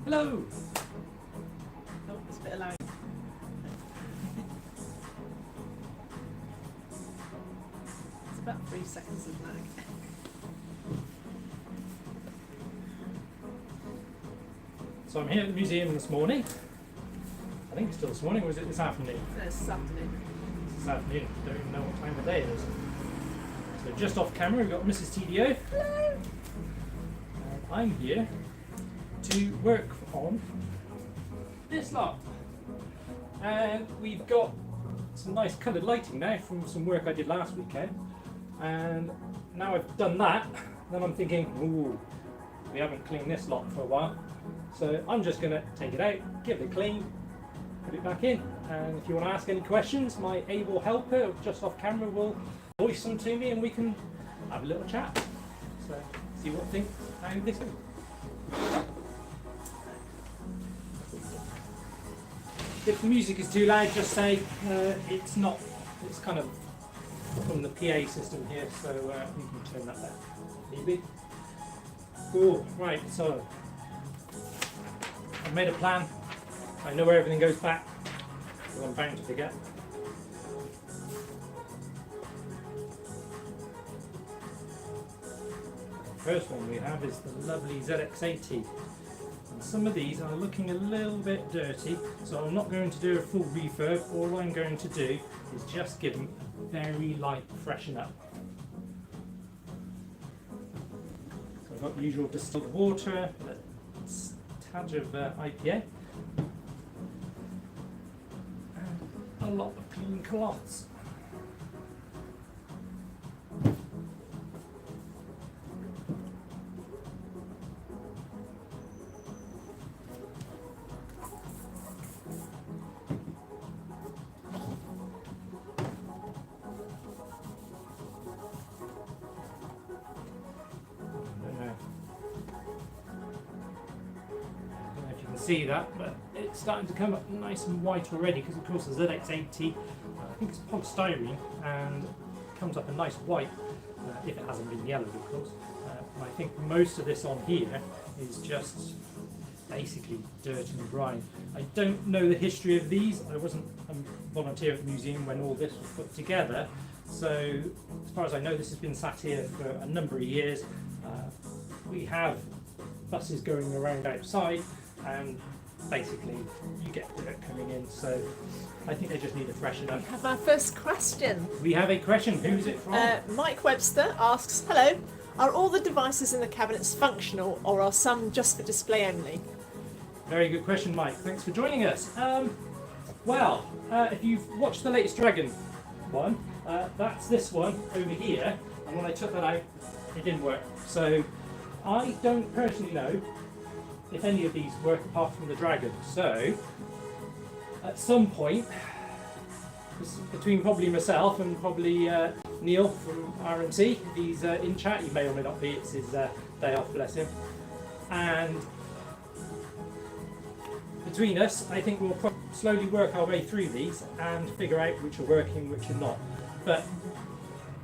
Hello! Oh, it's a bit loud. It's about 3 seconds of lag. So I'm here at the museum this morning. I think it's still this morning, or is it this afternoon? No, it's this afternoon. It's this afternoon. I don't even know what time of day it is. So just off camera, we've got Mrs. TDO. Hello! And I'm here to work on this lot. And we've got some nice coloured lighting now from some work I did last weekend. And now I've done that, then I'm thinking, ooh, we haven't cleaned this lot for a while. So I'm just going to take it out, give it a clean, put it back in. And if you want to ask any questions, my able helper just off camera will voice them to me and we can have a little chat. So see what think how this is. If the music is too loud, just say it's not. It's kind of from the PA system here, so you can turn that down. Maybe. Cool. Right. So I've made a plan. I know where everything goes back, because I'm bound to forget. The first one we have is the lovely ZX80. And some of these are looking a little bit dirty, so I'm not going to do a full refurb. All I'm going to do is just give them a very light freshen up. So I've got the usual distilled water, a touch of IPA, and a lot of clean cloths. See that, but it's starting to come up nice and white already because of course the ZX80 I think it's polystyrene and comes up a nice white if it hasn't been yellowed of course. I think most of this on here is just basically dirt and brine. I don't know the history of these. I wasn't a volunteer at the museum when all this was put together, so as far as I know this has been sat here for a number of years. We have buses going around outside and basically you get dirt coming in, so I think they just need to freshen up. We have our first question. We have a question. Who's it from? Mike Webster asks, hello, are all the devices in the cabinets functional or are some just for display only? Very good question, Mike. Thanks for joining us. If you've watched the latest Dragon one, that's this one over here, and when I took that out, it didn't work. So I don't personally know if any of these work apart from the Dragon. So at some point, between probably myself and probably Neil from RMC, if he's in chat, he may or may not be, it's his day off, bless him. And between us, I think we'll slowly work our way through these and figure out which are working, which are not. But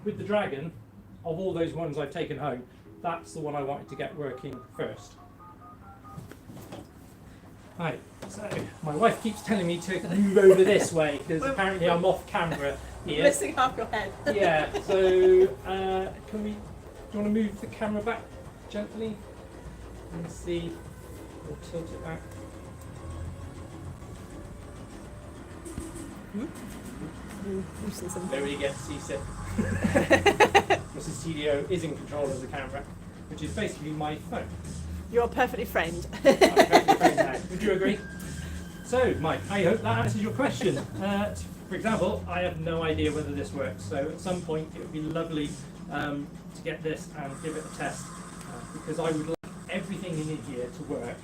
with the Dragon, of all those ones I've taken home, that's the one I wanted to get working first. Right, so my wife keeps telling me to move over this way because apparently I'm off camera here. Missing half your head. Yeah, so do you want to move the camera back gently and see, we'll tilt it back. Nobody gets seasick. Mrs. TDO is in control of the camera, which is basically my phone. You're perfectly framed. I'm perfectly framed now. Would you agree? So, Mike, I hope that answers your question. For example, I have no idea whether this works, so at some point it would be lovely to get this and give it a test, because I would like everything in here to work.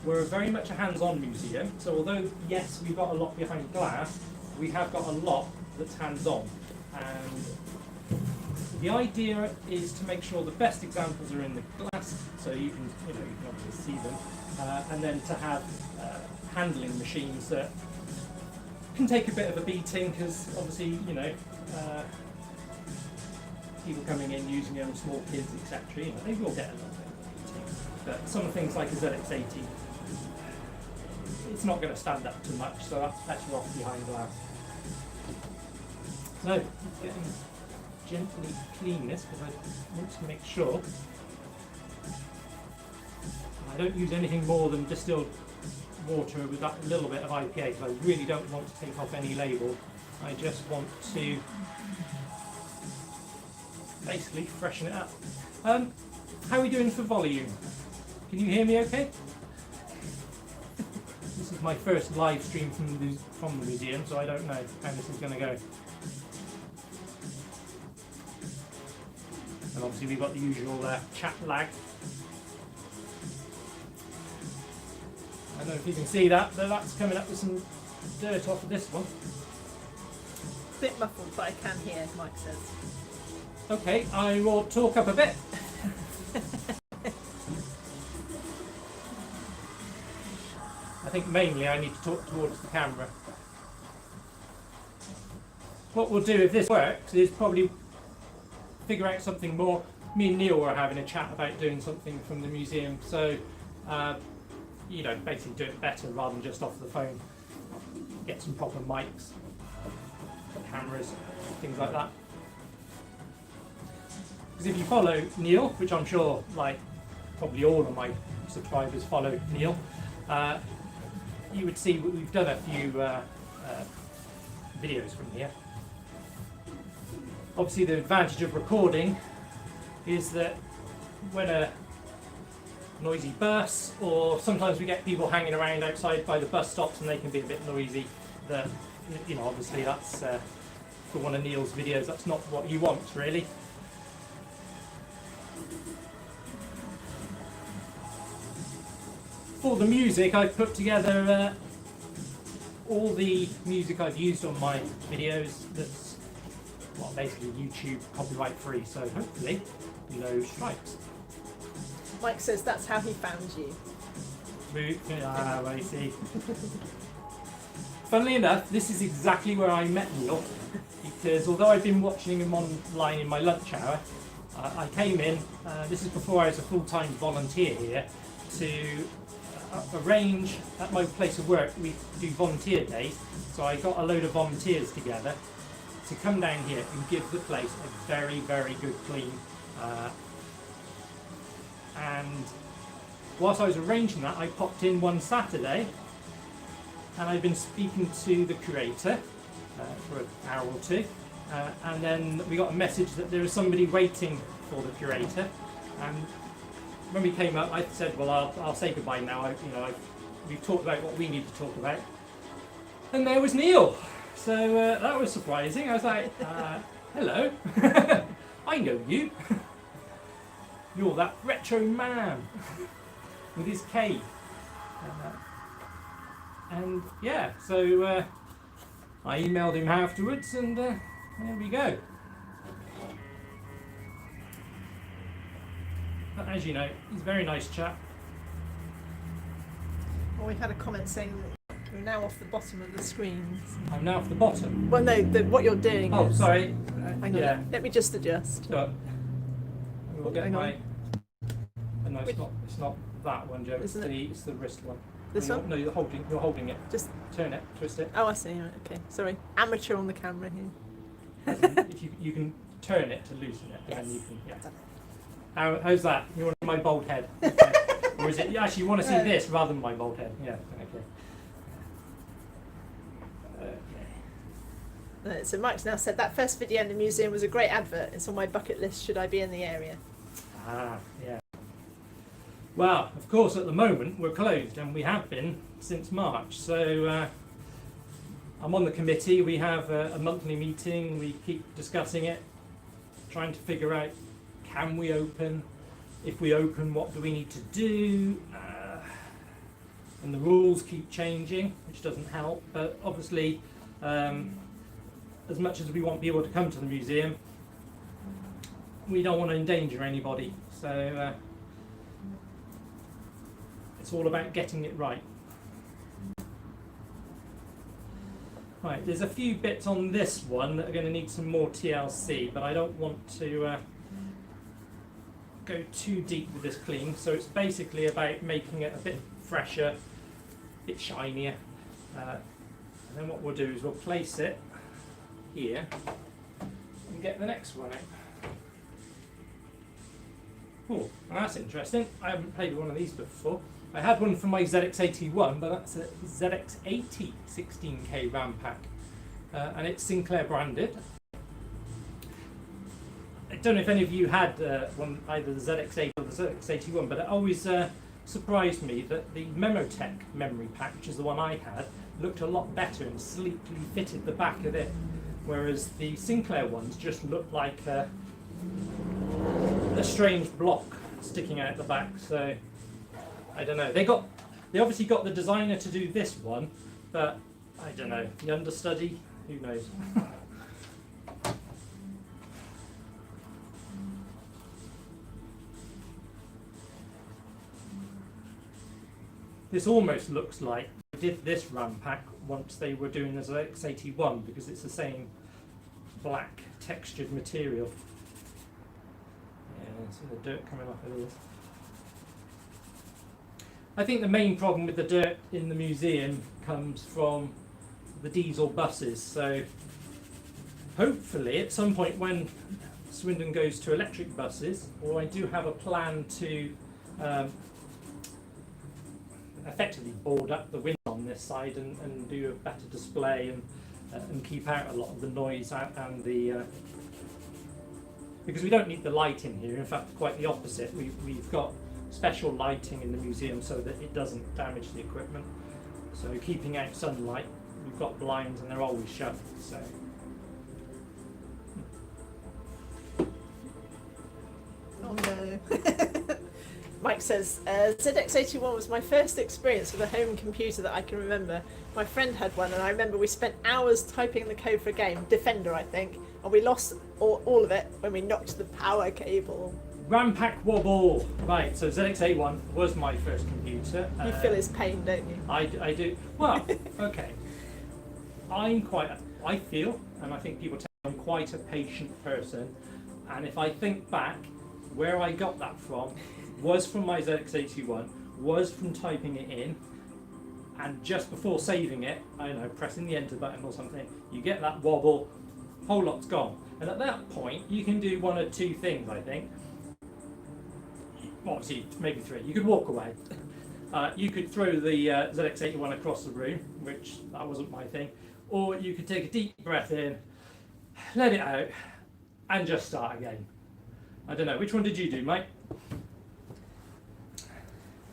We're very much a hands-on museum, so although, yes, we've got a lot behind glass, we have got a lot that's hands-on. And the idea is to make sure the best examples are in the glass, so you can obviously see them, and then to have handling machines that can take a bit of a beating, because obviously, people coming in using them, small kids, etc. They will get a little bit of a beating. But some things like a ZX80, it's not going to stand up too much, so that's better off behind glass. So, getting gently clean this because I want to make sure I don't use anything more than distilled water with that little bit of IPA because I really don't want to take off any label. I just want to basically freshen it up. How are we doing for volume? Can you hear me okay? This is my first live stream from the museum, so I don't know how this is going to go. And obviously we've got the usual chat lag. I don't know if you can see that, but that's coming up with some dirt off of this one. Bit muffled, but I can hear, Mike says. Okay, I will talk up a bit. I think mainly I need to talk towards the camera. What we'll do if this works is probably figure out something more. Me and Neil were having a chat about doing something from the museum, so you know, basically do it better rather than just off the phone. Get some proper mics, cameras, things like that. Because if you follow Neil, which I'm sure like probably all of my subscribers follow Neil, you would see we've done a few videos from here. Obviously the advantage of recording is that when a noisy bus, or sometimes we get people hanging around outside by the bus stops and they can be a bit noisy, that, you know, obviously that's for one of Neil's videos, that's not what you want really. For the music, I've put together all the music I've used on my videos that's, well, basically YouTube copyright free, so hopefully no strikes. Mike says that's how he found you. I see. Funnily enough, this is exactly where I met Neil, because although I've been watching him online in my lunch hour, I came in, this is before I was a full-time volunteer here, to arrange at my place of work, we do volunteer days, so I got a load of volunteers together to come down here and give the place a very, very good clean. And whilst I was arranging that, I popped in one Saturday and I've been speaking to the curator for an hour or two, and then we got a message that there was somebody waiting for the curator, and when we came up I said, well, I'll say goodbye now. We've talked about what we need to talk about, and there was Neil, so that was surprising. I was like, hello. I know you. You're that retro man with his K. And yeah, so I emailed him afterwards, and there we go. But as you know, he's a very nice chap. Well, we've had a comment saying that you're now off the bottom of the screen. I'm now off the bottom. Well, no, what you're doing Oh, is... sorry. Hang on, Yeah. let me just adjust. So, we'll get Hang my... on. No, it's not that one, Joe. It's Isn't it? it's the wrist one. This No, one? No, you're holding it. Just... Turn it, twist it. Oh, I see. Right, okay, sorry. Amateur on the camera here. If you can turn it to loosen it, and then Yes. you can. Yeah. How's that? You want my bald head? Okay. Or is it actually you want to see this rather than my bald head? Yeah. Okay. So Mike's now said that first video in the museum was a great advert. It's on my bucket list should I be in the area. Ah, yeah. Well, of course, at the moment we're closed, and we have been since March. So I'm on the committee. We have a monthly meeting. We keep discussing it, trying to figure out, can we open? If we open, what do we need to do? And the rules keep changing, which doesn't help. But obviously, as much as we want people to come to the museum, we don't want to endanger anybody. So it's all about getting it right. Right, there's a few bits on this one that are going to need some more TLC, but I don't want to go too deep with this clean, so it's basically about making it a bit fresher, a bit shinier. And then what we'll do is we'll place it here and get the next one out. Oh, that's interesting. I haven't played one of these before. I had one from my ZX81, but that's a ZX80 16K RAM pack. And it's Sinclair branded. I don't know if any of you had one, either the ZX80 or the ZX81, but it always surprised me that the Memotech memory pack, which is the one I had, looked a lot better and sleekly fitted the back of it, whereas the Sinclair ones just looked like a strange block sticking out the back. So I don't know. They obviously got the designer to do this one, but I don't know. The understudy, who knows? This almost looks like they did this RAM pack once they were doing the ZX81, because it's the same black textured material. Yeah, see the dirt coming off of these. I think the main problem with the dirt in the museum comes from the diesel buses. So hopefully at some point when Swindon goes to electric buses, or I do have a plan to effectively board up the window on this side and do a better display and keep out a lot of the noise and the because we don't need the light in here. In fact, quite the opposite. We've got special lighting in the museum so that it doesn't damage the equipment. So keeping out sunlight, we've got blinds and they're always shut. So oh no. Mike says, ZX81 was my first experience with a home computer that I can remember. My friend had one and I remember we spent hours typing the code for a game, Defender I think, and we lost all of it when we knocked the power cable. RAM pack wobble! Right, so ZX81 was my first computer. You feel his pain, don't you? I do. Well, okay. I feel, and I think people tell me I'm quite a patient person, and if I think back, where I got that from was from my ZX81, was from typing it in, and just before saving it, I don't know, pressing the enter button or something, you get that wobble, whole lot's gone. And at that point, you can do one of two things, I think. Obviously, maybe three. You could walk away. You could throw the ZX81 across the room, which that wasn't my thing. Or you could take a deep breath in, let it out, and just start again. I don't know. Which one did you do, mate?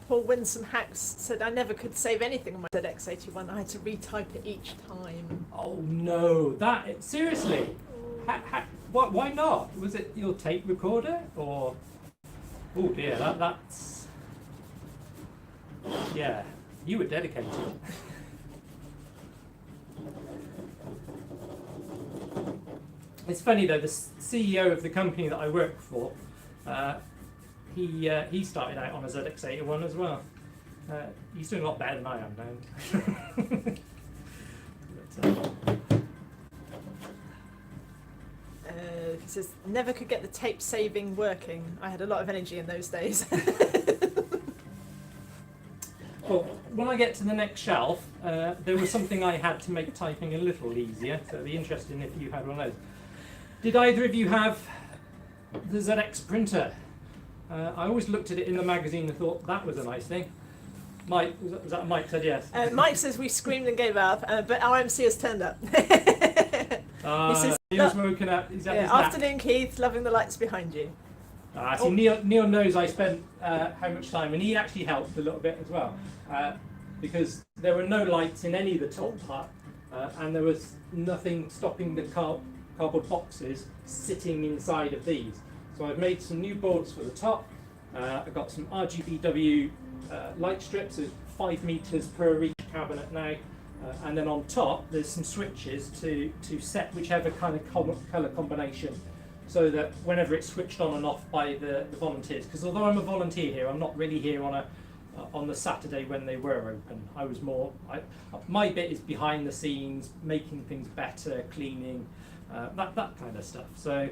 Paul Winsome Hacks said I never could save anything on my ZX81. I had to retype it each time. Oh no! Seriously? Why not? Was it your tape recorder or? Oh dear, that's. Yeah, you were dedicated. It's funny though. The CEO of the company that I work for. He started out on a ZX81 as well. He's doing a lot better than I am now. He says, never could get the tape saving working. I had a lot of energy in those days. Well, when I get to the next shelf, there was something I had to make typing a little easier, so it'd be interesting if you had one of those. Did either of you have the ZX printer? I always looked at it in the magazine and thought that was a nice thing. Mike, was that Mike said yes? Mike says we screamed and gave up, but our MC has turned up. He says, Neil's woken up. He's yeah, afternoon, Keith, loving the lights behind you. See, Neil knows I spent how much time, and he actually helped a little bit as well, because there were no lights in any of the top part, and there was nothing stopping the cardboard boxes sitting inside of these. So I've made some new boards for the top. I've got some RGBW light strips, so 5 meters per each cabinet now. And then on top, there's some switches to set whichever kind of colour combination, so that whenever it's switched on and off by the volunteers, because although I'm a volunteer here, I'm not really here on the Saturday when they were open. I was more, my bit is behind the scenes, making things better, cleaning, that kind of stuff. So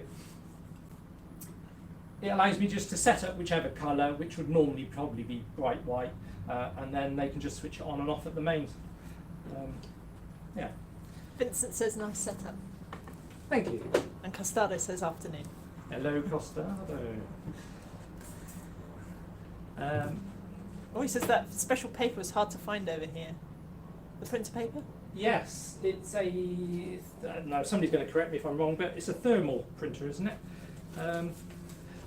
it allows me just to set up whichever colour, which would normally probably be bright white, and then they can just switch it on and off at the mains. Yeah. Vincent says nice setup. Thank you. And Costado says afternoon. Hello, Costado. Oh, he says that special paper was hard to find over here. The printer paper? Yes, it's a. No, somebody's going to correct me if I'm wrong, but it's a thermal printer, isn't it?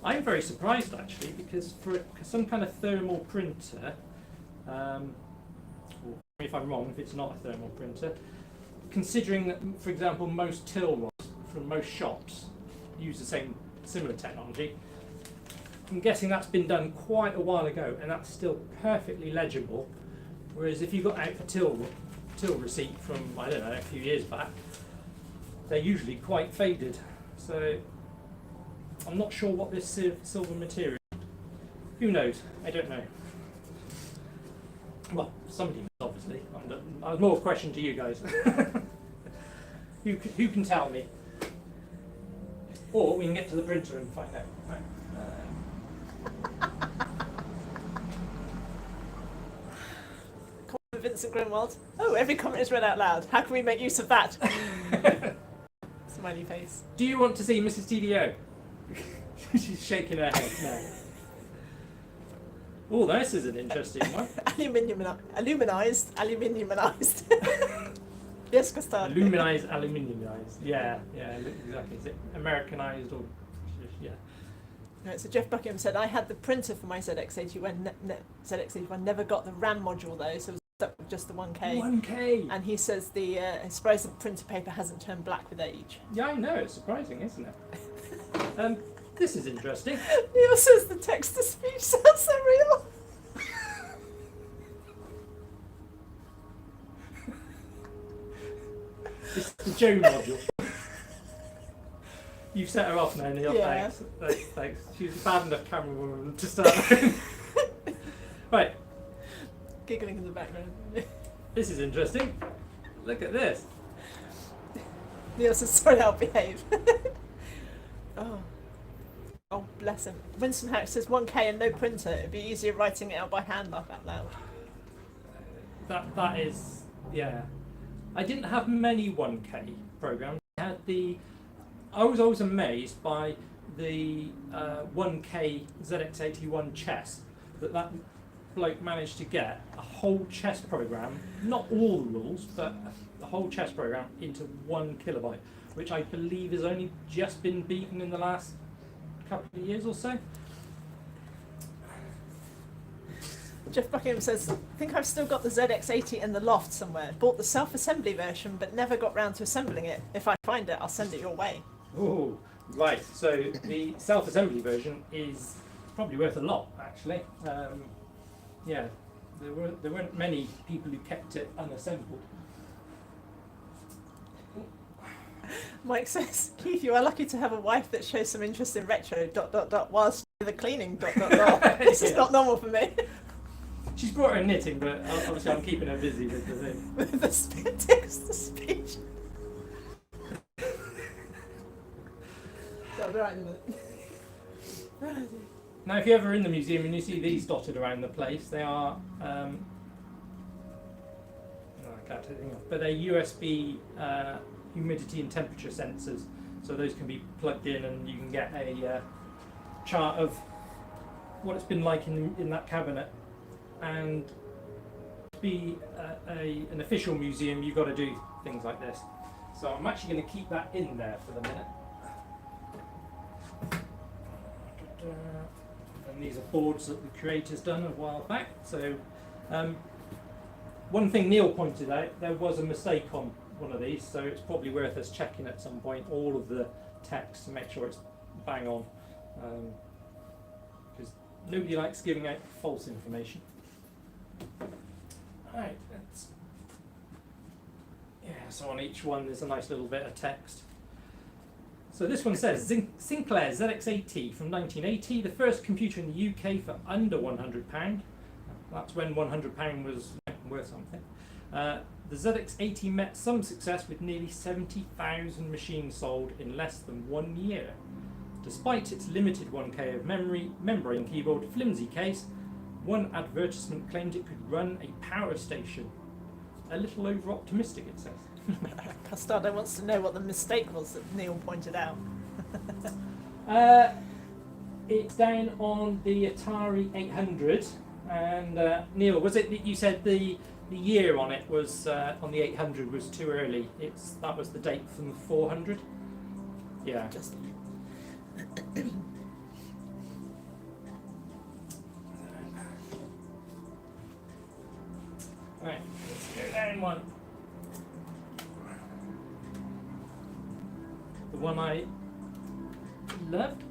I'm very surprised actually, because for some kind of thermal printer, or if I'm wrong, if it's not a thermal printer, considering that, for example, most till rods from most shops use the same similar technology, I'm guessing that's been done quite a while ago, and that's still perfectly legible. Whereas if you got out for till receipt from, I don't know, a few years back, they're usually quite faded. So I'm not sure what this silver material. Who knows? I don't know. Well, somebody knows, obviously. I was more a question to you guys. Who can tell me? Or we can get to the printer and find out. Right. Vincent Grimwald. Oh, every comment is read out loud. How can we make use of that? Smiley face. Do you want to see Mrs. TDO? She's shaking her head no. Oh, this is an interesting one. Aluminized. Yes, Costello. Aluminized, aluminiumized. Yeah, exactly. Is it Americanized or yeah? No, so Jeff Buckingham said, I had the printer for my ZX81, never got the RAM module though, so I was stuck with just the 1K. 1K! And he says he's surprised the printer paper hasn't turned black with age. Yeah, I know, it's surprising, isn't it? This is interesting. Neil says the text-to-speech sounds so real. It's the Joe module. You've set her off now, Neil. Yeah. Thanks. She's a bad enough camera woman to start. Right. Giggling in the background. This is interesting. Look at this. Neil says, sorry, I'll behave. Oh, bless him. Winston Hack says 1K and no printer. It'd be easier writing it out by hand, laugh out loud. That is, yeah. I didn't have many 1K programs. I was always amazed by the 1K ZX81 chess that bloke managed to get a whole chess program, not all the rules, but the whole chess program into 1 kilobyte, which I believe has only just been beaten in the last couple of years or so. Jeff Buckingham says, I think I've still got the ZX80 in the loft somewhere. Bought the self-assembly version, but never got round to assembling it. If I find it, I'll send it your way. Oh, right. So the self-assembly version is probably worth a lot, actually. Yeah, there weren't many people who kept it unassembled. Mike says, Keith, you are lucky to have a wife that shows some interest in retro, ... whilst the cleaning, ... This is not normal for me. She's brought her knitting, but obviously I'm keeping her busy with the thing. With the text-to-speech. That'll be right in a minute. Now, if you're ever in the museum and you see these dotted around the place, they are, I can't take anything off, but they're USB humidity and temperature sensors. So those can be plugged in and you can get a chart of what it's been like in that cabinet. And to be an official museum, you've got to do things like this. So I'm actually going to keep that in there for the minute. And these are boards that the creator's done a while back. So one thing Neil pointed out, there was a mistake on one of these, so it's probably worth us checking at some point all of the text to make sure it's bang on, because nobody likes giving out false information. Right, so on each one there's a nice little bit of text. So this one says, Sinclair ZX80 from 1980, the first computer in the UK for under £100. That's when £100 was worth something. The ZX80 met some success with nearly 70,000 machines sold in less than 1 year. Despite its limited 1K of memory, membrane keyboard, flimsy case, one advertisement claimed it could run a power station. A little over-optimistic, it says. Castardo wants to know what the mistake was that Neil pointed out. It's down on the Atari 800, and Neil, was it that you said the year on it was on the 800 was too early? That was the date from the 400. Yeah. Just Right, let's go down one. The one I loved.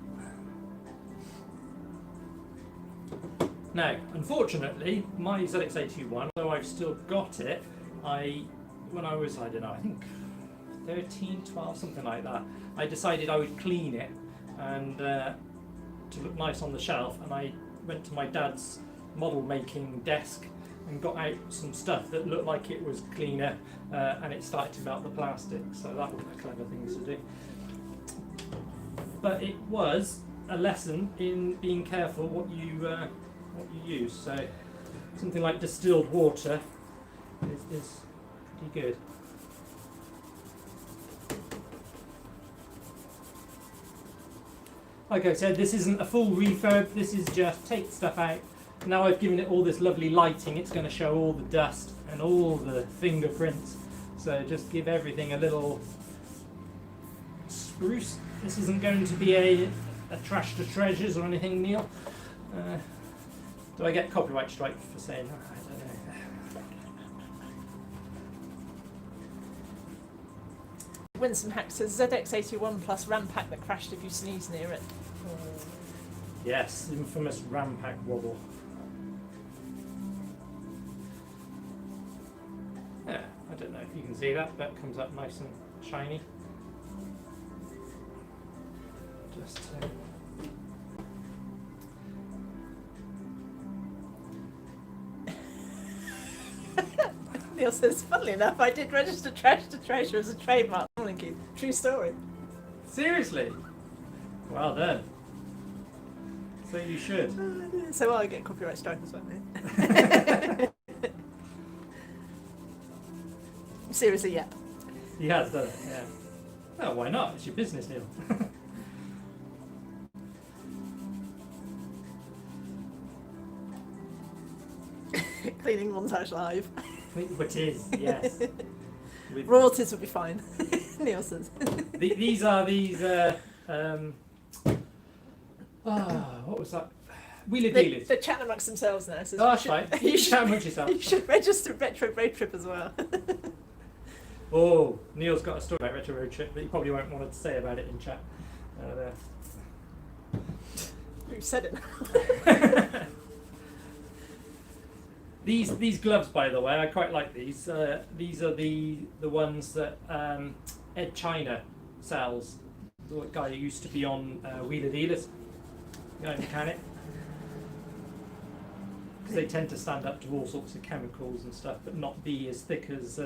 Now, unfortunately, my ZX81, though I've still got it, when I was, I don't know, I think 13, 12, something like that, I decided I would clean it and to look nice on the shelf, and I went to my dad's model making desk and got out some stuff that looked like it was cleaner, and it started to melt the plastic, so that was a clever thing to do. But it was a lesson in being careful what you use. So something like distilled water is pretty good. Like I said, this isn't a full refurb, this is just take stuff out. Now I've given it all this lovely lighting, it's going to show all the dust and all the fingerprints. So just give everything a little spruce. This isn't going to be a trash to treasures or anything, Neil. Do I get copyright strike for saying that? I don't know. Winsome Hack says ZX81 plus RAM pack that crashed if you sneeze near it. Yes, infamous RAM pack wobble. Yeah, I don't know if you can see that, but it comes up nice and shiny. Just Neil says, funnily enough, I did register Trash to Treasure as a trademark. Thank you. True story. seriously? Well done. So you should. So I get copyright strike as well, mate. Seriously, yeah. He has done it, yeah. Well, why not? It's your business, Neil. Cleaning montage live. Which is, yes. With Royalties will be fine. Neil says. these are what was that? Wheeler dealers. They're chatting amongst themselves now. So Oh, that's right. You should chat amongst yourself. You should register Retro Road Trip as well. Oh, Neil's got a story about Retro Road Trip, but you probably won't want to say about it in chat. Who said it now? These gloves, by the way, I quite like these. These are the ones that Ed China sells. The guy who used to be on Wheeler Dealers, guy mechanic. Because they tend to stand up to all sorts of chemicals and stuff, but not be as thick as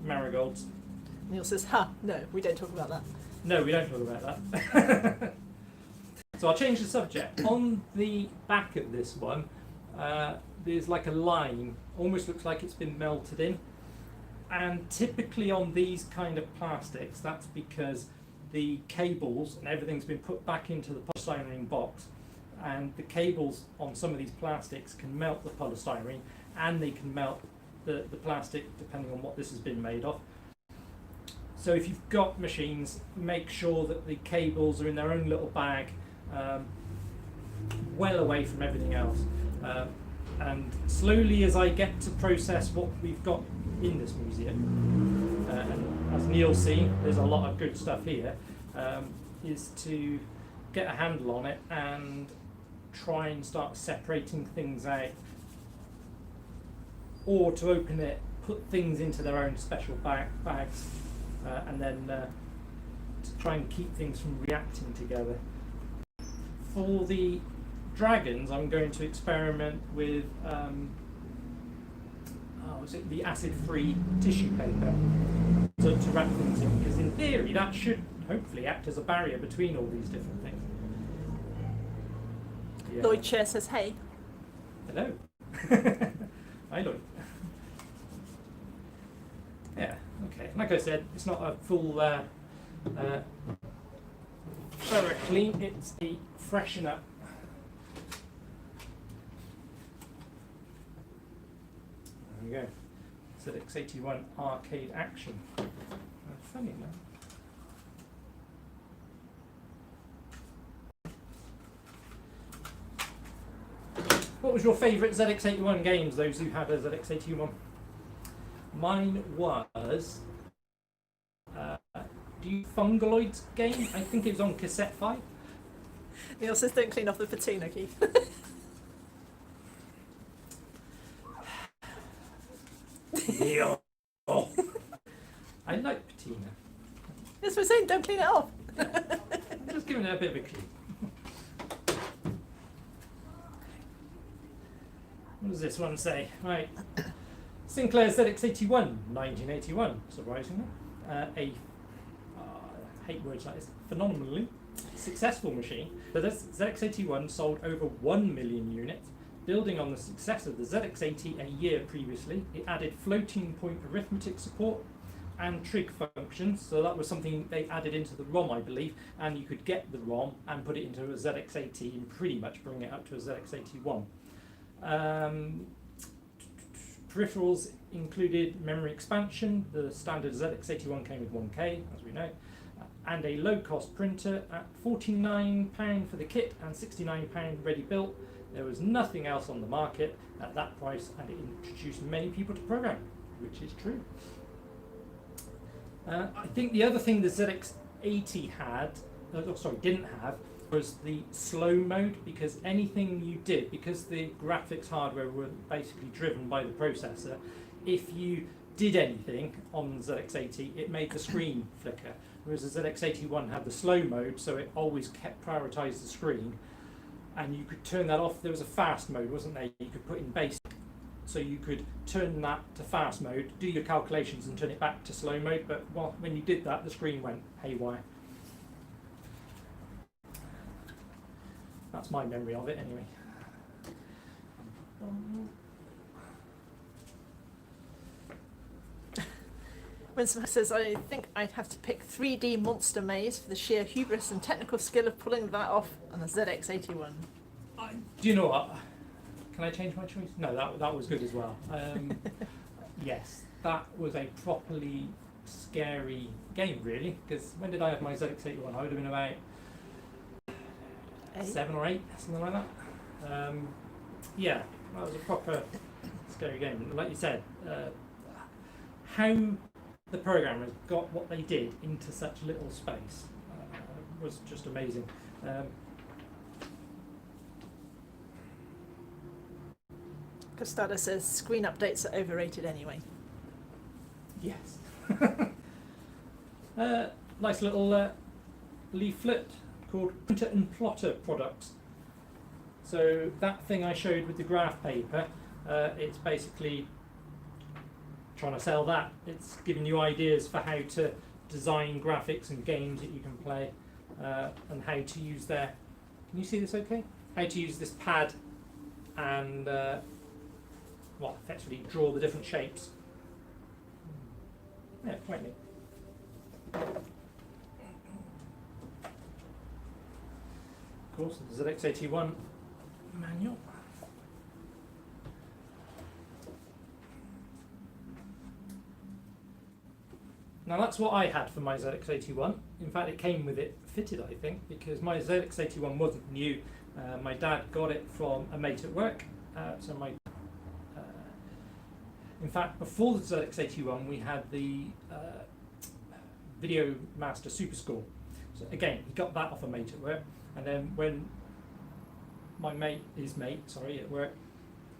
marigolds. Neil says, "Ha, no, we don't talk about that." No, we don't talk about that. So I'll change the subject. On the back of this one, there's like a line, almost looks like it's been melted in. And typically on these kind of plastics, that's because the cables and everything's been put back into the polystyrene box. And the cables on some of these plastics can melt the polystyrene, and they can melt the plastic depending on what this has been made of. So if you've got machines, make sure that the cables are in their own little bag, well away from everything else. And slowly, as I get to process what we've got in this museum, and as Neil's seen, there's a lot of good stuff here, is to get a handle on it and try and start separating things out, or to open it, put things into their own special bags, and then to try and keep things from reacting together. For the dragons, I'm going to experiment with the acid-free tissue paper. to wrap things in, because in theory that should hopefully act as a barrier between all these different things. Yeah. Lloyd Chair says, hey. Hello. Hi, Lloyd. Yeah, okay. Like I said, it's not a full thorough clean, it's a freshen up. There we go. ZX81 arcade action. Funny enough. What was your favourite ZX81 games, those who had a ZX81? Mine was the Fungaloids game. I think it was on cassette 5. Neil says, don't clean off the patina, Keith. Neil. I like patina. That's what I'm saying, don't clean it off. Just giving it a bit of a clean. What does this one say? Right. Sinclair ZX81, 1981, surprisingly. I hate words like this. Phenomenally successful machine. The ZX81 sold over 1 million units. Building on the success of the ZX80 a year previously, it added floating point arithmetic support and trig functions. So that was something they added into the ROM, I believe, and you could get the ROM and put it into a ZX80 and pretty much bring it up to a ZX81. Peripherals included memory expansion. The standard ZX81 came with 1K, as we know, and a low-cost printer at £49 for the kit and £69 ready-built. There was nothing else on the market at that price, and it introduced many people to program, which is true. I think the other thing the ZX80 had, didn't have, was the slow mode, because anything you did, because the graphics hardware were basically driven by the processor, if you did anything on the ZX80, it made the screen flicker, whereas the ZX81 had the slow mode, so it always kept prioritised the screen, and you could turn that off. There was a fast mode, wasn't there? You could put in basic, so you could turn that to fast mode, do your calculations and turn it back to slow mode, but when you did that, the screen went haywire. That's my memory of it, anyway. When someone says, I think I'd have to pick 3D Monster Maze for the sheer hubris and technical skill of pulling that off on a ZX81. Do you know what? Can I change my choice? No, that was good as well. Yes, that was a properly scary game, really, because when did I have my ZX81? I would have been about 7 or 8, something like that. Yeah, that was a proper scary game. Like you said, how the programmers got what they did into such little space was just amazing. Costada says screen updates are overrated anyway. Yes. Nice little leaflet called Printer and Plotter Products. So that thing I showed with the graph paper, it's basically trying to sell that. It's giving you ideas for how to design graphics and games that you can play, and how to use their, can you see this okay? How to use this pad and well, effectively draw the different shapes. Yeah, quite neat. Of course, the ZX81 manual. Now that's what I had for my ZX81. In fact, it came with it fitted, I think, because my ZX81 wasn't new. My dad got it from a mate at work. In fact, before the ZX81, we had the Video Master Super Score. So again, he got that off a mate at work, and then when his mate at work,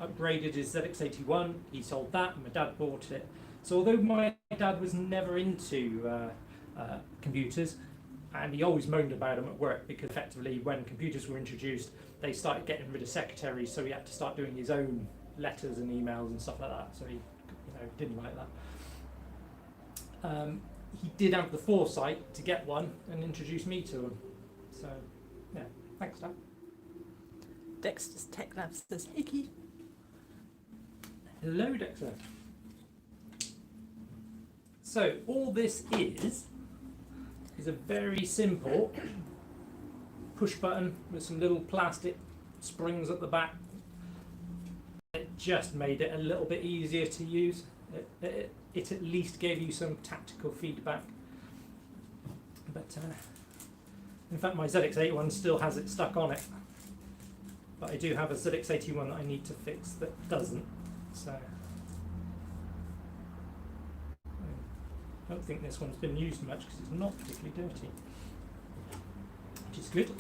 upgraded his ZX81, he sold that, and my dad bought it. So although my dad was never into computers, and he always moaned about them at work, because effectively when computers were introduced, they started getting rid of secretaries, so he had to start doing his own letters and emails and stuff like that, so he didn't like that. he did have the foresight to get one and introduce me to him. So, yeah, thanks, Dad. Dexter's Tech Lab says, "Hickey." Hello, Dexter. So, all this is a very simple push button with some little plastic springs at the back. It just made it a little bit easier to use. It at least gave you some tactical feedback. But in fact, my ZX81 still has it stuck on it. But I do have a ZX81 that I need to fix that doesn't. So I don't think this one's been used much because it's not particularly dirty, which is good.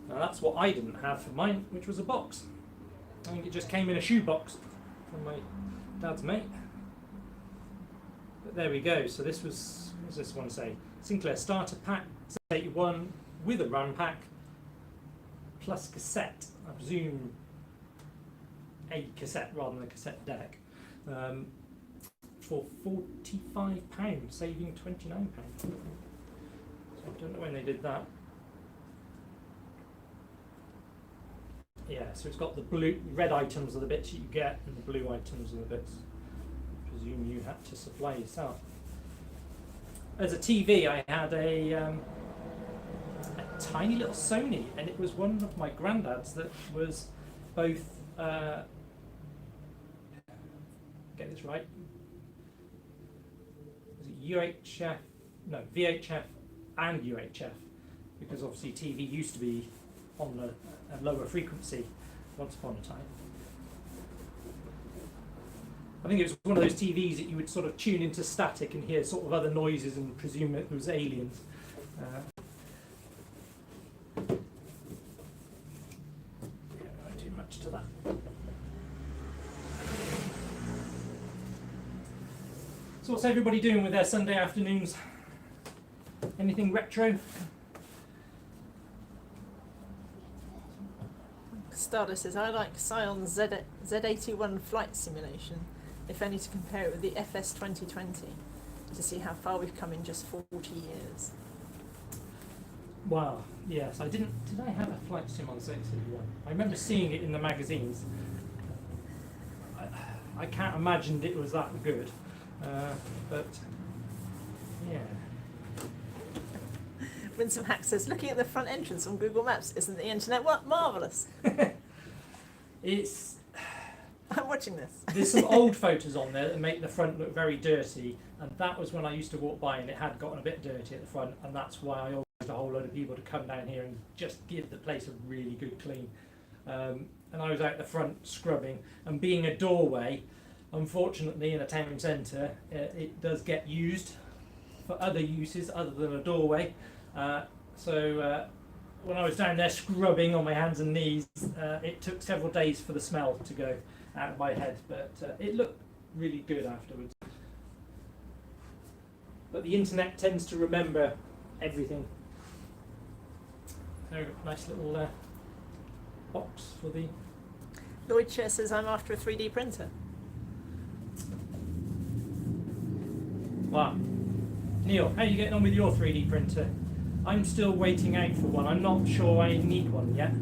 Now that's what I didn't have for mine, which was a box. I think it just came in a shoe box from my dad's mate. But there we go. So this was, what does this one say? Sinclair starter pack, 81 with a RAM pack, plus cassette. I presume a cassette rather than a cassette deck. For £45, saving £29. So I don't know when they did that. Yeah, so it's got the red items are the bits you get, and the blue items are the bits I presume you had to supply yourself. As a TV, I had a tiny little Sony, and it was one of my granddad's that was both, get this right, was it UHF? No, VHF and UHF, because obviously TV used to be on a lower frequency once upon a time. I think it was one of those TVs that you would sort of tune into static and hear sort of other noises and presume it was aliens. Can't do much to that. So what's everybody doing with their Sunday afternoons? Anything retro? Starter says, "I like Scion's Z81 flight simulation, if only to compare it with the FS 2020, to see how far we've come in just 40 years. Wow, yes, I didn't. Did I have a flight sim on the Z81? I remember seeing it in the magazines. I can't imagine it was that good, but yeah. Winsome Hack says, "Looking at the front entrance on Google Maps, isn't the internet marvellous?" It's. I'm watching this. There's some old photos on there that make the front look very dirty, and that was when I used to walk by and it had gotten a bit dirty at the front, and that's why I organised a whole load of people to come down here and just give the place a really good clean. And I was out the front scrubbing, and being a doorway, unfortunately in a town centre, it does get used for other uses other than a doorway. So when I was down there scrubbing on my hands and knees, it took several days for the smell to go out of my head, but it looked really good afterwards. But the internet tends to remember everything. So nice little box for the... Lloyd Chair says, "I'm after a 3D printer." Wow. Neil, how are you getting on with your 3D printer? I'm still waiting out for one. I'm not sure I need one yet.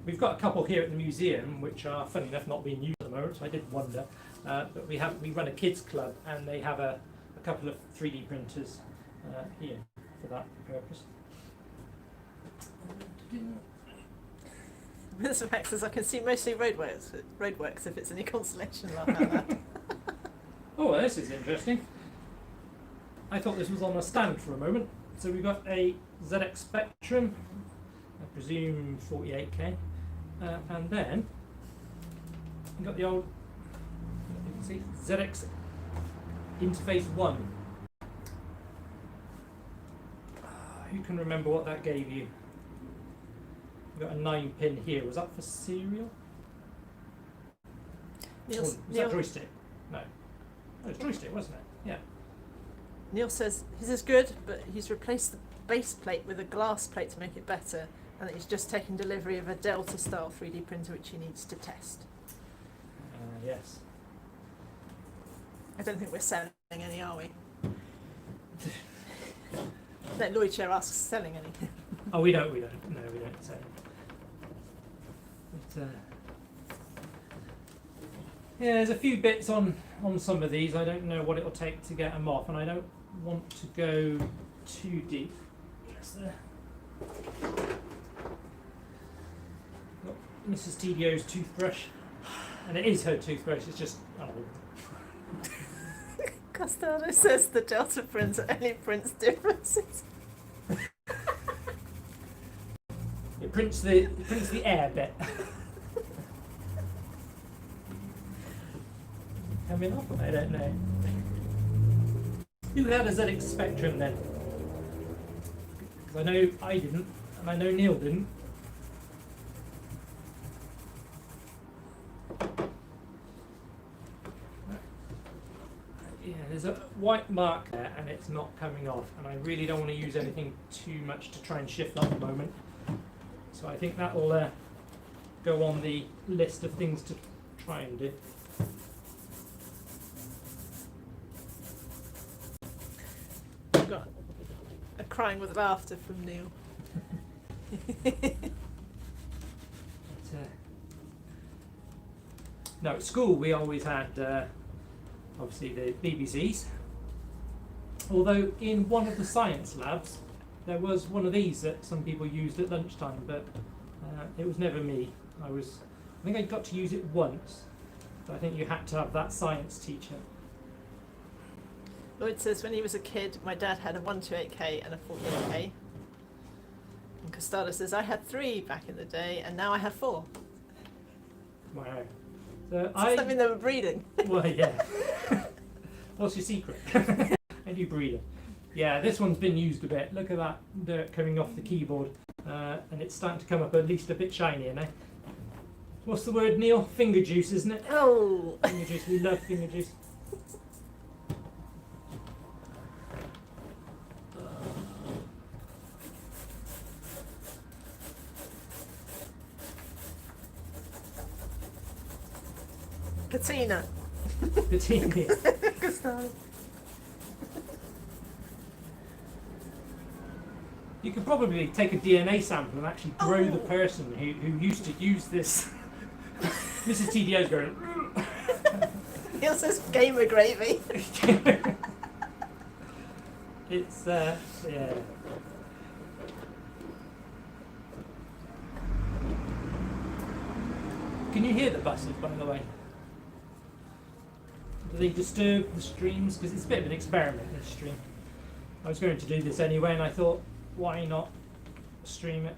We've got a couple here at the museum which are, funny enough, not being used at the moment, so I did wonder. But we run a kids club, and they have a couple of 3D printers here for that purpose. Winsome Hack says, "I can see mostly roadworks if it's any consolation." Laugh at that. Oh, this is interesting. I thought this was on a stand for a moment. So we've got a ZX Spectrum, I presume 48K, and then we've got the old, you can see, ZX Interface 1. Who can remember what that gave you? We've got a 9-pin here. Was that for serial? Was that joystick? No. It was joystick, wasn't it? Yeah. Neil says his is good, but he's replaced the base plate with a glass plate to make it better, And he's just taken delivery of a Delta style 3D printer which he needs to test. Yes. I don't think we're selling any, are we? That Lloyd Share asks, selling anything? Oh, we don't. No, we don't say. But, yeah, there's a few bits on some of these. I don't know what it'll take to get them off, and I don't want to go too deep. Just there. Got Mrs. TDO's toothbrush, and it is her toothbrush. It's just Costello says the Delta printer only prints differences. It prints the air bit. Coming off? I don't know. Who had a ZX Spectrum then? Because I know I didn't, and I know Neil didn't. Yeah, there's a white mark there, and it's not coming off, and I really don't want to use anything too much to try and shift that at the moment. So I think that will go on the list of things to try and do. I've got a crying with laughter from Neil. No, at school we always had obviously the BBCs. Although in one of the science labs there was one of these that some people used at lunchtime, but it was never me. I think I got to use it once, but I think you had to have that science teacher. Lloyd says when he was a kid, my dad had a 128K and a 48K. And Costello says I had 3 back in the day, and now I have 4. Wow. So Does that mean they were breeding? Well, yeah. What's your secret? How do you breed it? Yeah, this one's been used a bit. Look at that dirt coming off the keyboard, and it's starting to come up at least a bit shinier now. What's the word, Neil? Finger juice, isn't it? Oh! Finger juice. We love finger juice. Katina. Katina. Costello. You could probably take a DNA sample and actually grow the person who used to use this. Mrs. TDO's going. Neil says gamer gravy. It's yeah. Can you hear the buses, by the way? Do they disturb the streams? Because it's a bit of an experiment, this stream. I was going to do this anyway, and I thought, why not stream it?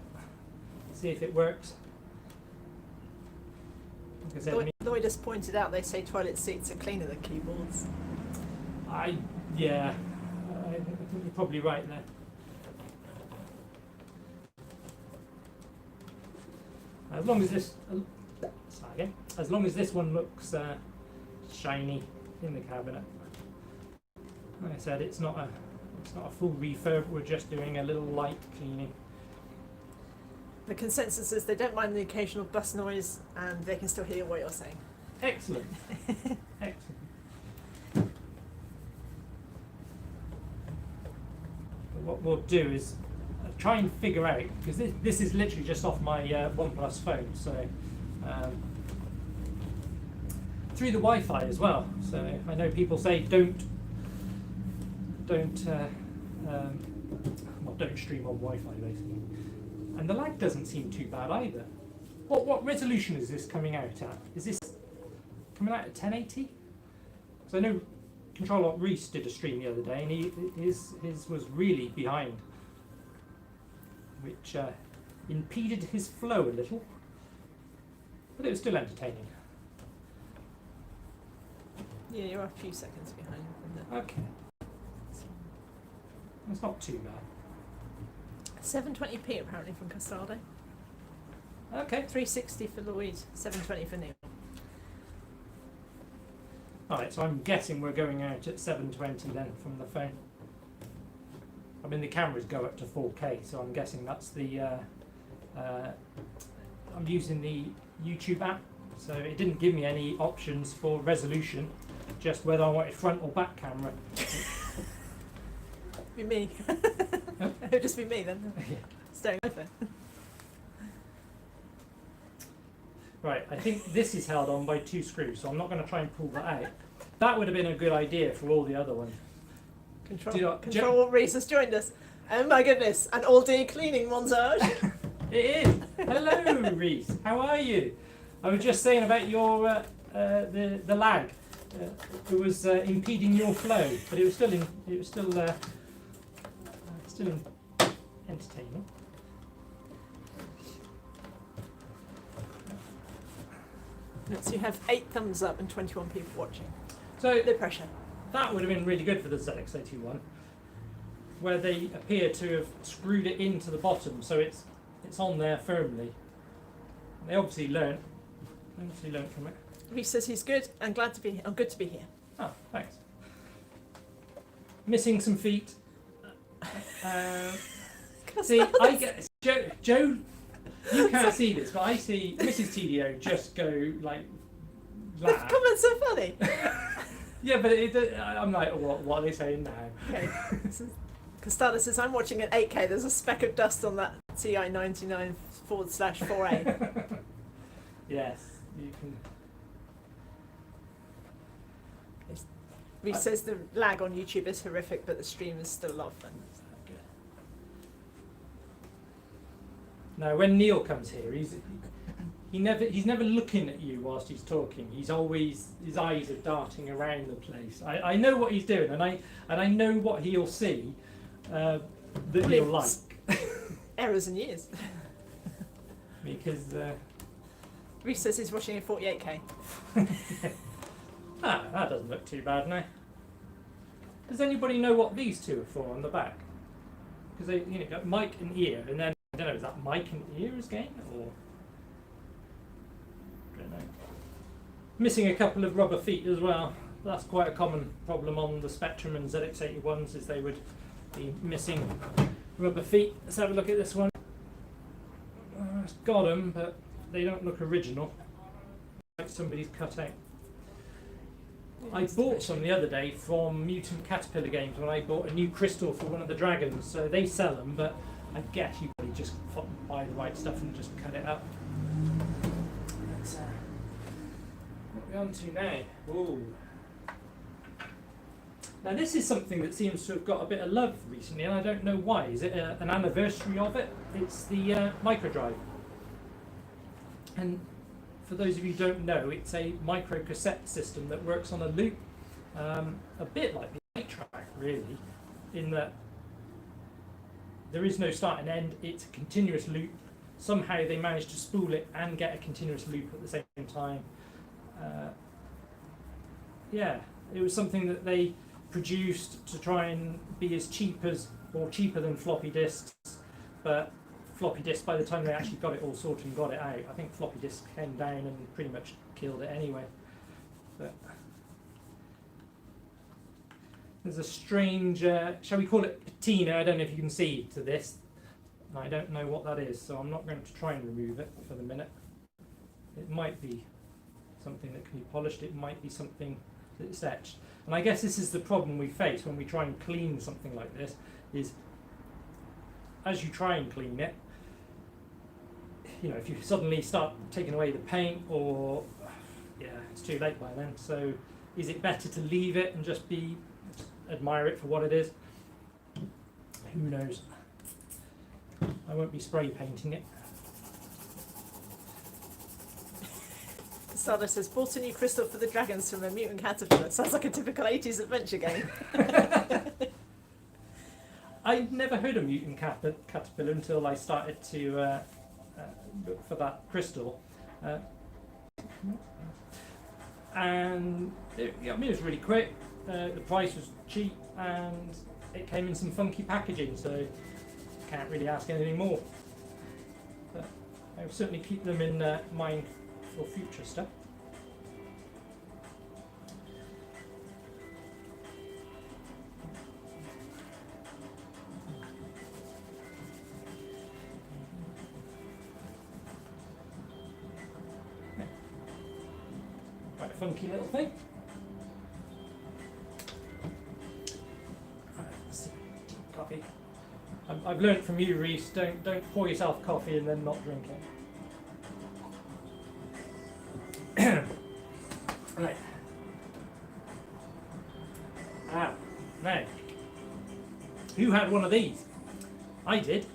See if it works. Like I said, Lloyd has pointed out they say toilet seats are cleaner than keyboards. Yeah, I think you're probably right there. As long as this, as long as this one looks shiny in the cabinet. Like I said, it's not a full refurb. We're just doing a little light cleaning. The consensus is they don't mind the occasional bus noise, and they can still hear what you're saying. Excellent. Excellent. What we'll do is try and figure out, because this is literally just off my OnePlus phone, so through the Wi-Fi as well. So I know people say don't stream on Wi-Fi basically, and the lag doesn't seem too bad either. What resolution is this coming out at? Is this coming out at 1080? Because I know Control Alt Reese did a stream the other day, and his was really behind, which impeded his flow a little, but it was still entertaining. Yeah, you're a few seconds behind. Okay, that's not too bad. 720p apparently from Castaldo. Okay. 360 for Lloyd, 720 for Neil. Alright, so I'm guessing we're going out at 720 then from the phone. I mean, the cameras go up to 4K, so I'm guessing that's the I'm using the YouTube app, so it didn't give me any options for resolution, just whether I wanted front or back camera. Be me. Huh? It would just be me then. Yeah. Staying over. Right, I think this is held on by 2 screws, so I'm not going to try and pull that out. That would have been a good idea for all the other ones. Control Reese has joined us. Oh my goodness, an all-day cleaning montage. It is. Hello, Reese. How are you? I was just saying about your the lag. It was impeding your flow, but it was still entertaining. So you have 8 thumbs up and 21 people watching. So No pressure. that would have been really good for the ZX81, where they appear to have screwed it into the bottom, so it's on there firmly. They obviously learnt from it. Reese says he's good and glad to be. I'm good to be here. Oh, thanks. Missing some feet. See, I get Joe. You can't see this, but I see Mrs. TDO just go like The that. comments are funny. Yeah, but I'm like, what are they saying now? Okay. Castana says, I'm watching at 8K. There's a speck of dust on that TI-99/4A. Yes, you can. Reese says the lag on YouTube is horrific, but the stream is still a lot of fun. No, when Neil comes here, he's never looking at you whilst he's talking. He's always, his eyes are darting around the place. I know what he's doing, and I know what he'll see that he'll like. Errors and years. Because Reese says he's watching in 48K. that doesn't look too bad now. Does anybody know what these two are for on the back? Because they, got mic and ear, and then I don't know, is that mic and ears again, or I don't know. Missing a couple of rubber feet as well. That's quite a common problem on the Spectrum and ZX81s, is they would be missing rubber feet. Let's have a look at this one. It's got them, but they don't look original. Like somebody's cut out. I bought some the other day from Mutant Caterpillar Games when I bought a new crystal for one of the dragons. So they sell them, but I guess you probably just buy the right stuff and just cut it up. That's what we're on to now. Ooh. Now this is something that seems to have got a bit of love recently, and I don't know why. Is it an anniversary of it? It's the microdrive. And for those of you who don't know, it's a micro cassette system that works on a loop, a bit like the 8-track really, in that there is no start and end, it's a continuous loop. Somehow they managed to spool it and get a continuous loop at the same time. Yeah, it was something that they produced to try and be as cheap as, or cheaper than floppy disks, but floppy disk, by the time they actually got it all sorted and got it out, I think floppy disk came down and pretty much killed it anyway. But there's a strange, shall we call it patina? I don't know if you can see to this. I don't know what that is, so I'm not going to try and remove it for the minute. It might be something that can be polished, it might be something that's etched. And I guess this is the problem we face when we try and clean something like this, is as you try and clean it, if you suddenly start taking away the paint, or it's too late by then. So is it better to leave it and just admire it for what it is? Who knows? I won't be spray painting it. Casada says, bought a new crystal for the dragons from a mutant caterpillar. Sounds like a typical 80s adventure game. I'd never heard of mutant caterpillar until I started to look for that crystal, and it was really quick. The price was cheap, and it came in some funky packaging, so can't really ask anything more. But I will certainly keep them in mind for future stuff. funky little thing. Right, coffee. I've learnt from you, Reese. Don't pour yourself coffee and then not drink it. Right. Now, who had one of these? I did.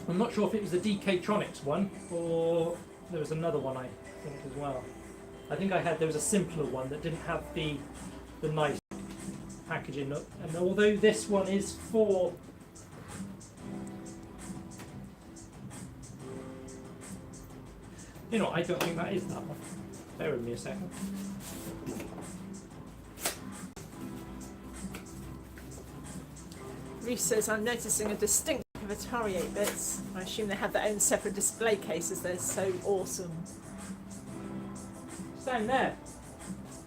I'm not sure if it was the DK-Tronics one or there was another one I think as well. I think there was a simpler one that didn't have the nice packaging. And although this one is for I don't think that is that one. Bear with me a second. Reese says, I'm noticing a distinct of Atari 8-bits. I assume they have their own separate display cases. They're so awesome. It's down there.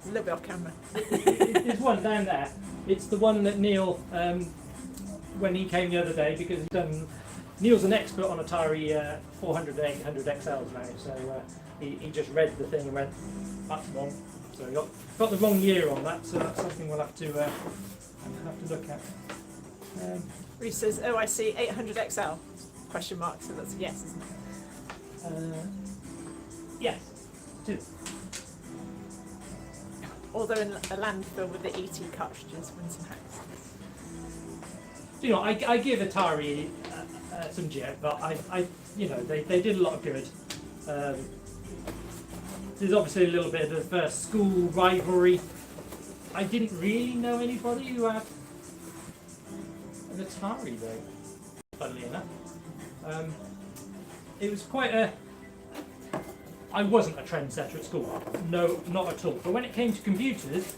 A little bit off camera. There's one down there. It's the one that Neil, when he came the other day, because Neil's an expert on Atari 400 and 800 XLs now, so he just read the thing and went, that's wrong. So he got the wrong year on that, so that's something we'll have to look at. Reese says, oh, I see 800XL, question mark, so that's a yes, isn't it? Yes, it is. Although in a landfill with the ET cartridges, win some hacks. I give Atari some jet, but they did a lot of good. There's obviously a little bit of school rivalry. I didn't really know anybody who had an Atari though, funnily enough. It was quite I wasn't a trendsetter at school, no, not at all. But when it came to computers,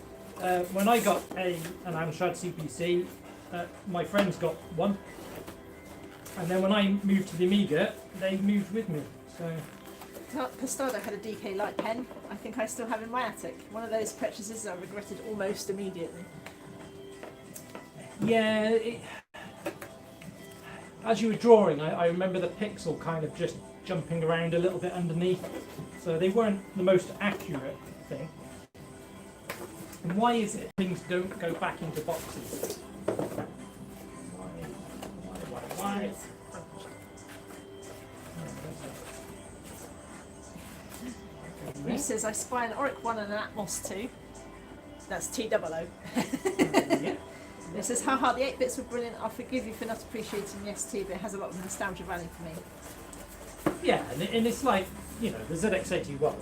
when I got an Amstrad CPC, my friends got one. And then when I moved to the Amiga, they moved with me. So Costado had a DK light pen. I think I still have in my attic. One of those purchases I regretted almost immediately. Yeah, as you were drawing, I remember the pixel kind of just jumping around a little bit underneath. So they weren't the most accurate thing. And why is it things don't go back into boxes? Why? He says, I spy an Oric 1 and an Atmos 2. That's T00. Yeah. He says, haha, the 8-bits were brilliant. I'll forgive you for not appreciating the ST, but it has a lot of nostalgia value for me. Yeah, and it's like, the ZX81,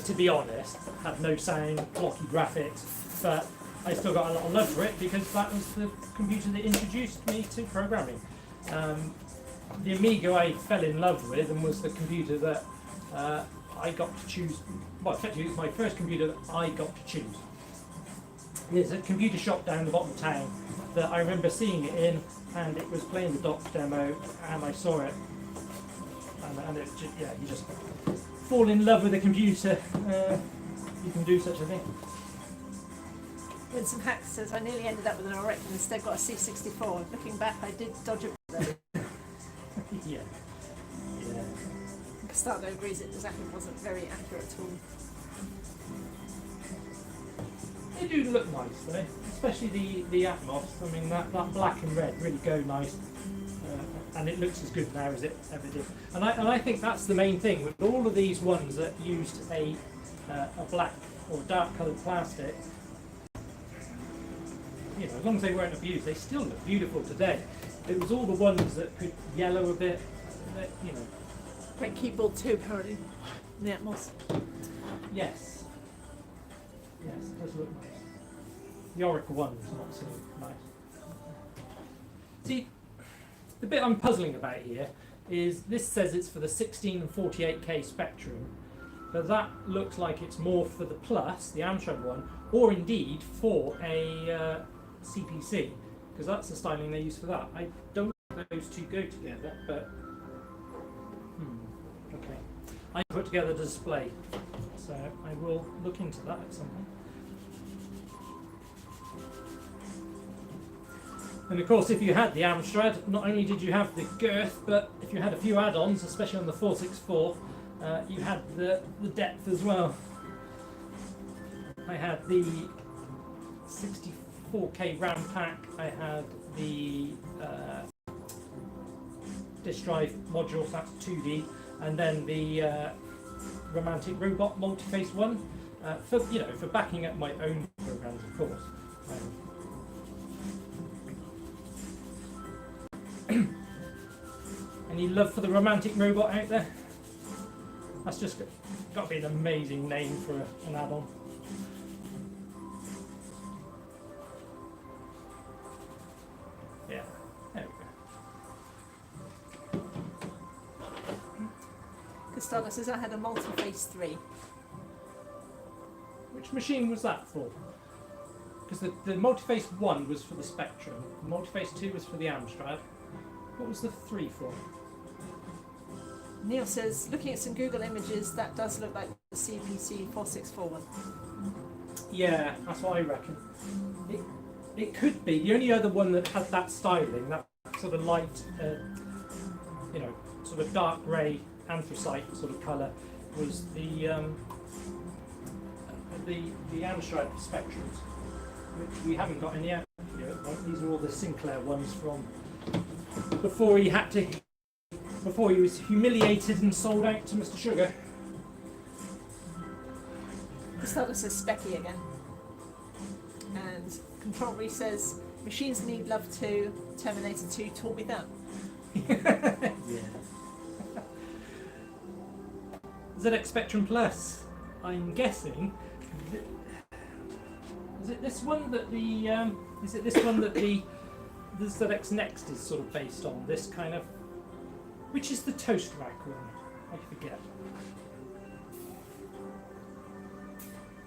to be honest, had no sound, blocky graphics, but I still got a lot of love for it because that was the computer that introduced me to programming. The Amiga I fell in love with and was the computer that I got to choose. Well, effectively, it was my first computer that I got to choose. There's a computer shop down the bottom of town that I remember seeing it in, and it was playing the docs demo, and I saw it, and it just, you just fall in love with a computer. You can do such a thing. Winston Hack says, I nearly ended up with an Oric and instead got a C64. Looking back, I did dodge a bullet. Yeah. Costado agrees it exactly wasn't very accurate at all. They do look nice though, especially the Atmos. I mean, that black and red really go nice, and it looks as good now as it ever did. And I think that's the main thing with all of these ones that used a black or dark coloured plastic. As long as they weren't abused, they still look beautiful today. It was all the ones that could yellow a bit, that, Great keyboard too, apparently, in the Atmos. Yes. Yes, it does look nice. The Oracle one's not so nice. See, the bit I'm puzzling about here is this says it's for the 16 and 48K spectrum, but that looks like it's more for the Plus, the Amstrad one, or indeed for a CPC, because that's the styling they use for that. I don't know if those two go together, but okay. I put together a display, so I will look into that at some point. And of course, if you had the Amstrad, not only did you have the girth, but if you had a few add-ons, especially on the 464, you had the depth as well. I had the 64K RAM pack, I had the disk drive module, so that's 2D, and then the Romantic Robot multi-face one, for for backing up my own programs, of course. Any love for the Romantic Robot out there? That's just got to be an amazing name for an add-on. Yeah, there we go. Costello says I had a multi-face 3. Which machine was that for? Because the multi-face 1 was for the Spectrum, the multi-face 2 was for the Amstrad. What was the 3 for? Neil says, looking at some Google images, that does look like the CPC 4641. Yeah, that's what I reckon. It could be. The only other one that had that styling, that sort of light, sort of dark grey anthracite sort of colour, was the Amstrad Spectrums, which we haven't got any out here. These are all the Sinclair ones from before he was humiliated and sold out to Mr. Sugar. Costello says Specky again. And Control Re says, machines need love too, Terminator 2 taught me that. Yeah. ZX Spectrum Plus, I'm guessing. Is it this one that the ZX Next is sort of based on? This kind of, which is the toast rack one? I forget.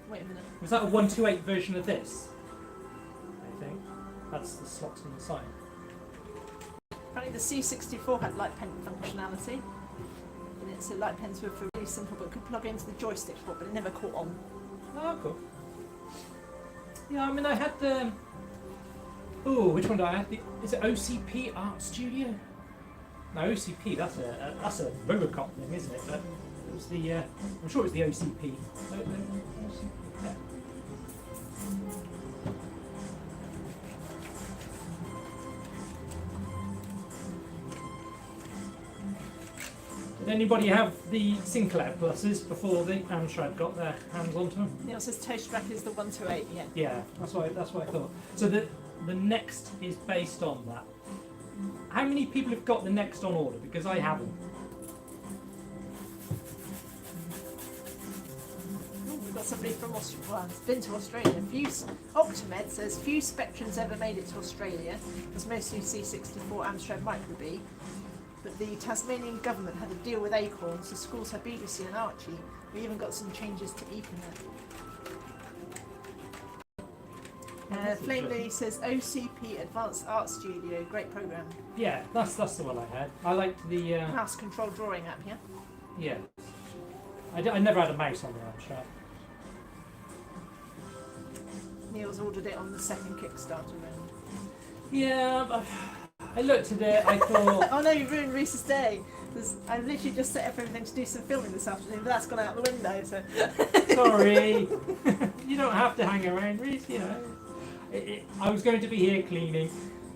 Wait a minute. Was that a 128 version of this? I think that's the slots on the side. Apparently the C64 had light pen functionality. And it said light pens were for really simple but could plug into the joystick port, but it never caught on. Oh, cool. Yeah, I mean, I had the. Oh, which one do I have? Is it OCP Art Studio? No, OCP. That's a Robocop thing, isn't it? But it was the. I'm sure it was the OCP. Yeah. Did anybody have the Sinclair Pluses before the Amstrad got their hands onto them? Neil says toast rack is the 128, yeah. Yeah, that's what I thought. So the Next is based on that. How many people have got the Next on order? Because I haven't. Oh, we've got somebody from Australia. Well, it's been to Australia. Optimed says few Spectrums ever made it to Australia, as mostly C64 Amstrad Micro B. But the Tasmanian government had a deal with Acorn, so schools had BBC and Archie. We even got some changes to Ethernet. Flame Lily says OCP Advanced Art Studio, great program. Yeah, that's the one I had. I liked the Mouse control drawing app, yeah? yeah. I never had a mouse on the Amstrad. Neil's ordered it on the second Kickstarter round. Yeah, I looked at it. I thought. Oh no, you ruined Reese's day. I literally just set up everything to do some filming this afternoon, but that's gone out the window. So. Sorry, you don't have to hang around, Reese. You know, I was going to be here cleaning.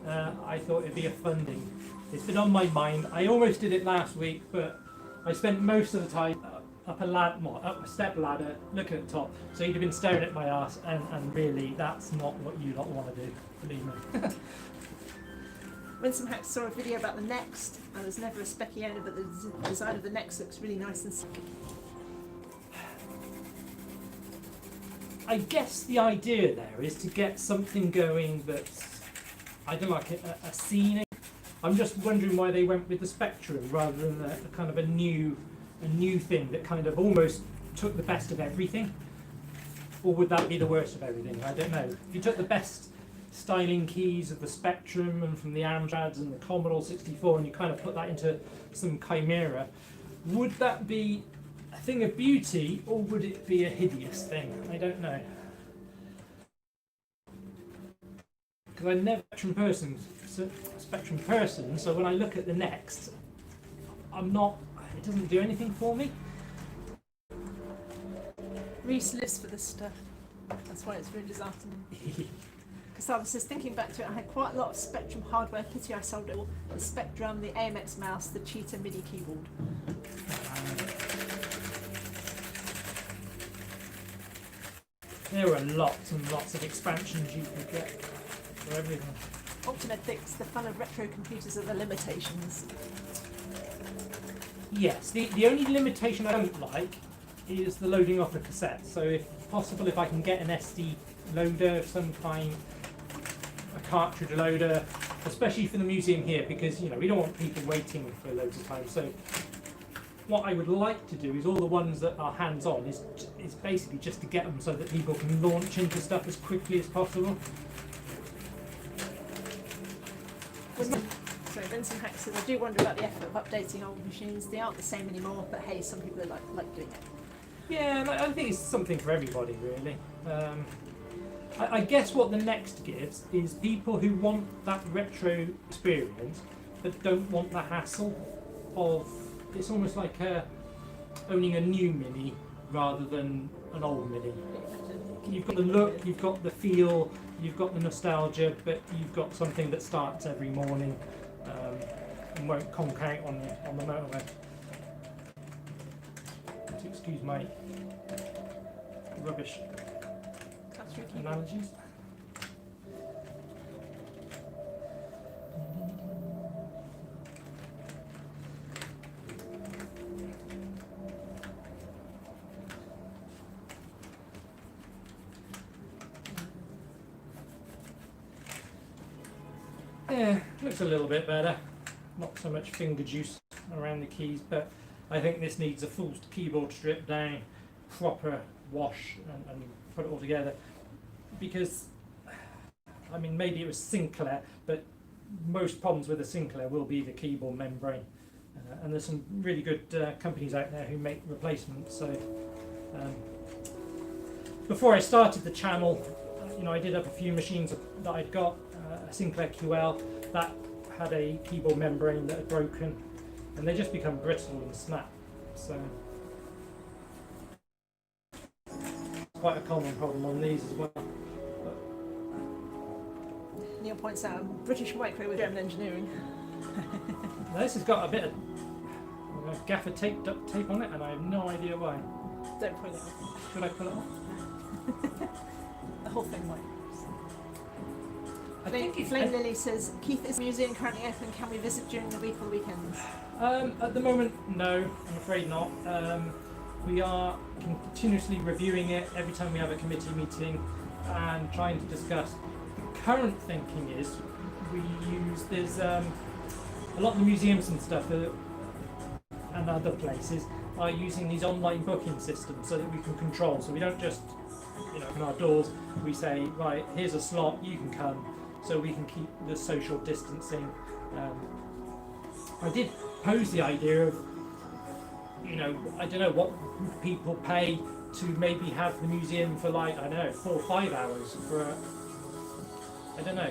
I thought it'd be a fun thing. It's been on my mind. I almost did it last week, but I spent most of the time up a step ladder, looking at the top. So you'd have been staring at my ass, and really, that's not what you lot want to do. Believe me. Winsome Hack saw a video about the Next. I was never a Specky owner, but the design of the Next looks really nice and slick. I guess the idea there is to get something going that's, I don't like it, a scene. I'm just wondering why they went with the Spectrum rather than a kind of a new thing that kind of almost took the best of everything. Or would that be the worst of everything? I don't know. If you took the best styling keys of the Spectrum and from the Amstrads and the Commodore 64 and you kind of put that into some chimera, would that be a thing of beauty or would it be a hideous thing? I don't know. Because I'm never a Spectrum person, so when I look at the Next, it doesn't do anything for me. Reese lives for this stuff. That's why it's really disheartening. Cassava says, thinking back to it, I had quite a lot of Spectrum hardware. Pity I sold it all. The Spectrum, the AMX mouse, the Cheetah MIDI keyboard. There were lots and lots of expansions you could get for everything. Optimed thinks the fun of retro computers are the limitations. Yes, the only limitation I don't like is the loading off a cassette. So if possible, if I can get an SD loader of some kind, a cartridge loader, especially for the museum here, because we don't want people waiting for loads of time. So what I would like to do is all the ones that are hands-on is basically just to get them so that people can launch into stuff as quickly as possible. So Vincent Hack says, I do wonder about the effort of updating old machines. They aren't the same anymore, but hey, some people like doing it. Yeah, I think it's something for everybody, really. I guess what the next gives is people who want that retro experience but don't want the hassle of. It's almost like owning a new Mini rather than an old Mini. You've got the look, you've got the feel, you've got the nostalgia, but you've got something that starts every morning and won't conk out on the motorway. To excuse my rubbish analogies. Yeah, looks a little bit better. Not so much finger juice around the keys, but I think this needs a full keyboard strip down, proper wash, and put it all together. Because, I mean, maybe it was Sinclair, but most problems with a Sinclair will be the keyboard membrane. And there's some really good companies out there who make replacements. So, before I started the channel, I did have a few machines that I'd got. A Sinclair QL that had a keyboard membrane that had broken, and they just become brittle and snap. So quite a common problem on these as well. But Neil points out British micro with German engineering. this has got a bit of gaffer tape, duct tape on it, and I have no idea why. Don't pull it off. Should I pull it off? The whole thing might. I think Flame Lily says, Keith, is the museum currently open? Can we visit during the week or weekends? At the moment, no, I'm afraid not. We are continuously reviewing it every time we have a committee meeting and trying to discuss. The current thinking is there's a lot of the museums and stuff and other places are using these online booking systems so that we can control. So we don't just, open our doors, we say, right, here's a slot, you can come. So we can keep the social distancing. I did pose the idea of, I don't know, what would people pay to maybe have the museum for 4 or 5 hours for, I don't know,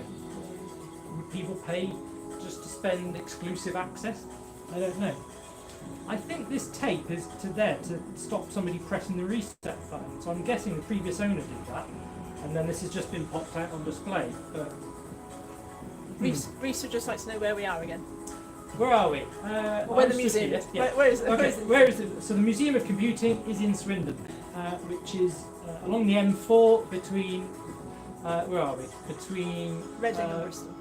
would people pay just to spend exclusive access? I don't know. I think this tape is there to stop somebody pressing the reset button, so I'm guessing the previous owner did that, and then this has just been popped out on display. But Reese would just like to know where we are again. where are we? Where the museum is. Yeah. Where is it? Okay, where is it? So the Museum of Computing is in Swindon, which is along the M4 between, where are we? Between Reading and Bristol.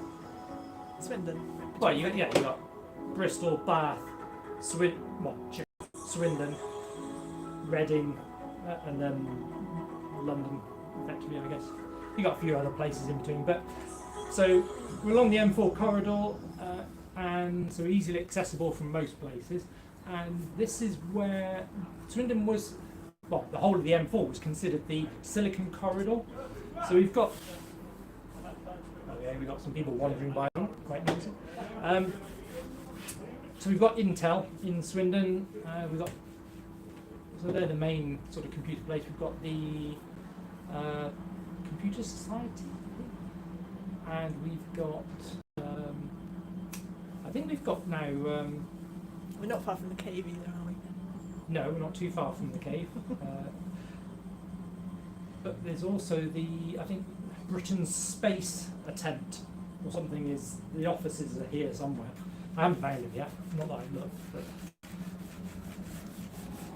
Swindon. Well, you got Bristol, Bath, Swindon, Reading, and then London, effectively, I guess. You got a few other places in between, but so we're along the M4 corridor, and so easily accessible from most places. And this is where Swindon was. Well, the whole of the M4 was considered the Silicon Corridor. So we've got. We've got some people wandering by, quite noisy. So we've got Intel in Swindon. So they're the main sort of computer place. We've got the Computer Society, and we've got. I think we've got now. We're not far from the cave either, are we? No, we're not too far from the cave. but there's also I think Britain's space attempt or something is, the offices are here somewhere. I haven't found it yet, not that I've looked. But.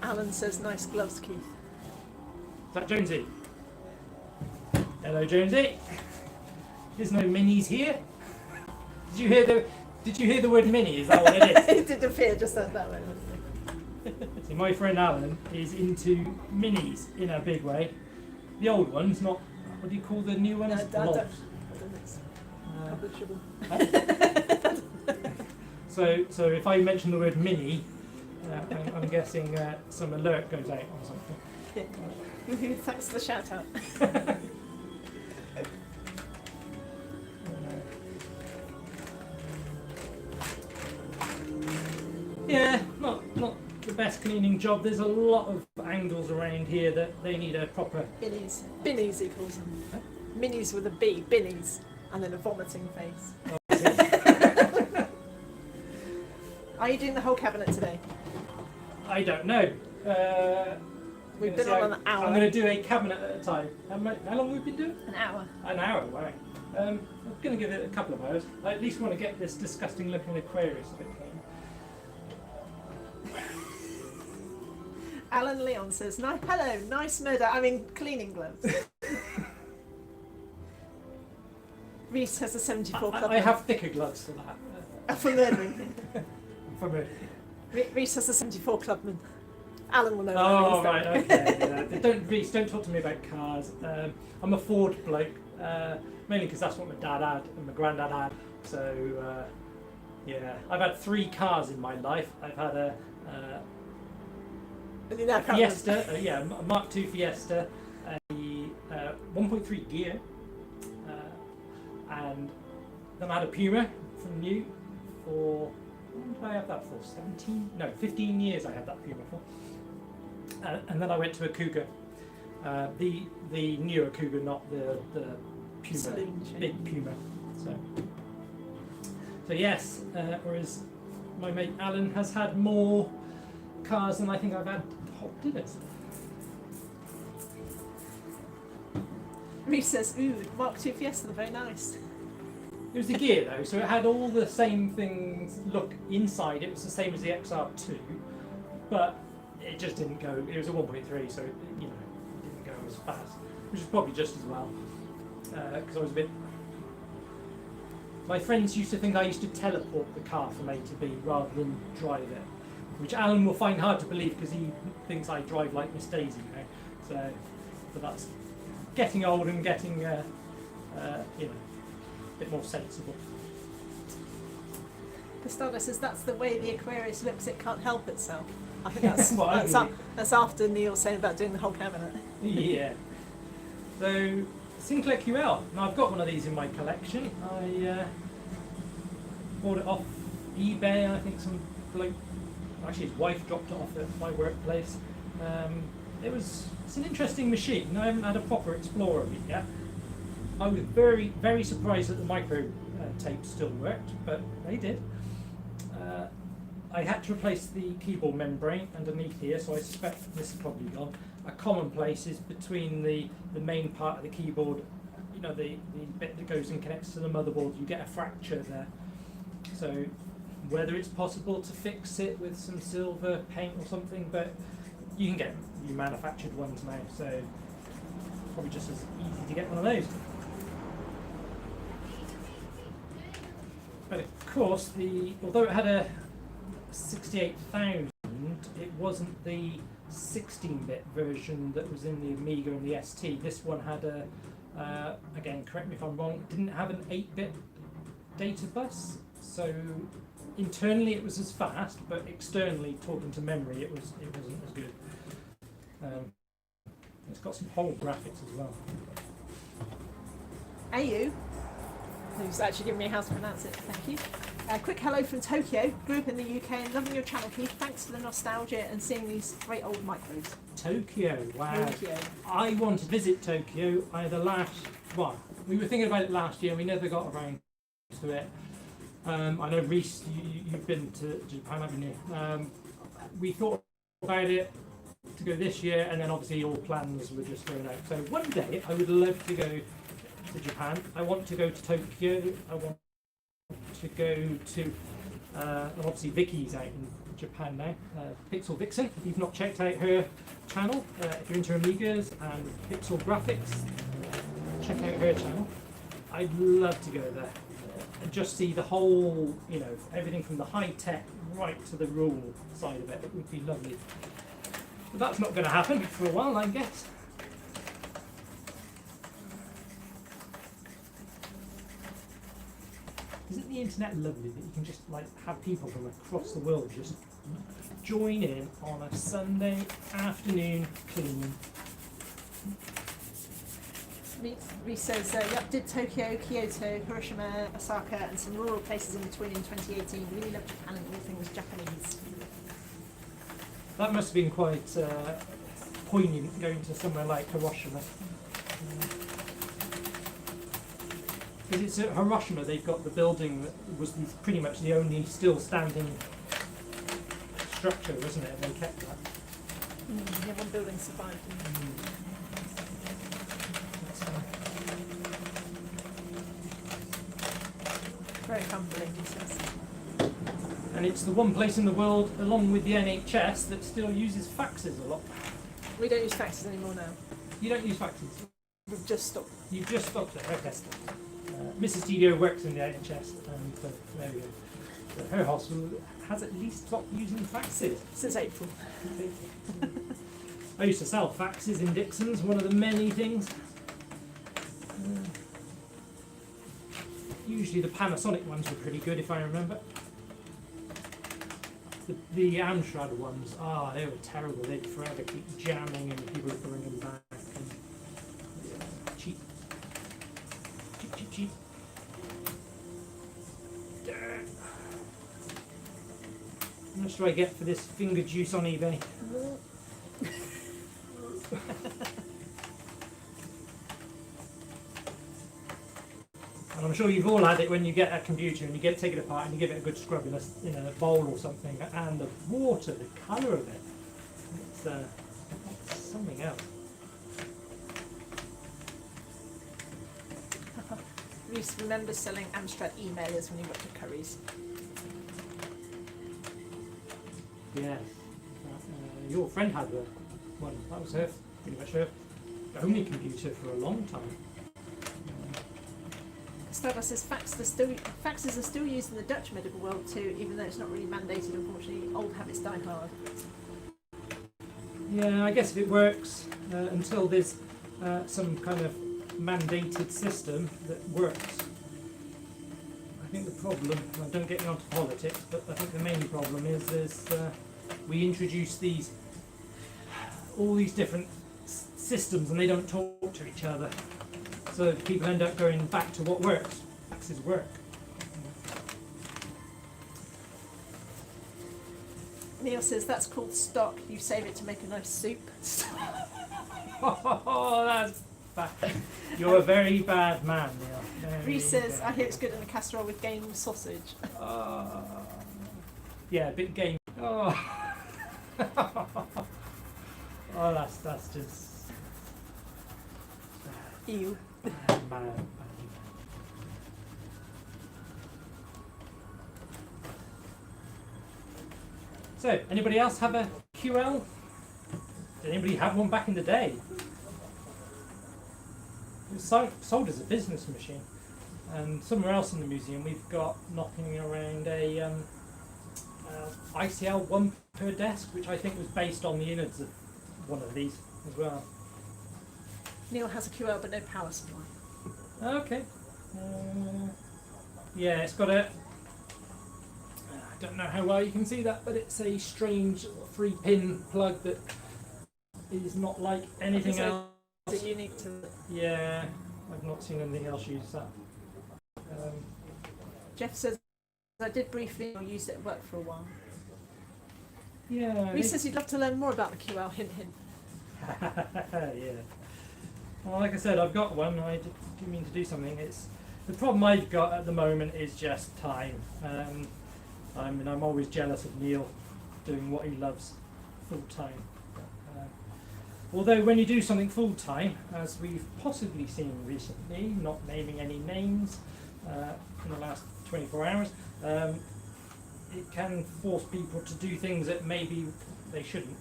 Alan says, nice gloves, Keith. Is that Jonesy? Hello, Jonesy. There's no minis here. Did you hear the word mini? Is that what it is? It did appear just at that moment. See, my friend Alan is into minis in a big way. The old ones, not, what do you call the new ones? I don't So if I mention the word mini, I'm guessing some alert goes out or something. Thanks for the shout out. Yeah, not the best cleaning job. There's a lot of angles around here that they need a proper... Binnies. Binnies, he calls them. Huh? Minis with a B. Binnies. And then a vomiting face. Are you doing the whole cabinet today? I don't know. We've been on an hour. I'm going to do a cabinet at a time. How long have we been doing? An hour. An hour, wow. I'm going to give it a couple of hours. I at least want to get this disgusting looking Aquarius a bit clean. Alan Leon says, hello, nice murder. I mean, cleaning gloves. Reese has a 74 club. I have thicker gloves for that. For murdering. For murdering. Reese has a 74 clubman. Alan will know. Oh, right, okay. Yeah. Reese, don't talk to me about cars. I'm a Ford bloke, mainly because that's what my dad had and my granddad had. So, yeah, I've had 3 cars in my life. I've had a Fiesta, a Mark II Fiesta, a 1.3 gear, and then I had a Puma from new for, when did I have that for? 15 years I had that Puma for. And then I went to a Cougar, the newer Cougar, not the Puma, big Puma. So yes, whereas my mate Alan has had more cars than I think I've had hot dinners. Reese says, ooh, Mark II Fiesta, very nice. It was the gear though, so it had all the same things look inside. It was the same as the XR2, but it just didn't go. It was a 1.3, so it didn't go as fast, which is probably just as well, because I was a bit. My friends used to think I used to teleport the car from A to B rather than drive it, which Alan will find hard to believe because he thinks I drive like Miss Daisy now. So that's getting old and getting, a bit more sensible. Costello says that's the way the Aquarius looks. It can't help itself. I think that's after Neil saying about doing the whole cabinet. Yeah. So Sinclair QL. Now I've got one of these in my collection. I bought it off eBay. I think some bloke, actually his wife, dropped it off at my workplace. It's an interesting machine. I haven't had a proper explore of it yet. I was very, very surprised that the micro tape still worked, but they did. I had to replace the keyboard membrane underneath here, so I suspect this is probably gone. A common place is between the main part of the keyboard, the bit that goes and connects to the motherboard. You get a fracture there. So whether it's possible to fix it with some silver paint or something, but you can get manufactured ones now, so probably just as easy to get one of those. But of course, although it had a 68,000, it wasn't the 16-bit version that was in the Amiga and the ST. This one had again, correct me if I'm wrong, it didn't have an 8-bit data bus, so internally it was as fast, but externally, talking to memory, it wasn't as good. It's got some whole graphics as well. Ayu, who's actually giving me how to pronounce it, thank you. Quick hello from Tokyo. Grew up in the UK and loving your channel, Keith. Thanks for the nostalgia and seeing these great old micros. Tokyo, wow. Tokyo. I want to visit Tokyo. We were thinking about it last year and we never got around to it. I know Reese, you've been to Japan, haven't you? We thought about it to go this year, and then obviously all plans were just thrown out. So one day I would love to go to Japan. I want to go to Tokyo. I want to go to obviously Vicky's out in Japan now. Pixel Vixen. If you've not checked out her channel, if you're into Amigas and pixel graphics, check out her channel. I'd love to go there and just see the whole, you know, everything from the high tech right to the rural side of it. It would be lovely. But that's not going to happen for a while, I guess. Isn't the internet lovely that you can just like have people from across the world just join in on a Sunday afternoon cleaning? Reese says, yep, did Tokyo, Kyoto, Hiroshima, Osaka, and some rural places in between in 2018. Really love Japan and all things Japanese. That must have been quite poignant going to somewhere like Hiroshima. Because it's at Hiroshima, they've got the building that was pretty much the only still standing structure, wasn't it? And they kept that. Yeah, one building survived. Very humbling, he says. And it's the one place in the world, along with the NHS, that still uses faxes a lot. We don't use faxes anymore now. You don't use faxes? We've just stopped. You've just stopped it, okay. Mrs. TDO works in the NHS, and there we go. But her hospital has at least stopped using faxes. Since April. I used to sell faxes in Dixon's, one of the many things. Usually the Panasonic ones were pretty good, if I remember. The Amstrad ones, they were terrible. They'd forever keep jamming and people would bring them back. And, cheap. Cheap. How much do I get for this finger juice on eBay? And I'm sure you've all had it when you get a computer and you take it apart and you give it a good scrub in a bowl or something, and the water, the colour of it, it's something else. Reese remembers selling Amstrad emailers when he worked at Curry's. Yes. Your friend had one. That was her, pretty much her only computer for a long time. Starbucks says faxes are still used in the Dutch medical world too, even though it's not really mandated. Unfortunately, old habits die hard. Yeah, I guess if it works until there's some kind of mandated system that works. I think the problem, I don't get into politics, but I think the main problem is we introduce all these different systems and they don't talk to each other. So people end up going back to what works. Faxes work. Neil says that's called stock. You save it to make a nice soup. Oh, that's bad. You're a very bad man, Neil. Reese says, I hear it's good in a casserole with game sausage. Yeah, a bit game. Oh, oh, that's just. Ew. Man. So, anybody else have a QL? Did anybody have one back in the day? It was sold as a business machine. And somewhere else in the museum we've got knocking around a ICL 1 per desk, which I think was based on the innards of one of these as well. Neil has a QL but no power supply. Okay. Yeah, it's got a. I don't know how well you can see that, but it's a strange 3-pin plug that is not like anything else. Is it unique to? Yeah, I've not seen anything else use that. Jeff says, I did briefly use it at work for a while. Yeah. Reese says he'd love to learn more about the QL. Hint, hint. Yeah. Well, like I said, I've got one. I do mean to do something. The problem I've got at the moment is just time. I'm always jealous of Neil doing what he loves full time. Although when you do something full-time, as we've possibly seen recently, not naming any names in the last 24 hours, it can force people to do things that maybe they shouldn't.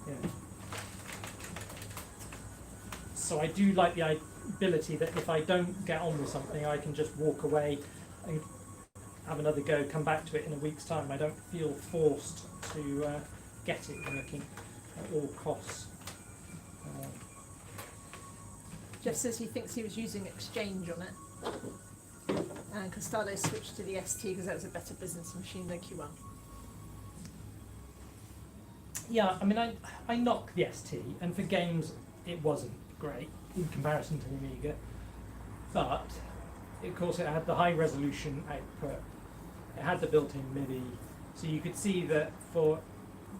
Yeah. So I do like the ability that if I don't get on with something, I can just walk away and have another go, come back to it in a week's time. I don't feel forced to get it working at all costs. Jeff says he thinks he was using Exchange on it, and Costado switched to the ST because that was a better business machine than QL. Yeah, I mean, I knock the ST, and for games it wasn't great in comparison to the Amiga, but of course it had the high resolution output, it had the built-in MIDI, so you could see that for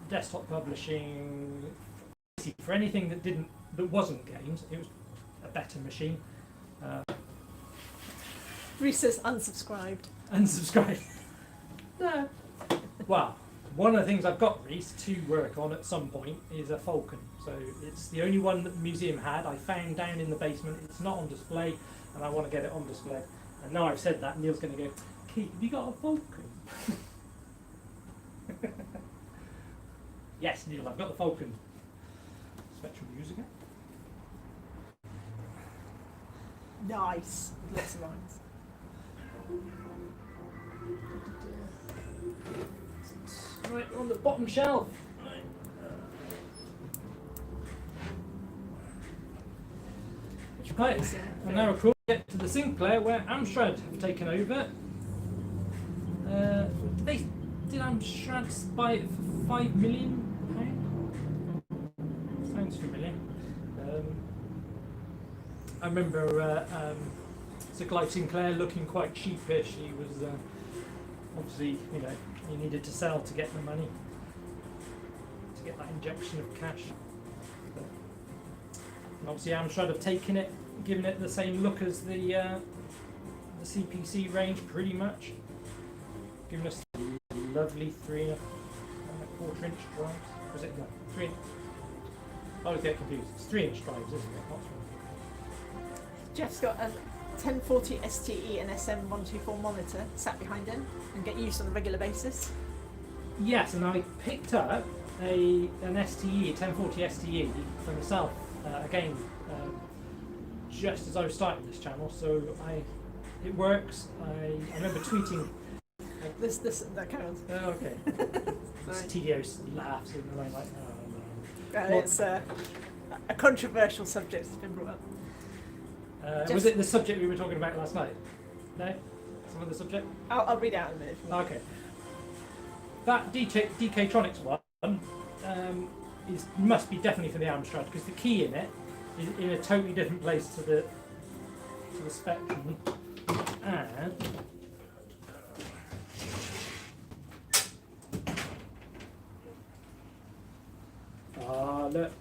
desktop publishing, for anything that wasn't games, it was a better machine. Reese says unsubscribed. Unsubscribed. No. Well, one of the things I've got, Reese, to work on at some point is a Falcon. So it's the only one that the museum had. I found down in the basement. It's not on display, and I want to get it on display. And now I've said that, Neil's going to go, Keith, have you got a Falcon? Yes, Neil, I've got the Falcon. Spectrum Musica. Nice. Lots of lines. Right, on the bottom shelf. Right, and now of course we get to the Sinclair where Amstrad have taken over. Did Amstrad buy it for £5 million? Sounds familiar. I remember Sir Clive Sinclair looking quite sheepish. He was obviously, you know, he needed to sell to get the money, to get that injection of cash. But obviously Amstrad have taken it, given it the same look as the CPC range, pretty much. Given us lovely 3 1/4 inch drives. Was it no, 3? I always get confused. It's 3-inch drives, isn't it? Not 3. Jeff's got a 1040 STE and SM124 monitor sat behind him and get used on a regular basis. Yes, and I picked up an STE, 1040 STE for myself again, just as I was starting this channel. So it works. I remember tweeting. That counts. Oh, okay. It's tedious laughs in the way like, oh no. It's a controversial subject that's been brought up. Was it the subject we were talking about last night? No? Some other subject? I'll read out in a minute. Okay. That DK-Tronics one must be definitely for the Amstrad, because the key in it is in a totally different place to the Spectrum. And look,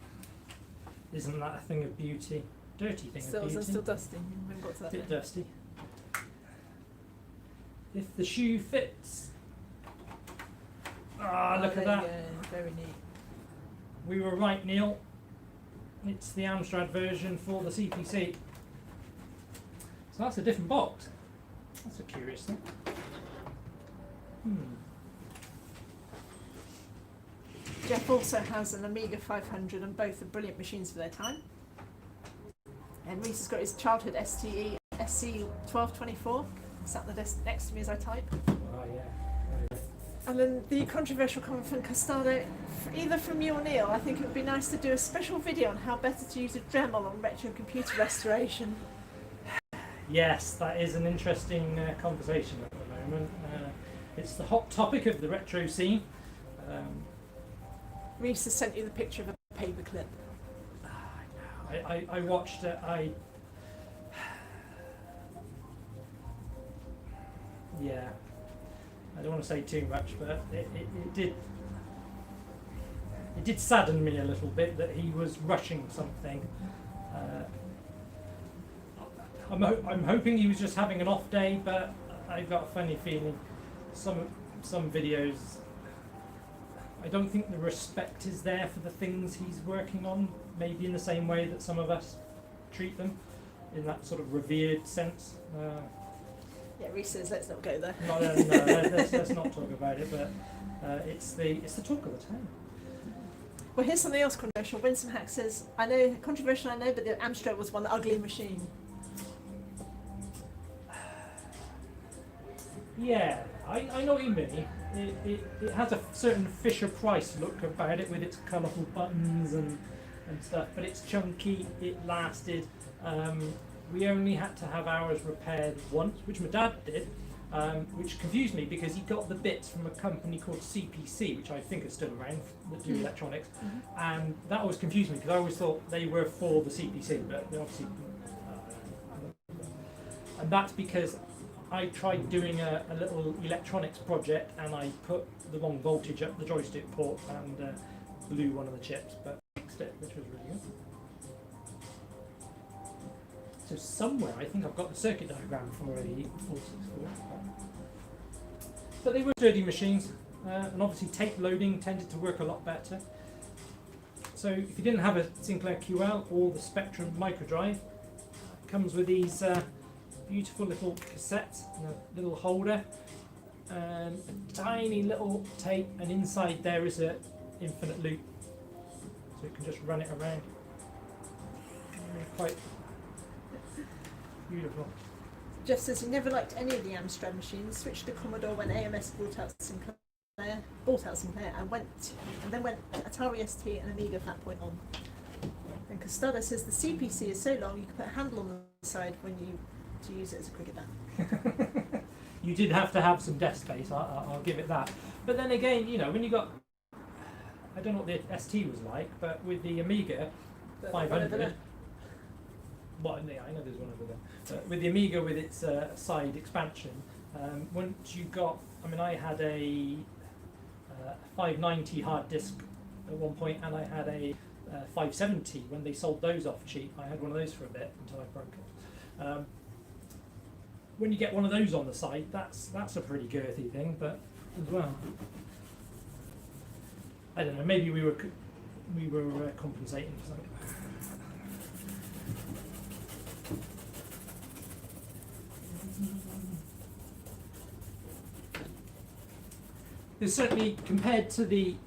isn't that a thing of beauty? Dirty thing of beauty. Still dusty. We haven't got to that Bit bit. dusty. If the shoe fits. Look at that. Very neat. We were right, Neil. It's the Amstrad version for the CPC. So that's a different box. That's a curious thing. Jeff also has an Amiga 500, and both are brilliant machines for their time. And Reese has got his childhood STE SC1224 sat on the desk next to me as I type. Oh yeah. And then the controversial comment from Costado, either from you or Neil, I think it would be nice to do a special video on how better to use a Dremel on retro computer restoration. Yes, that is an interesting conversation at the moment. It's the hot topic of the retro scene. Reese has sent you the picture of a paperclip. I watched it. Yeah, I don't want to say too much, but it did sadden me a little bit that he was rushing something. I'm hoping he was just having an off day, but I've got a funny feeling some videos I don't think the respect is there for the things he's working on, maybe in the same way that some of us treat them, in that sort of revered sense. Yeah, Reese says let's not go there. No, let's not talk about it, but it's the talk of the town. Well, here's something else controversial. Winston Hack says, I know, controversial I know, but the Amstrad was one ugly machine. Yeah, I know what you mean. It has a certain Fisher-Price look about it with its colourful buttons and stuff, but it's chunky, it lasted. We only had to have ours repaired once, which my dad did, which confused me because he got the bits from a company called CPC, which I think is still around, that do electronics, and that always confused me because I always thought they were for the CPC, but they're obviously and that's because I tried doing a little electronics project and I put the wrong voltage up the joystick port and blew one of the chips, but fixed it, which was really good. So somewhere I think I've got the circuit diagram for a 464. But they were sturdy machines, and obviously tape loading tended to work a lot better. So if you didn't have a Sinclair QL or the Spectrum microdrive, it comes with these beautiful little cassettes and a little holder and a tiny little tape, and inside there is a infinite loop, so you can just run it around. Quite beautiful. Jeff says he never liked any of the Amstrad machines, switched to Commodore when AMS bought out Sinclair, and then went Atari ST and Amiga from that point on. And Costada says the CPC is so long you can put a handle on the side when you to use it as a cricket bat. You did have to have some desk space, I'll give it that. But then again, you know, when you got, I don't know what the ST was like, but with the Amiga 500, well, yeah, I know there's one over there. But with the Amiga with its side expansion, once you got, I mean, I had a 590 hard disk at one point, and I had a 570 when they sold those off cheap. I had one of those for a bit until I broke it. When you get one of those on the side, that's a pretty girthy thing, but as well, I don't know. Maybe we were compensating for something. There's certainly, compared to the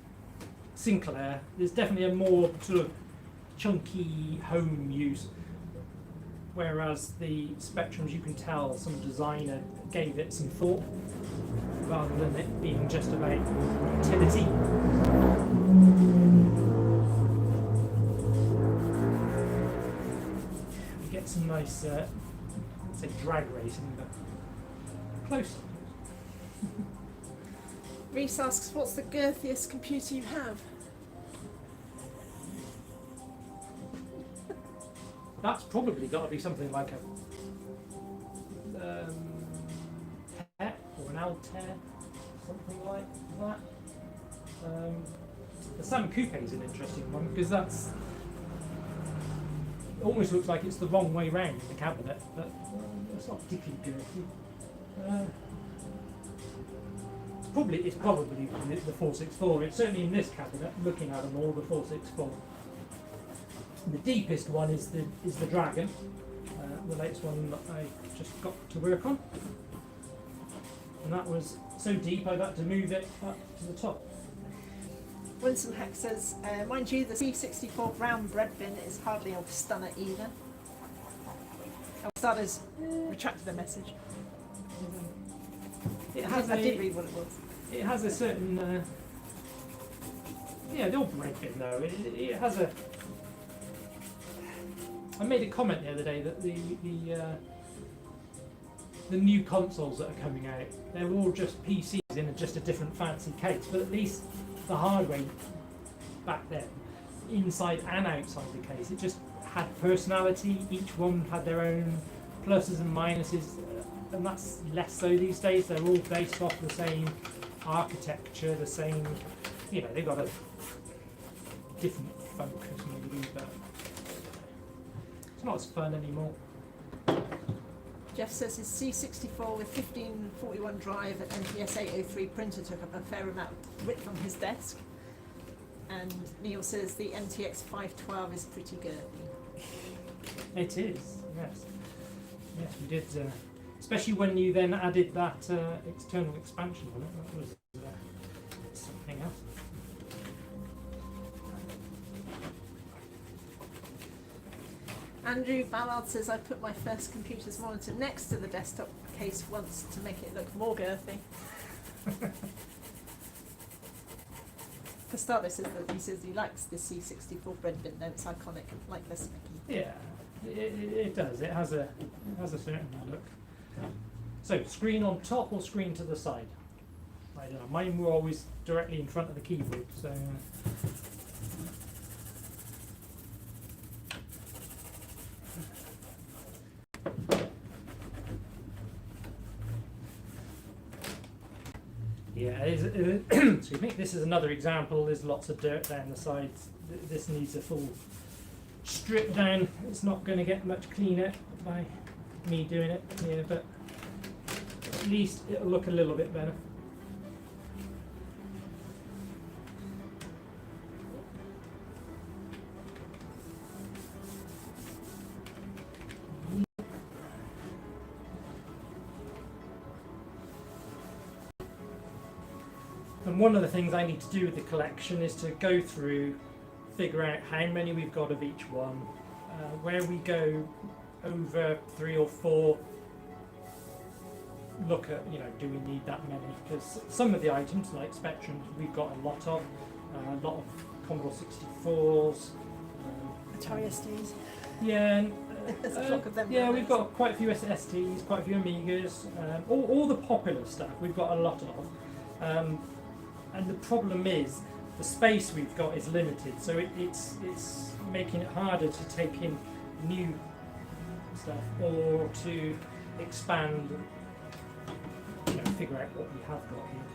Sinclair, there's definitely a more sort of chunky home use. Whereas the Spectrums, you can tell some designer gave it some thought, rather than it being just about utility. You get some nice, say drag racing, but close. Reese asks, what's the girthiest computer you have? That's probably got to be something like a TET or an Altair, something like that. The Sam Coupe is an interesting one because that's it almost looks like it's the wrong way round in the cabinet, but it's not particularly girthy. It's probably the 464. It's certainly in this cabinet. Looking at them all, the 464. The deepest one is the Dragon, the latest one that I just got to work on, and that was so deep I've had to move it up to the top. Winston Hack says, mind you, the C64 brown bread bin is hardly a stunner either. Starters retracted the message. It has I did read what it was. It has a certain, the old bread bin though. It has a. I made a comment the other day that the new consoles that are coming out, they're all just PCs in just a different fancy case, but at least the hardware back then, inside and outside the case, it just had personality. Each one had their own pluses and minuses, and that's less so these days. They're all based off the same architecture, the same, they've got a different focus maybe, but it's not as fun anymore. Jeff says his C64 with 1541 drive and NTS 803 printer took up a fair amount of width on his desk. And Neil says the MTX 512 is pretty girthy. It is, yes. Yes, we did, especially when you then added that external expansion on it. That was something else. Andrew Ballard says I put my first computer's monitor next to the desktop case once to make it look more girthy. Costello says that he likes the C64 bread bin, though it's iconic, like the Smicky. Yeah, it does. It has a certain look. So, screen on top or screen to the side? I don't know. Mine were always directly in front of the keyboard, so. Yeah, excuse me. This is another example. There's lots of dirt down the sides. This needs a full strip down. It's not going to get much cleaner by me doing it here, but at least it'll look a little bit better. And one of the things I need to do with the collection is to go through, figure out how many we've got of each one, where we go over 3 or 4, look at, do we need that many? Because some of the items, like Spectrum, we've got a lot of Commodore 64s. Atari STs. Yeah, and, there's a flock of them. Yeah, we've got quite a few STs, quite a few Amigas, all the popular stuff we've got a lot of. And the problem is, the space we've got is limited, so it's making it harder to take in new stuff or to expand, figure out what we have got here.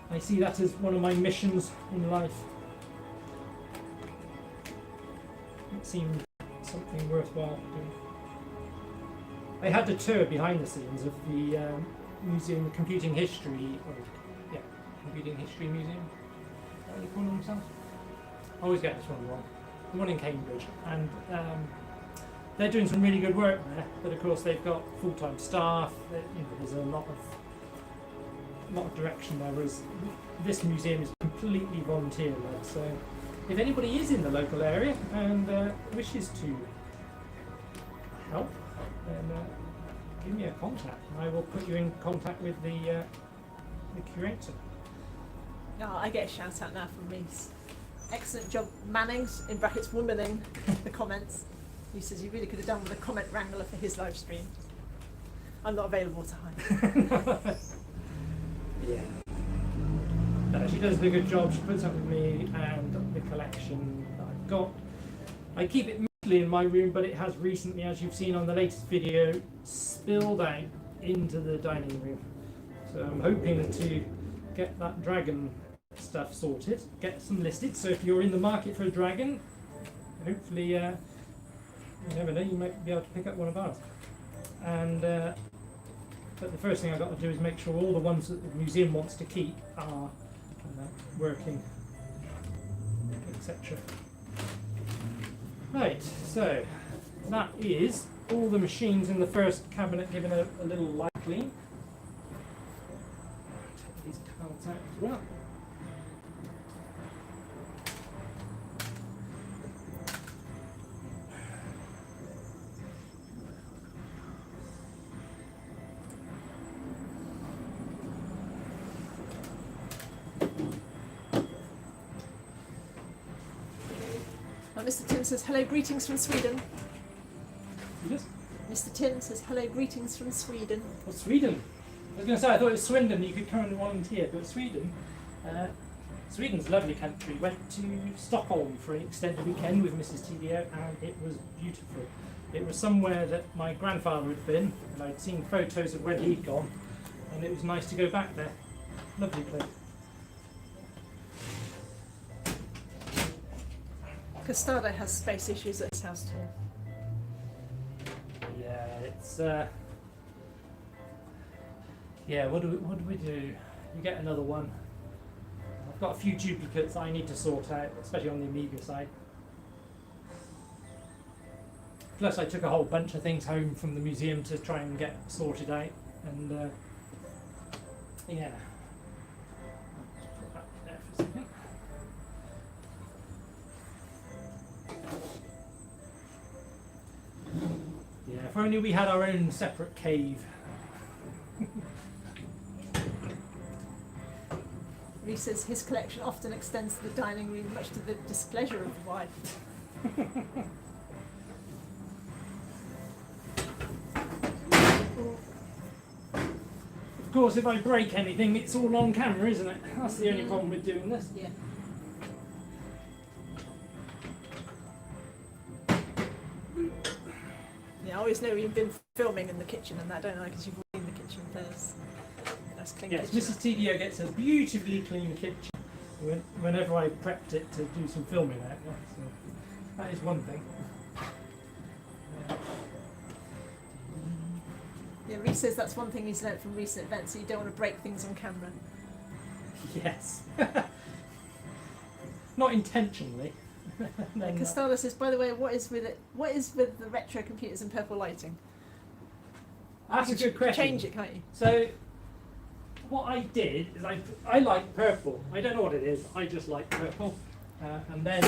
I see that as one of my missions in life. It seemed something worthwhile doing. I had a tour behind the scenes of the Museum Computing History, Computing History Museum. Is that what they call themselves? I always get this one wrong. The one in Cambridge, and they're doing some really good work there. But of course, they've got full-time staff. There's a lot of direction there. Whereas this museum is completely volunteer-led. So, if anybody is in the local area and wishes to help, then give me a contact. I will put you in contact with the curator. Oh, I get a shout out now from Reese. Excellent job, Mannings, in brackets womaning the comments. He says you really could have done with a comment wrangler for his live stream. I'm not available to hide. Yeah. She does a good job. She puts up with me and the collection that I've got. I keep it mostly in my room, but it has recently, as you've seen on the latest video, spilled out into the dining room. So I'm hoping to get that dragon stuff sorted, get some listed. So if you're in the market for a dragon, hopefully, you never know, you might be able to pick up one of ours. And but the first thing I've got to do is make sure all the ones that the museum wants to keep are working, etc. Right, so that is all the machines in the first cabinet given a little light clean. Take these cards out as well. Mr. Tim says hello, greetings from Sweden. Yes? Mr. Tim says hello, greetings from Sweden. Well, Sweden. I was going to say I thought it was Swindon. You could come and volunteer, but Sweden. Sweden's a lovely country. Went to Stockholm for an extended weekend with Mrs. TDO, and it was beautiful. It was somewhere that my grandfather had been, and I'd seen photos of when he'd gone, and it was nice to go back there. Lovely place. Costado has space issues at his house too. Yeah, it's yeah. What do we do? You get another one. I've got a few duplicates that I need to sort out, especially on the Amiga side. Plus I took a whole bunch of things home from the museum to try and get sorted out, and yeah. Put that there for a second. Yeah, if only we had our own separate cave. He says his collection often extends to the dining room, much to the displeasure of the wife. Of course, if I break anything, it's all on camera, isn't it? That's the only problem with doing this. Yeah. Yeah, I always know you've been filming in the kitchen and that, don't I? Because you've been in the kitchen first. Nice clean Yes, kitchen. Mrs. TDO gets a beautifully clean kitchen whenever I prepped it to do some filming out there. So that is one thing. Yeah, Reece says that's one thing he's learnt from recent events, so you don't want to break things on camera. Yes. Not intentionally. Costello says, by the way, what is with the retro computers and purple lighting? That's a good question. Change it, can't you? So, what I did is I like purple. I don't know what it is. I just like purple, and then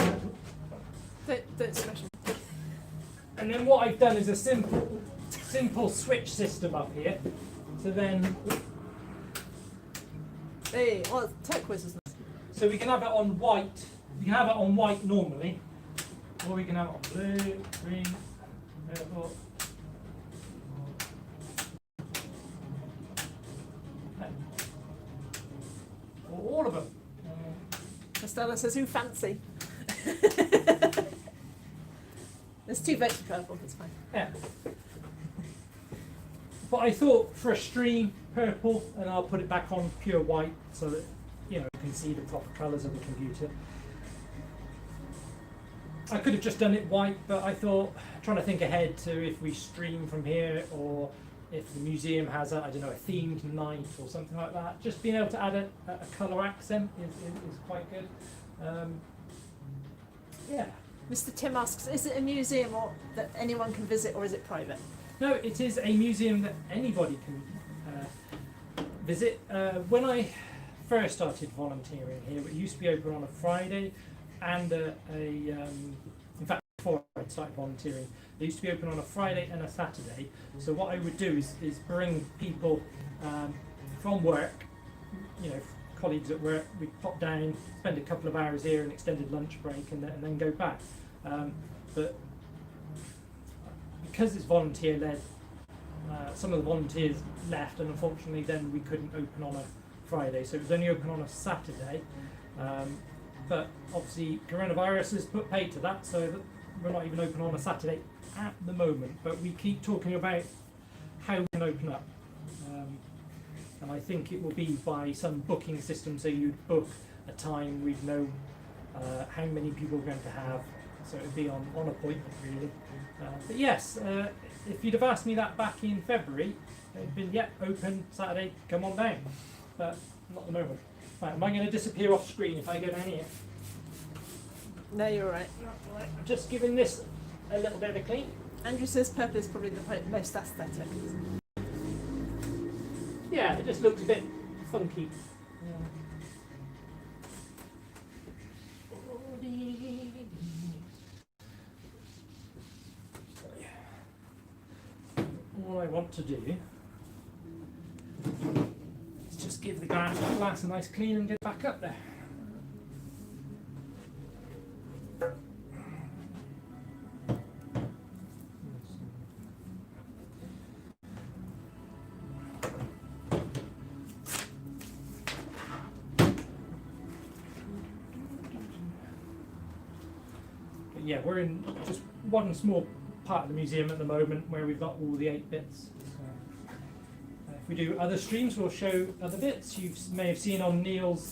Don't smash it. and then what I've done is a simple switch system up here. So then, Hey, well, turquoise is nice. so we can have it on white. We can have it on white normally, or we can have it on blue, green, purple. Or all of them. Costello says, who fancy? There's 2 votes for purple, it's fine. Yeah. But I thought for a stream, purple, and I'll put it back on pure white so that you can see the proper colours of the computer. I could have just done it white, but I thought, trying to think ahead to if we stream from here, or if the museum has a themed night or something like that. Just being able to add a colour accent is quite good. Yeah. Mr. Tim asks, is it a museum or that anyone can visit, or is it private? No, it is a museum that anybody can visit. When I first started volunteering here, it used to be open on a Friday, and in fact, before I started volunteering, it used to be open on a Friday and a Saturday. So what I would do is bring people from work, colleagues at work. We'd pop down, spend a couple of hours here, an extended lunch break, and then go back. But because it's volunteer-led, some of the volunteers left, and unfortunately then we couldn't open on a Friday, so it was only open on a Saturday. But obviously coronavirus has put paid to that, so that we're not even open on a Saturday at the moment, but we keep talking about how we can open up. And I think it will be by some booking system, so you'd book a time, we'd know how many people we're going to have, so it would be on appointment really. But yes, if you'd have asked me that back in February, it'd been, open Saturday, come on down, but not at the moment. Right, am I going to disappear off screen if I go down here? No, you're right. Right, I'm just giving this a little bit of a clean. Andrew says purple is probably the most aesthetic. Yeah, it just looks a bit funky. All I want to do is just give the glass a nice clean and get back up there. But yeah, we're in just one small part of the museum at the moment where we've got all the 8 bits. So, if we do other streams, we'll show other bits. You may have seen on Neil's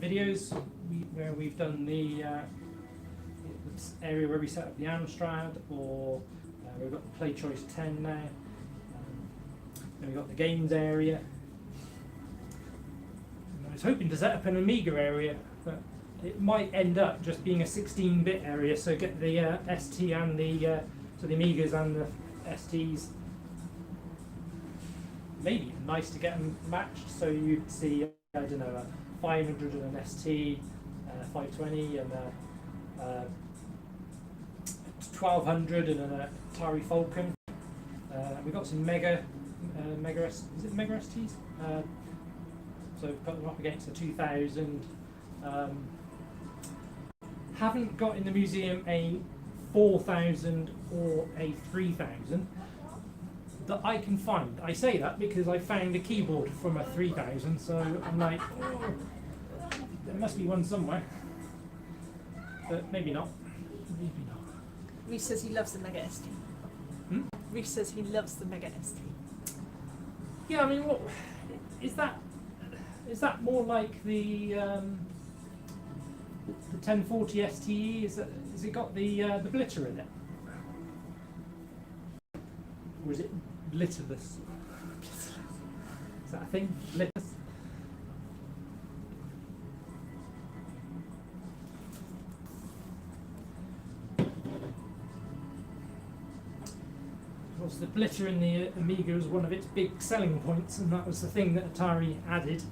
videos where we've done the area where we set up the Amstrad, or we've got the Play Choice 10 now. Then we've got the games area. was hoping to set up an Amiga area, but it might end up just being a 16-bit area, so get the ST and the so the Amigas and the STs. Maybe nice to get them matched, so you'd see, I don't know, a 500 and an ST, 520 and a 1200 and an Atari Falcon. We've got some Mega is it Mega STs? So we've got them up against the 2000. Haven't got in the museum a 4000 or a 3000 that I can find. I say that because I found a keyboard from a 3000, so I'm like, oh, there must be one somewhere. But maybe not. Maybe not. Reese says he loves the Mega ST. Hmm? Reese says he loves the Mega ST. Yeah, I mean, what is that? Is that more like the 1040 STE? Has it got the blitter in it, or is it blitterless? Is that a thing? Blitterless? Of course, the blitter in the Amiga was one of its big selling points, and that was the thing that Atari added.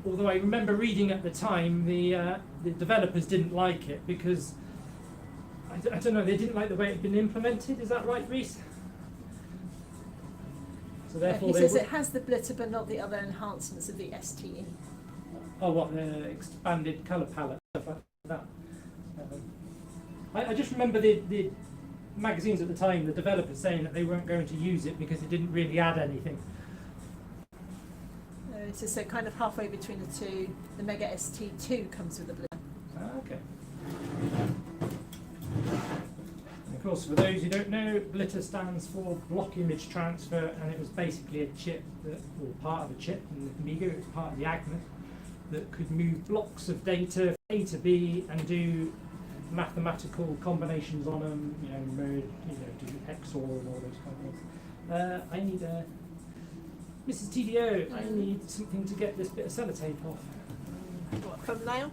Although I remember reading at the time, the developers didn't like it because, I don't know, they didn't like the way it had been implemented. Is that right, Reese? So therefore, He says it has the blitter but not the other enhancements of the STE. Oh, what, the expanded colour palette, stuff like that. I just remember the magazines at the time, the developers saying that they weren't going to use it because it didn't really add anything. So kind of halfway between the two, the Mega ST2 comes with the blitter. Okay. And of course, for those who don't know, blitter stands for block image transfer, and it was basically a chip, or part of a chip in the Amiga. It was part of the AGMA that could move blocks of data from A to B and do mathematical combinations on them, you know, merge, you know, do XOR and all those kind of things. I need a Mrs. TDO, I need something to get this bit of sellotape off. What, thumbnail?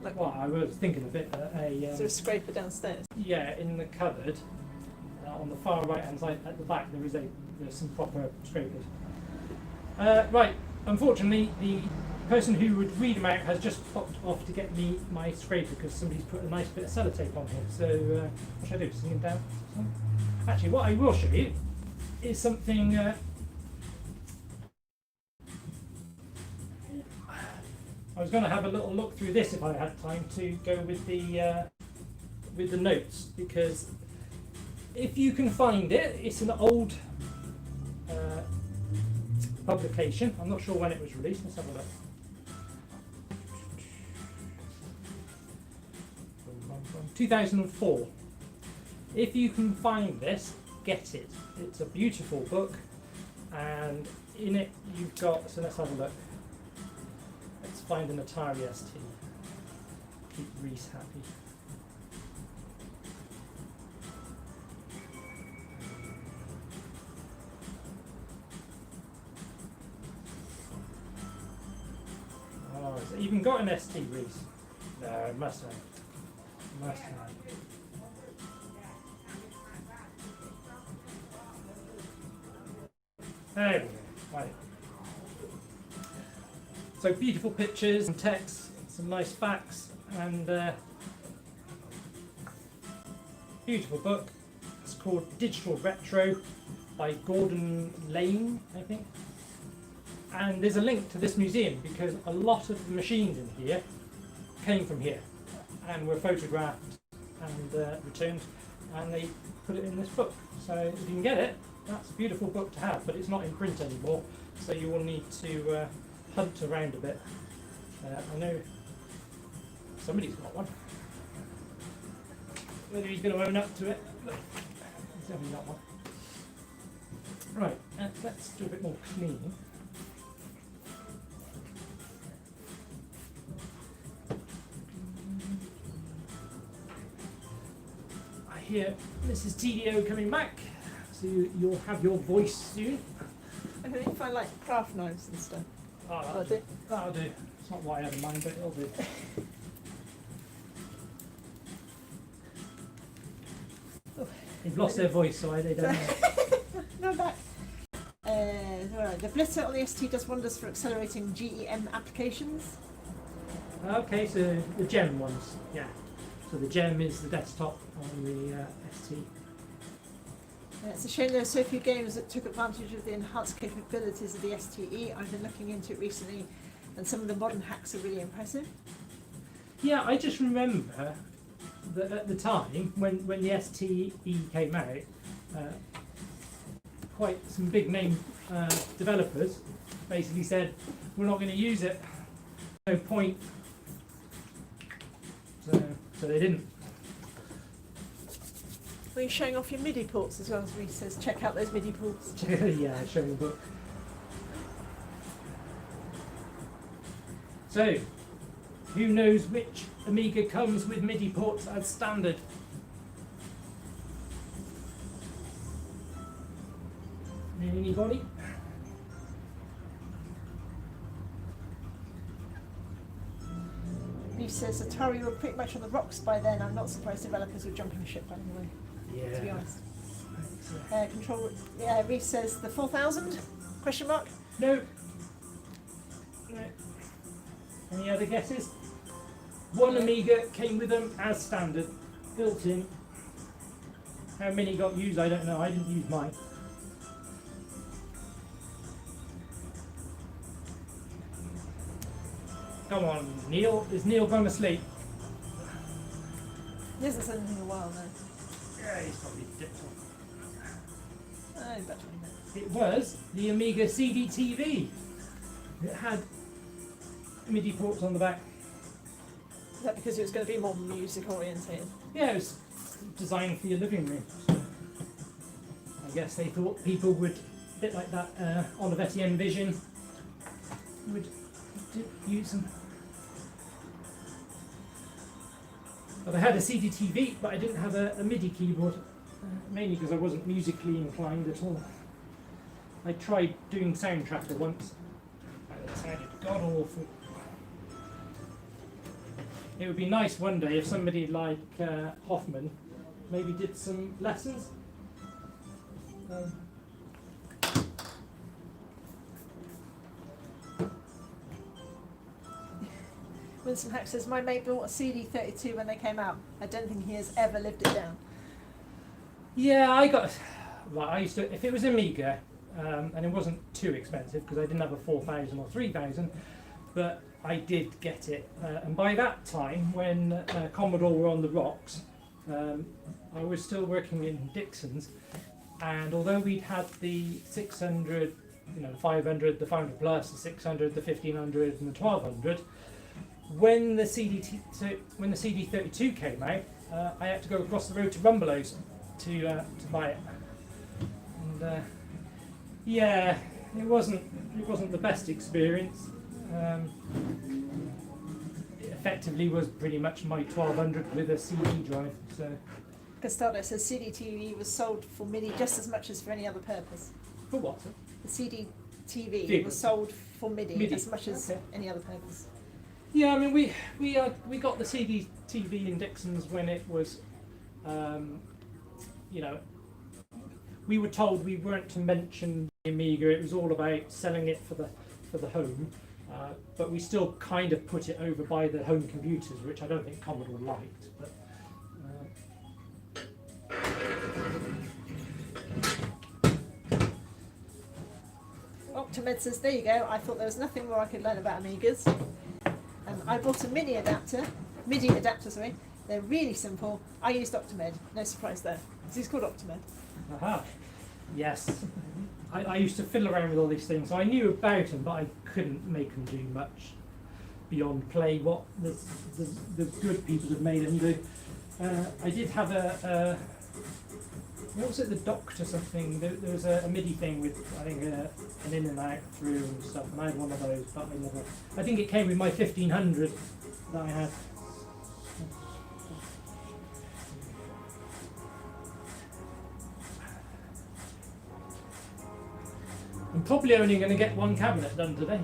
Like, Well, I was thinking of it. is there a scraper downstairs? Yeah, in the cupboard, on the far right hand side at the back, there's some proper scrapers. Right, unfortunately, the person who would read them out has just popped off to get me my scraper because somebody's put a nice bit of sellotape on here. So, what should I do? Sing him down? Actually, what I will show you is something. I was going to have a little look through this if I had time to go with the notes, because if you can find it, it's an old publication. I'm not sure when it was released. Let's have a look. From 2004. If you can find this, get it. It's a beautiful book, and in it you've got, so let's have a look. Let's find an Atari ST. Keep Reese happy. Oh, has it even got an ST, Reese? No, it must have. Must have. There we go. Right. So beautiful pictures and text, some nice facts, and beautiful book. It's called Digital Retro by Gordon Lane, I think. And there's a link to this museum because a lot of the machines in here came from here and were photographed and returned, and they put it in this book. So if you can get it, that's a beautiful book to have, but it's not in print anymore, so you will need to hunt around a bit. I know somebody's got one. Whether he's going to own up to it, but he's definitely got one. Right, let's do a bit more cleaning. I hear Mrs. TDO coming back, so you'll have your voice soon. I think you find like craft knives and stuff. Oh, That'll do. that'll do. It's not what I had in mind, but it'll do. They've lost their voice, so they don't know. No, back. Alright, the blitter on the ST does wonders for accelerating GEM applications. Okay, so the gem ones, yeah. So the gem is the desktop on the ST. It's a shame there are so few games that took advantage of the enhanced capabilities of the STE. I've been looking into it recently, and some of the modern hacks are really impressive. Yeah, I just remember that at the time, when the STE came out, quite some big name developers basically said, we're not going to use it, no point. So they didn't. Are you showing off your MIDI ports as well as Reese says, check out those MIDI ports. Yeah, showing the book. So, who knows which Amiga comes with MIDI ports as standard? Anybody? Reese says Atari were pretty much on the rocks by then. I'm not surprised developers were jumping ship by the way, Yeah. to be honest. Control. Yeah, Reese says the 4000? Question mark. No. No. Any other guesses? One Amiga came with them as standard, built in. How many got used? I don't know. I didn't use mine. Come on, Neil. Is Neil gone to sleep? He hasn't said anything in a while now. Yeah, he's probably dipped off. About 20 minutes. It was the Amiga CD-TV. It had MIDI ports on the back. Is that because it was going to be more music orientated? Yeah, it was designed for your living room. So I guess they thought people would, a bit like that Olivetti Envision, would use them. But I had a CD-TV, but I didn't have a MIDI keyboard, mainly because I wasn't musically inclined at all. I tried doing Sound Tracker once, and it sounded god-awful. It would be nice one day if somebody like Hoffman maybe did some lessons. Winston Hack says, my mate bought a CD32 when they came out. I don't think he has ever lived it down. Yeah, I used to, if it was Amiga, and it wasn't too expensive because I didn't have a 4000 or 3000, but I did get it. And by that time, when Commodore were on the rocks, I was still working in Dixon's, and although we'd had the 600, 500, the 500 plus, the 600, the 1500, and the 1200, when the CD32 came out, I had to go across the road to Rumbelows to buy it. And yeah, it wasn't the best experience. It effectively was pretty much my 1200 with a CD drive. So Castaldo says CD-TV was sold for MIDI just as much as for any other purpose. for what? The CD-TV Yeah. was sold for MIDI, as much as Okay. any other purpose. Yeah, I mean we got the CD-TV in Dixon's when it was, we were told we weren't to mention the Amiga. It was all about selling it for the home, but we still kind of put it over by the home computers, which I don't think Commodore liked. But Optimed says, there you go, I thought there was nothing more I could learn about Amigas. I bought a MIDI adapter, sorry. They're really simple. I used Optimed, no surprise there. He's called Optimed. aha, yes. I used to fiddle around with all these things, so I knew about them, but I couldn't make them do much beyond play what the good people had made them do. I did have what was it, the Doctor something? There was a MIDI thing with, I think, an in and out through and stuff, and I had one of those, but I think it came with my 1500 that I had. I'm probably only going to get one cabinet done today.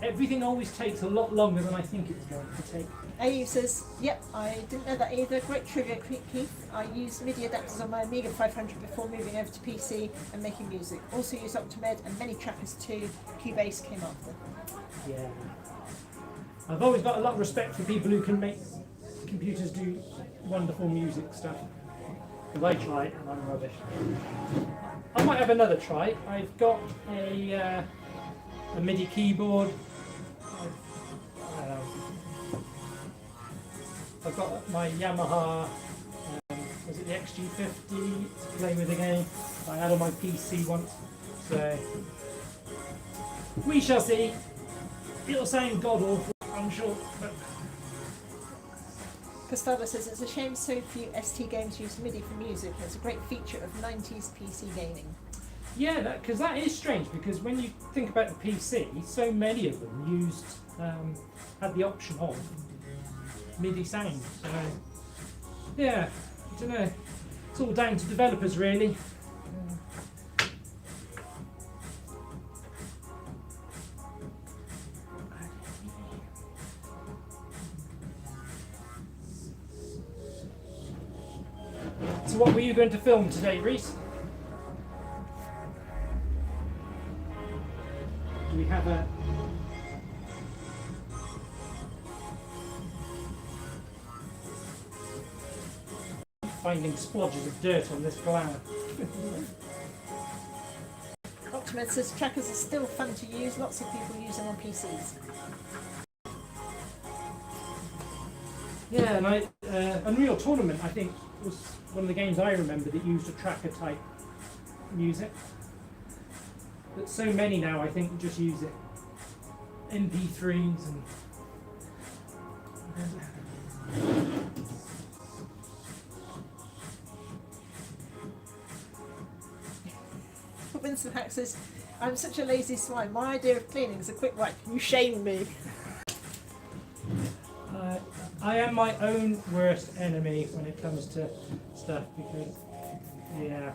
Everything always takes a lot longer than I think it's going to take. AU says, yep, I didn't know that either. Great trivia, Keith. I used MIDI adapters on my Amiga 500 before moving over to PC and making music. Also used Optimed and many trackers too. Cubase came after. Yeah. I've always got a lot of respect for people who can make computers do wonderful music stuff. Because I try it and I'm rubbish. I might have another try. I've got a MIDI keyboard. I've got my Yamaha, was it the XG50 to play with again. I had on my PC once, so we shall see. It'll sound god awful, I'm sure. But Costello says it's a shame so few ST games use MIDI for music. It's a great feature of 90s PC gaming. yeah, because that is strange. Because when you think about the PC, so many of them used had the option of MIDI sound. So yeah, I don't know. It's all down to developers, really. So what were you going to film today, Reese? Do we have a... Finding splodges of dirt on this flower. Optimed says trackers are still fun to use. Lots of people use them on PCs. Yeah, and Unreal Tournament, I think, was one of the games I remember that used a tracker type music. But so many now, I think, just use it. MP3s and... Vincent Hack says, I'm such a lazy swine. My idea of cleaning is a quick wipe. You shame me. I am my own worst enemy when it comes to stuff because, yeah.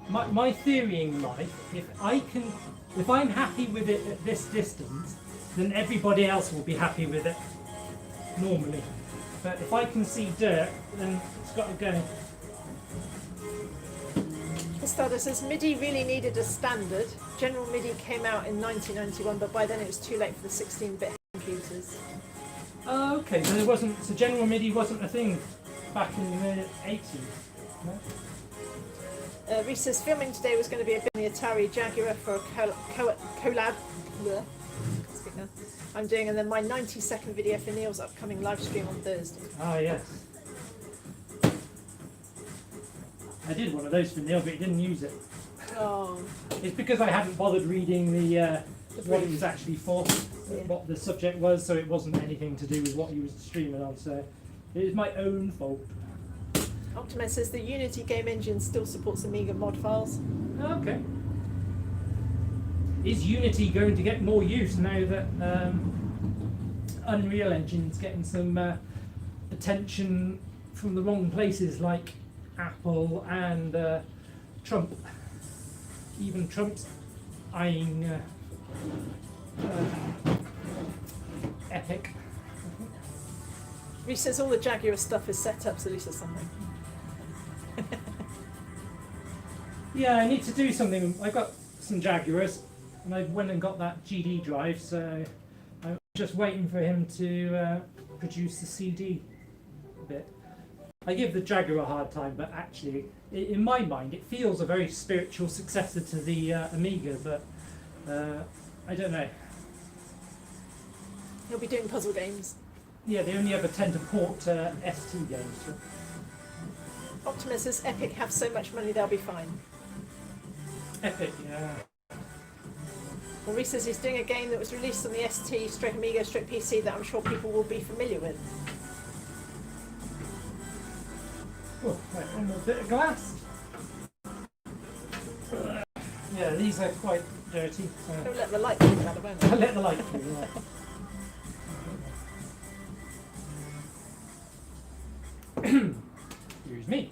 My theory in life, if I'm happy with it at this distance, then everybody else will be happy with it normally. But if I can see dirt, then it's got to go. Costello says MIDI really needed a standard. General MIDI came out in 1991, but by then it was too late for the 16-bit computers. Oh, okay, so General MIDI wasn't a thing back in the 80s. No? Reese says filming today was going to be a bit on the Atari Jaguar for a collab. Bleh. Can't speak now. I'm doing, and then my 90-second video for Neil's upcoming live stream on Thursday. Ah, yes. I did one of those for Neil, but he didn't use it. Oh. It's because I hadn't bothered reading the what it was actually for, what the subject was, so it wasn't anything to do with what he was streaming on. So it is my own fault. Optimed says the Unity game engine still supports Amiga mod files. Okay. Is Unity going to get more use now that Unreal Engine's getting some attention from the wrong places like Apple and Trump? Even Trump's eyeing Epic. Reese says all the Jaguar stuff is set up, so at least there's something. Yeah, I need to do something. I got some Jaguars, and I went and got that GD drive, so I'm just waiting for him to produce the CD bit. I give the Jaguar a hard time, but actually, in my mind, it feels a very spiritual successor to the Amiga, but I don't know. He'll be doing puzzle games. Yeah, they only ever tend to port ST games. So. Optimus says Epic have so much money they'll be fine. Epic, yeah. Well, Reese says he's doing a game that was released on the ST/Amiga/PC that I'm sure people will be familiar with. Oh, right, one more bit of glass. Yeah, these are quite dirty. So. Don't let the light come out of it. I'll let the light through, right. Excuse me.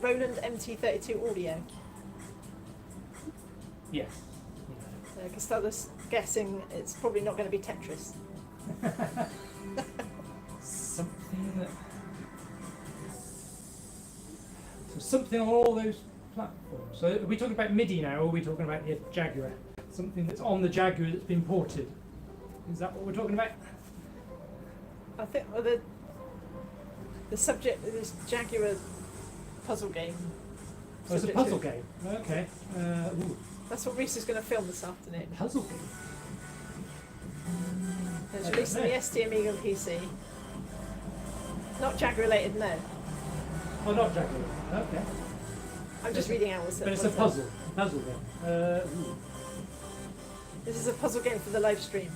Roland MT32 audio. Yes. Because I was guessing it's probably not going to be Tetris. Something that. So something on all those platforms. So are we talking about MIDI now, or are we talking about the Jaguar? Something that's on the Jaguar that's been ported. Is that what we're talking about? I think the subject of this Jaguar puzzle game. Oh, it's a puzzle game. Okay. That's what Reese is going to film this afternoon. Puzzle game. It's released on the ST Amiga and PC. Not Jaguar related, no. Oh, not Jaguar. Okay. I'm just reading out what's But it's a puzzle. Puzzle game. This is a puzzle game for the live stream.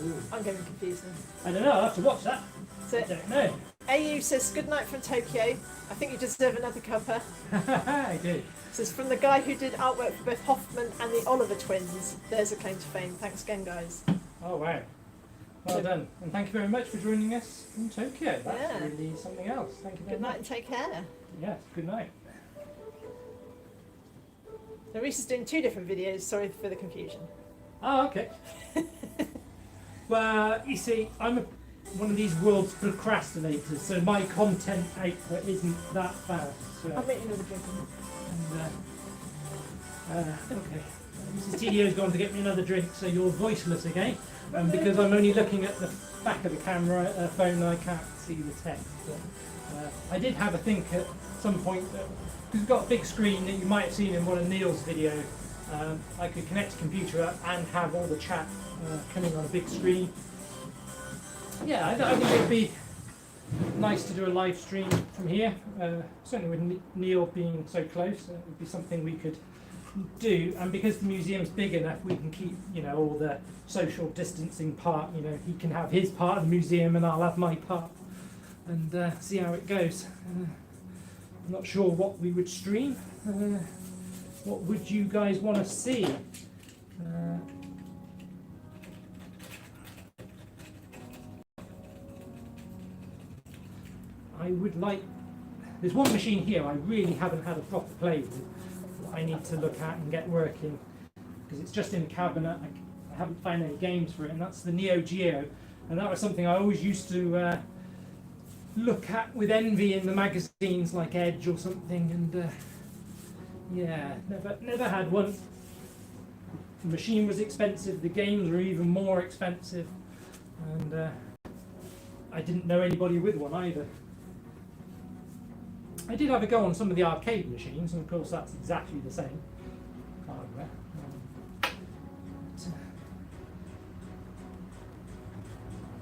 Ooh. I'm getting confused now. I don't know. I'll have to watch that. So, I don't know. AU says, good night from Tokyo. I think you deserve another cuppa. I do. Says, from the guy who did artwork for both Hoffman and the Oliver twins. There's a claim to fame. Thanks again, guys. Oh, wow. Well done. And thank you very much for joining us in Tokyo. That's Yeah. really something else. Thank you very Good night much. and take care. Yes, good night. So Reese is doing 2 different videos. Sorry for the confusion. Oh, okay. Well, you see, I'm one of these world's procrastinators, so my content output isn't that fast. So, I'll make you another drink. okay. Mrs. TDO's gone to get me another drink, so you're voiceless again. Because I'm only looking at the back of the camera phone, I can't see the text. But, I did have a think at some point that, because we've got a big screen that you might have seen in one of Neil's videos, I could connect a computer up and have all the chat coming on a big screen. Yeah, I think it'd be nice to do a live stream from here. Certainly with Neil being so close, it would be something we could do. And because the museum's big enough, we can keep, all the social distancing part. He can have his part of the museum and I'll have my part, and see how it goes. I'm not sure what we would stream. What would you guys want to see? I would like. There's one machine here I really haven't had a proper play with. That I need to look at and get working, because it's just in a cabinet. I haven't found any games for it, and that's the Neo Geo. And that was something I always used to look at with envy in the magazines like Edge or something, and yeah, never had one. The machine was expensive, the games were even more expensive, and I didn't know anybody with one either. I did have a go on some of the arcade machines, and of course that's exactly the same hardware.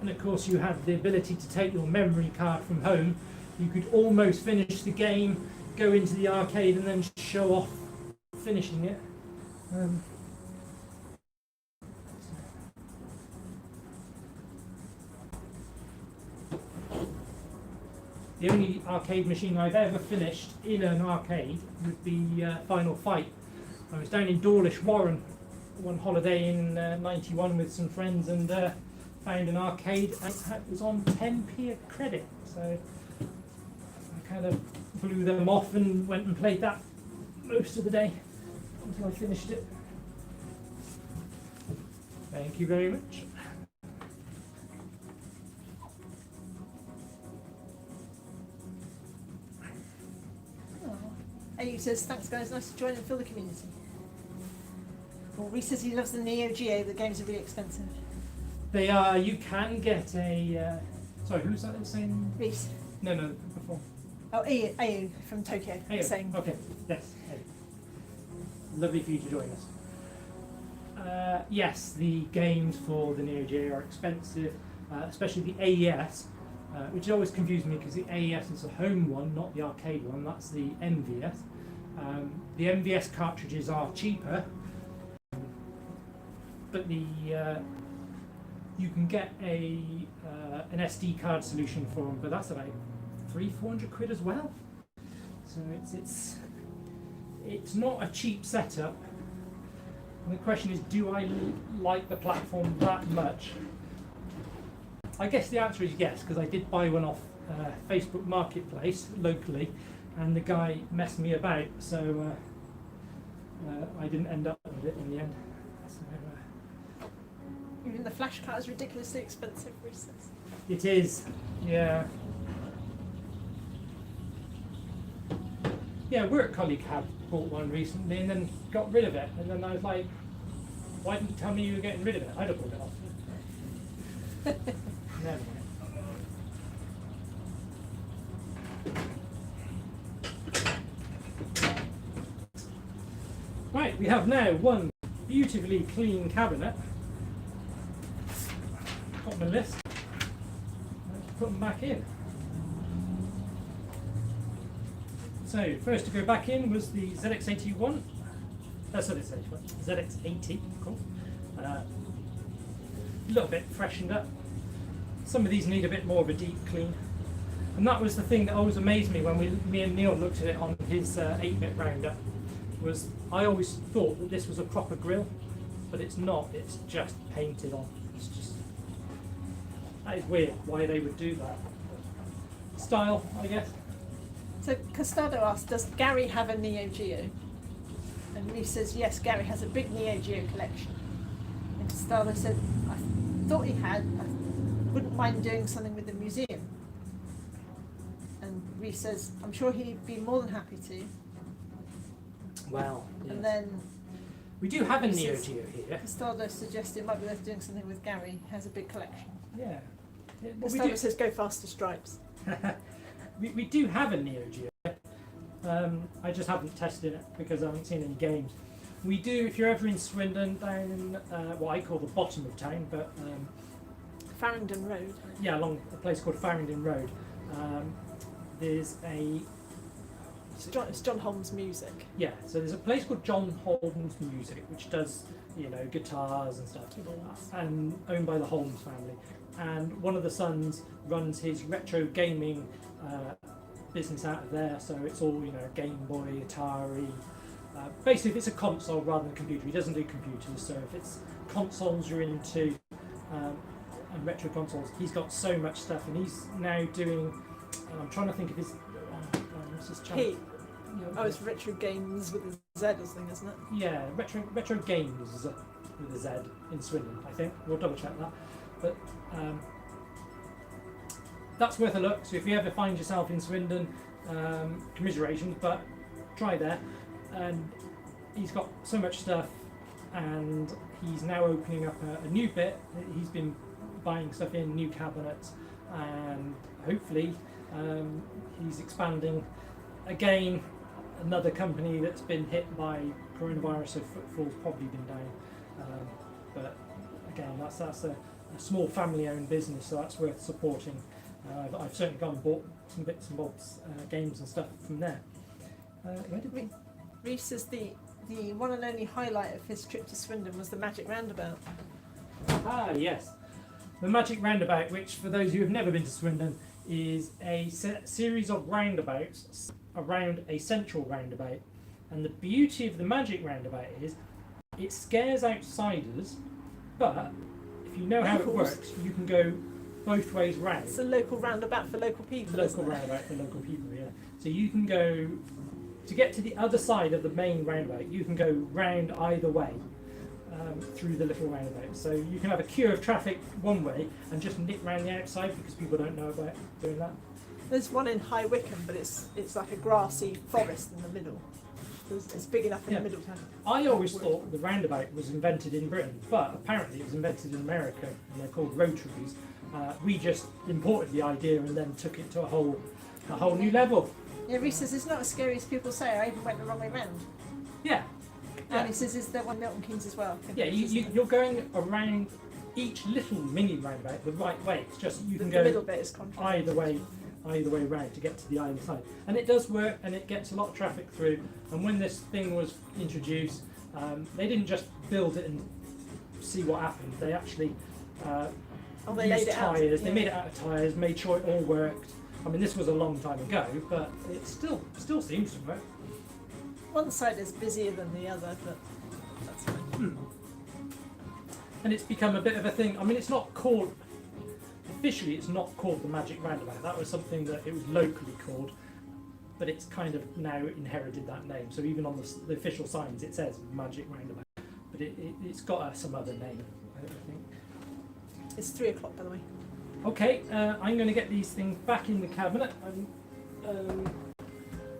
And of course you had the ability to take your memory card from home. You could almost finish the game, go into the arcade and then show off finishing it. The only arcade machine I've ever finished in an arcade would be Final Fight. I was down in Dawlish, Warren, one holiday in '91 with some friends, and found an arcade, and it was on 10p a credit. So I kind of blew them off and went and played that most of the day until I finished it. Thank you very much. AU says, thanks guys, nice to join and fill the community. Well, Reese says he loves the Neo Geo, the games are really expensive. They are, you can get a, sorry, who's that saying? Reese. No, before. Oh, AU from Tokyo. AU, Saying. okay, yes. AU. Lovely for you to join us. Yes, the games for the Neo Geo are expensive, especially the AES, which always confused me because the AES is a home one, not the arcade one. That's the MVS. The MVS cartridges are cheaper, but the you can get an SD card solution for them, but that's about 300-400 quid as well. So it's not a cheap setup. And the question is, do I like the platform that much? I guess the answer is yes, because I did buy one off Facebook Marketplace locally, and the guy messed me about, so I didn't end up with it in the end. So, Even the flash card is ridiculously expensive, Reese says. it is, yeah. Yeah, a work colleague had bought one recently and then got rid of it, and then I was like, why didn't you tell me you were getting rid of it? I'd have bought it off. Never mind. Right, we have now one beautifully clean cabinet. Got my list. Let's put them back in. So, first to go back in was the ZX81. ZX80, of course. A little bit freshened up. Some of these need a bit more of a deep clean. And that was the thing that always amazed me when me and Neil looked at it on his 8-bit rounder. Was I always thought that this was a proper grill, but it's not. It's just painted on. It's just, that is weird why they would do that. Style, I guess. So Costado asked, does Gary have a Neo Geo? And Reese says, yes, Gary has a big Neo Geo collection. And Costado said, I thought he had. I wouldn't mind doing something with the museum. And Reese says, I'm sure he'd be more than happy to. Wow. Yes. And then We do have a Reese Neo says, Geo here. Costado suggested it might be worth doing something with Gary. He has a big collection. Yeah. Well, we, Costado says, go faster stripes. we do have a Neo Geo. I just haven't tested it because I haven't seen any games. We do, if you're ever in Swindon, down in what I call the bottom of town, but Farringdon Road. yeah, along a place called Farringdon Road. There's a It's John Holmes Music. yeah, so there's a place called John Holmes Music, which does, you know, guitars and stuff, Keyboards. and owned by the Holmes family. And one of the sons runs his retro gaming business out of there, so it's all, you know, Game Boy, Atari. Basically, if it's a console rather than a computer, he doesn't do computers. So if it's consoles you're into, and retro consoles, he's got so much stuff, and he's now doing. I'm trying to think of his. What's his channel? He. Oh, it's Retro Games with a Z or something, isn't it? Yeah, retro games with a Z in Swindon, I think. We'll double check that. But that's worth a look. So if you ever find yourself in Swindon, commiserations, but try there. And he's got so much stuff, and he's now opening up a new bit. He's been buying stuff in, new cabinets, and hopefully he's expanding again. Another company that's been hit by coronavirus, so footfall's probably been down. But again, that's a small family-owned business, so that's worth supporting. I've certainly gone and bought some bits and bobs, games and stuff from there. Where did we? Reese says the one and only highlight of his trip to Swindon was the Magic Roundabout. Ah, yes. The Magic Roundabout, which for those who have never been to Swindon, is a series of roundabouts around a central roundabout. And the beauty of the Magic Roundabout is it scares outsiders, but if you know how it works, you can go both ways round. It's a local roundabout for local people. Local roundabout for local people, yeah. So you can go, to get to the other side of the main roundabout, you can go round either way through the little roundabout. So you can have a queue of traffic one way and just nip round the outside because people don't know about doing that. There's one in High Wycombe, but it's like a grassy forest in the middle. It's big enough in the middle to have. I always thought the roundabout was invented in Britain, but apparently it was invented in America, and they're called rotaries. We just imported the idea and then took it to a whole new level. Yeah, Reese says it's not as scary as people say. I even went the wrong way round. Yeah. And he says, is there one Milton Keynes as well? Yeah, you're going around each little mini roundabout the right way. It's just you can the go middle bit is contrary. either way round to get to the other side, and it does work, and it gets a lot of traffic through. And when this thing was introduced, they didn't just build it and see what happened. They actually They used laid it out. tyres. They Yeah. made it out of tyres, made sure it all worked. I mean, this was a long time ago, but it still seems to work. One side is busier than the other, but that's fine. And it's become a bit of a thing. I mean, it's not called, officially it's not called the Magic Roundabout. That was something that it was locally called. but it's kind of now inherited that name. So even on the official signs, it says Magic Roundabout, but it's got some other name, I think. It's 3 o'clock, by the way. Okay, I'm going to get these things back in the cabinet.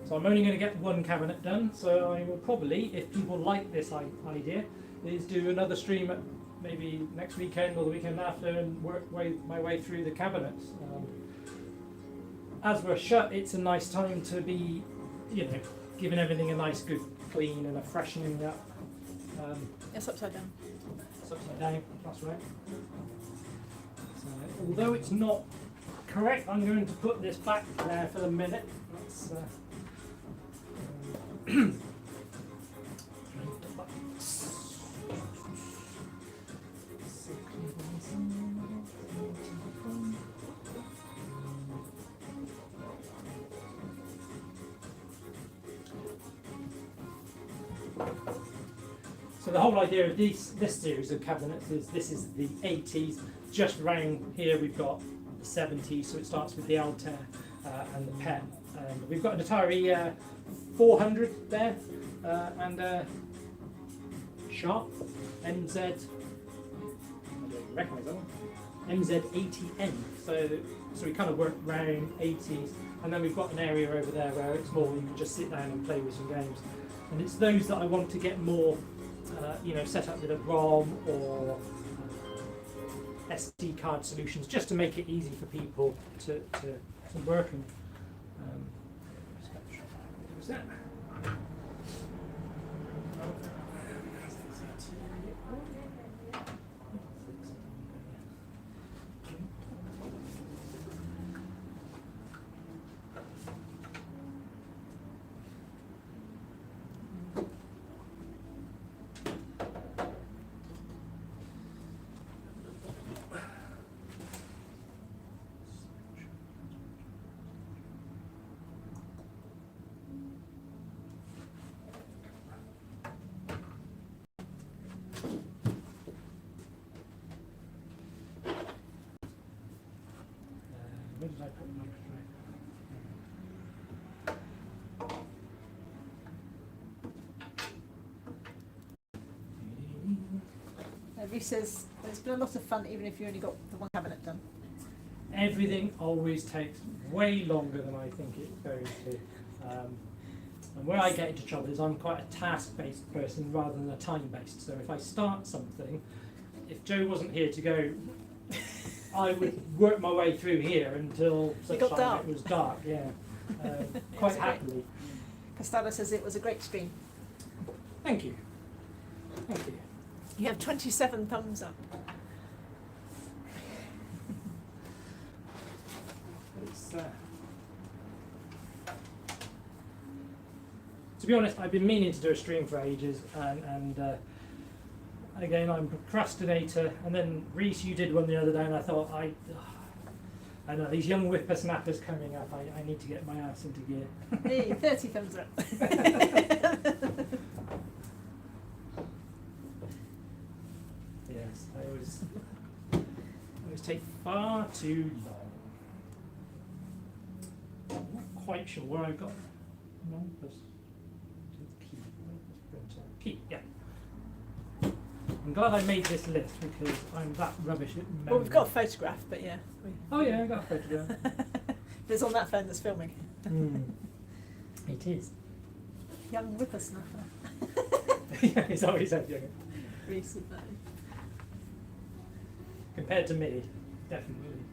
So I'm only going to get one cabinet done. So I will probably, if people like this idea, is do another stream at maybe next weekend or the weekend after and work my way through the cabinets. As we're shut, it's a nice time to be, giving everything a nice good clean and a freshening up. It's upside down. It's upside down, that's right. So, although it's not correct, I'm going to put this back there for the minute. That's, So the whole idea of this series of cabinets is this is the 80s. Just round here we've got the 70s, so it starts with the Altair and the PET. We've got an Atari 400 there and Sharp MZ. I don't recognise that one. MZ80N. So we kind of work round 80s, and then we've got an area over there where it's more you can just sit down and play with some games. And it's those that I want to get more. Set up with a ROM or SD card solutions, just to make it easy for people to work and. Where did I put my Reece says it's been a lot of fun even if you only got the one cabinet done. Everything always takes way longer than I think it's going to. And where I get into trouble is I'm quite a task-based person rather than a time-based. So if I start something, if Joe wasn't here to go, I would work my way through here until such time it was dark. Yeah, quite happily. Castella says it was a great stream. Thank you. Thank you. You have 27 thumbs up. To be honest, I've been meaning to do a stream for ages, and again, I'm a procrastinator. And then Reece, you did one the other day, and I thought, I know these young whippersnappers coming up. I need to get my ass into gear. Hey, 30 thumbs up. Yes, I always take far too long. I'm not quite sure where I got numbers. Key, yeah. I'm glad I made this list because I'm that rubbish at memory. Well, we've got a photograph, but yeah. Oh yeah, I got a photograph. It's on that phone that's filming. It is. Young whippersnapper. Yeah, he's always that young. Recently. Compared to me, definitely.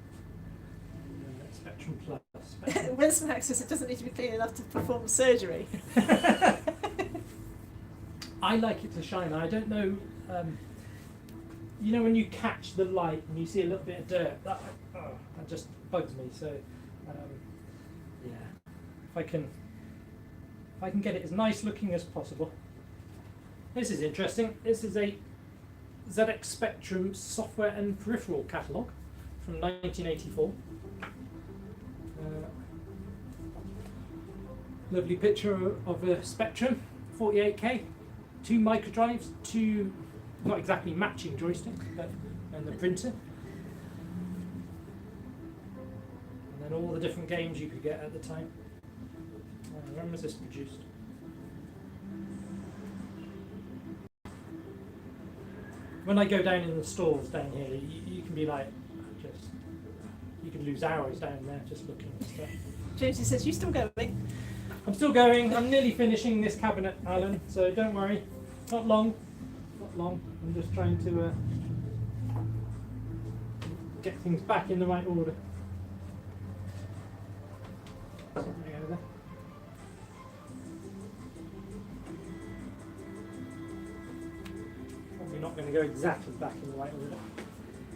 Spectrum Plus. Spectrum. Winston Hack says it doesn't need to be clean enough to perform surgery. I like it to shine. I don't know. When you catch the light and you see a little bit of dirt, that just bugs me. So, yeah, if I can get it as nice looking as possible. This is interesting. This is a ZX Spectrum software and peripheral catalogue from 1984. Lovely picture of a Spectrum, 48K, 2 microdrives, 2 not exactly matching joysticks, and the printer. And then all the different games you could get at the time. When was this produced? When I go down in the stalls down here, you can be like, you can lose hours down there just looking at stuff. Josie says, you still going? I'm still going. I'm nearly finishing this cabinet, Alan, so don't worry. Not long. Not long. I'm just trying to get things back in the right order. Something over there. Probably not going to go exactly back in the right order,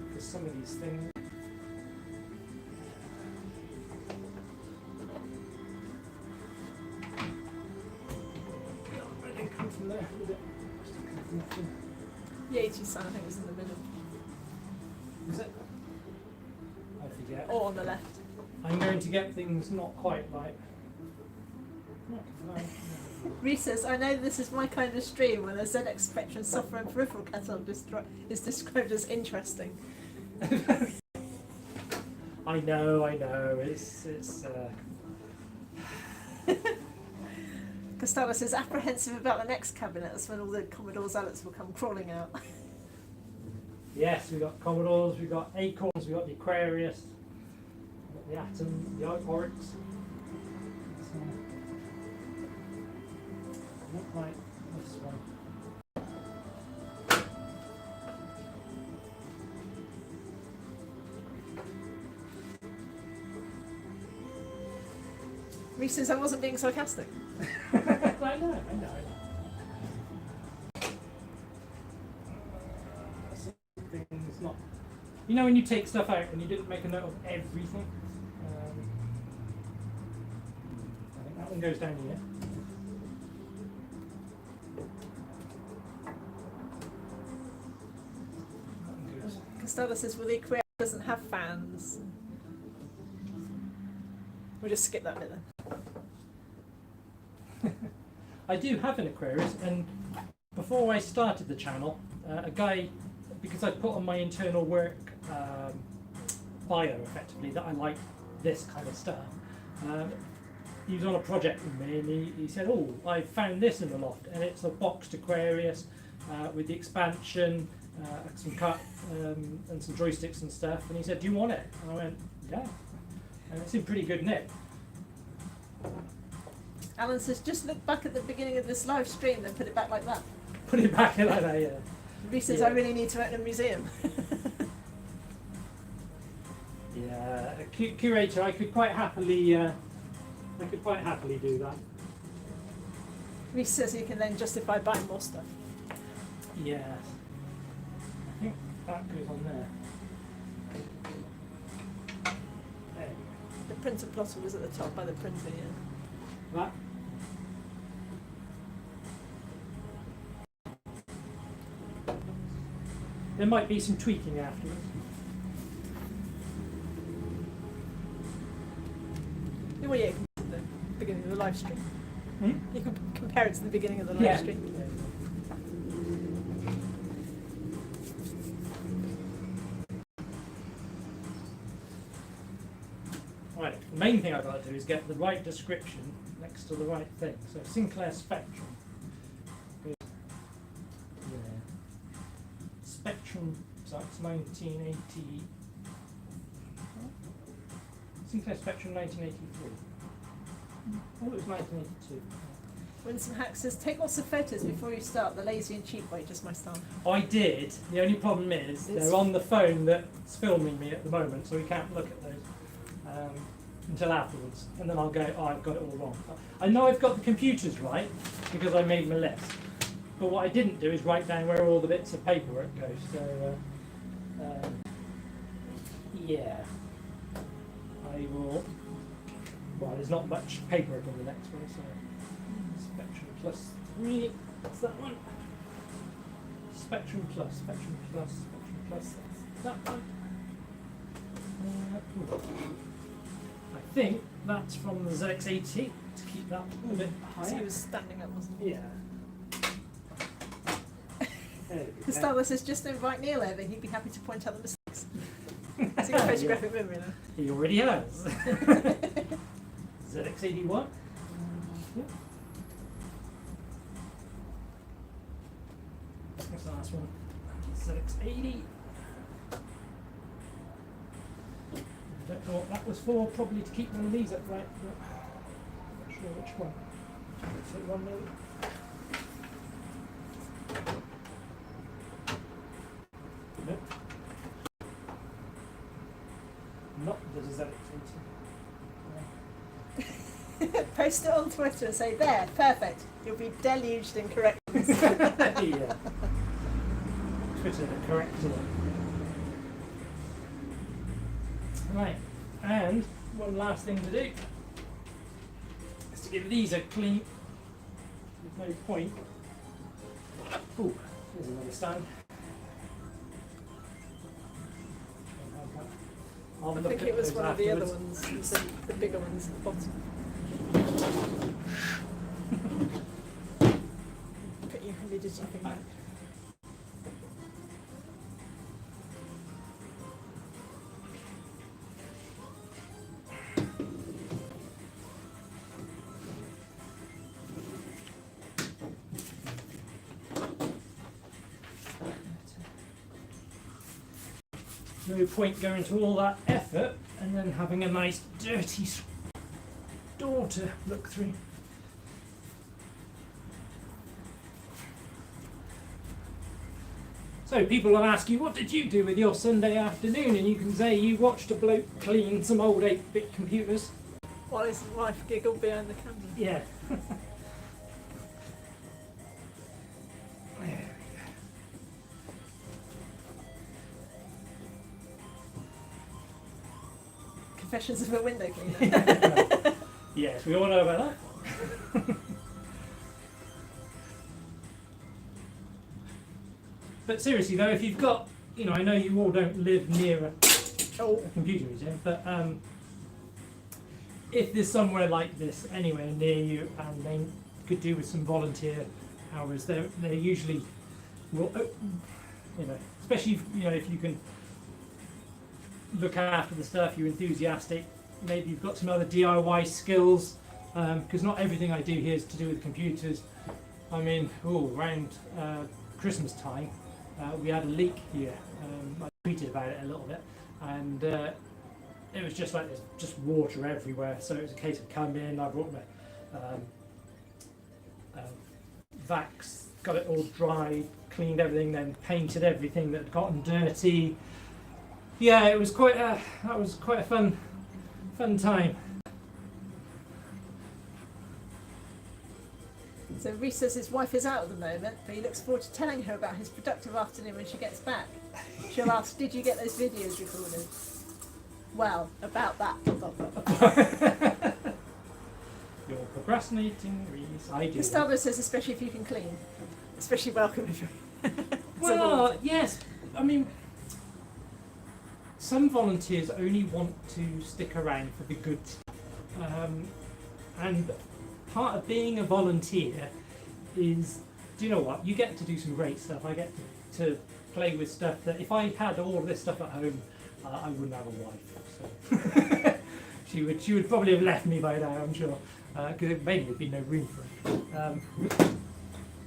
because some of these things. Come from there a bit. The 80 sign, I think, was in the middle. Is it? I forget. Or on the left. I'm going to get things not quite right. Reese says, I know this is my kind of stream when the ZX Spectrum software and peripheral catalogue is described as interesting. I know. It's Costello says, apprehensive about the next cabinet. That's when all the Commodore zealots will come crawling out. yes, we've got Commodores, we've got Acorns, we've got the Aquarius, we've got the Atom, the Oryx. Not like this one. Reese says, I wasn't being sarcastic. I know. Something's not. You know when you take stuff out and you didn't make a note of everything? I think that one goes down here. That one goes. Costello says, well, the Aquarius doesn't have fans. We'll just skip that bit then. I do have an Aquarius, and before I started the channel, a guy, because I put on my internal work bio effectively that I like this kind of stuff, he was on a project with me and he said, oh, I found this in the loft, and it's a boxed Aquarius with the expansion, some cut and some joysticks and stuff, and he said, do you want it? And I went, yeah, and it's in pretty good nick. Alan says, just look back at the beginning of this live stream, then put it back like that. Put it back like that, yeah. Reese says, I really need to open a museum. Yeah, curator, I could quite happily do that. Reese says you can then justify buying more stuff. Yes. I think that goes on there. There. The printer plotter was at the top by the printer, yeah. That. There might be some tweaking afterwards. Well, yeah, you can put the beginning of the live stream. Hmm? You can compare it to the beginning of the live Yeah. stream. Right, the main thing I've got to do is get the right description next to the right thing. So Sinclair Spectrum. Yeah. Spectrum, so it's 1980. Sinclair Spectrum 1983. Oh, it was 1982. Winston Hack says, take lots of photos before you start. The lazy and cheap way, just my style. I did. The only problem is they're on the phone that's filming me at the moment, so we can't look at those until afterwards. And then I'll go, oh, I've got it all wrong. I know I've got the computers right because I made my list. But what I didn't do is write down where all the bits of paperwork go. So, yeah. I will. Well, there's not much paperwork on the next one, so. Spectrum Plus 3. What's that one? Spectrum Plus, Spectrum Plus, Spectrum Plus. That's that one. I think that's from the ZX80 to keep that a bit higher. So he was standing up, wasn't he? Yeah. Costello says, just invite Neil over, he'd be happy to point out the mistakes. Has he got photographic memory now? He already has. ZX81. Yeah. What's the last one? ZX80. Don't know what that was for, probably to keep one of these upright, but not sure which one. Take one maybe. Nope. Not the ZX80. Post it on Twitter and say, there, perfect. You'll be deluged in correctness. Yeah. Twitter corrected it. Right, and one last thing to do is to give these a clean. There's no point. Oh, there's another stand. I think it was one of the other ones, the bigger ones at the bottom. Put your heavy digit thing back. No point going to all that effort and then having a nice dirty door to look through. So people will ask you, what did you do with your Sunday afternoon? And you can say you watched a bloke clean some old 8-bit computers. While his wife giggled behind the camera. Yeah. Confessions of a window cleaner. Yes, we all know about that. But seriously though, if you've got, you know, I know you all don't live near a computer museum, but if there's somewhere like this anywhere near you and they could do with some volunteer hours, they're usually will, you know, especially if, you know, if you can look after the stuff, you're enthusiastic, maybe you've got some other DIY skills, because not everything I do here is to do with computers. I mean, around Christmas time, we had a leak here. I tweeted about it a little bit, and it was just like there's just water everywhere. So it was a case of come in. I brought my vacs, got it all dried, cleaned everything, then painted everything that had gotten dirty. Yeah, it was quite a fun time. So Reese says his wife is out at the moment, but he looks forward to telling her about his productive afternoon when she gets back. She'll ask, did you get those videos recorded? Well, about that. You're procrastinating, Reese. I do. Gustavo says, especially if you can clean. Especially welcome if you. Well, yes. I mean, some volunteers only want to stick around for the good stuff. And part of being a volunteer is, do you know what? You get to do some great stuff. I get to play with stuff that if I had all this stuff at home, I wouldn't have a wife. So she would probably have left me by now, I'm sure, because maybe there'd be no room for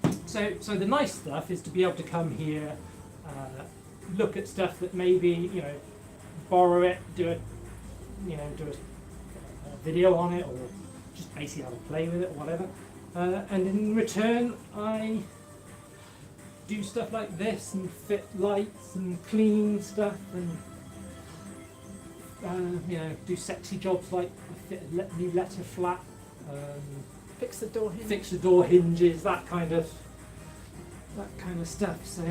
it. So the nice stuff is to be able to come here, look at stuff that maybe, you know, borrow it, do a video on it, or just basically have a play with it or whatever. And in return, I do stuff like this and fit lights and clean stuff and you know, do sexy jobs like fit a new letter flat, Fix the door hinge. fix the door hinges, that kind of stuff. So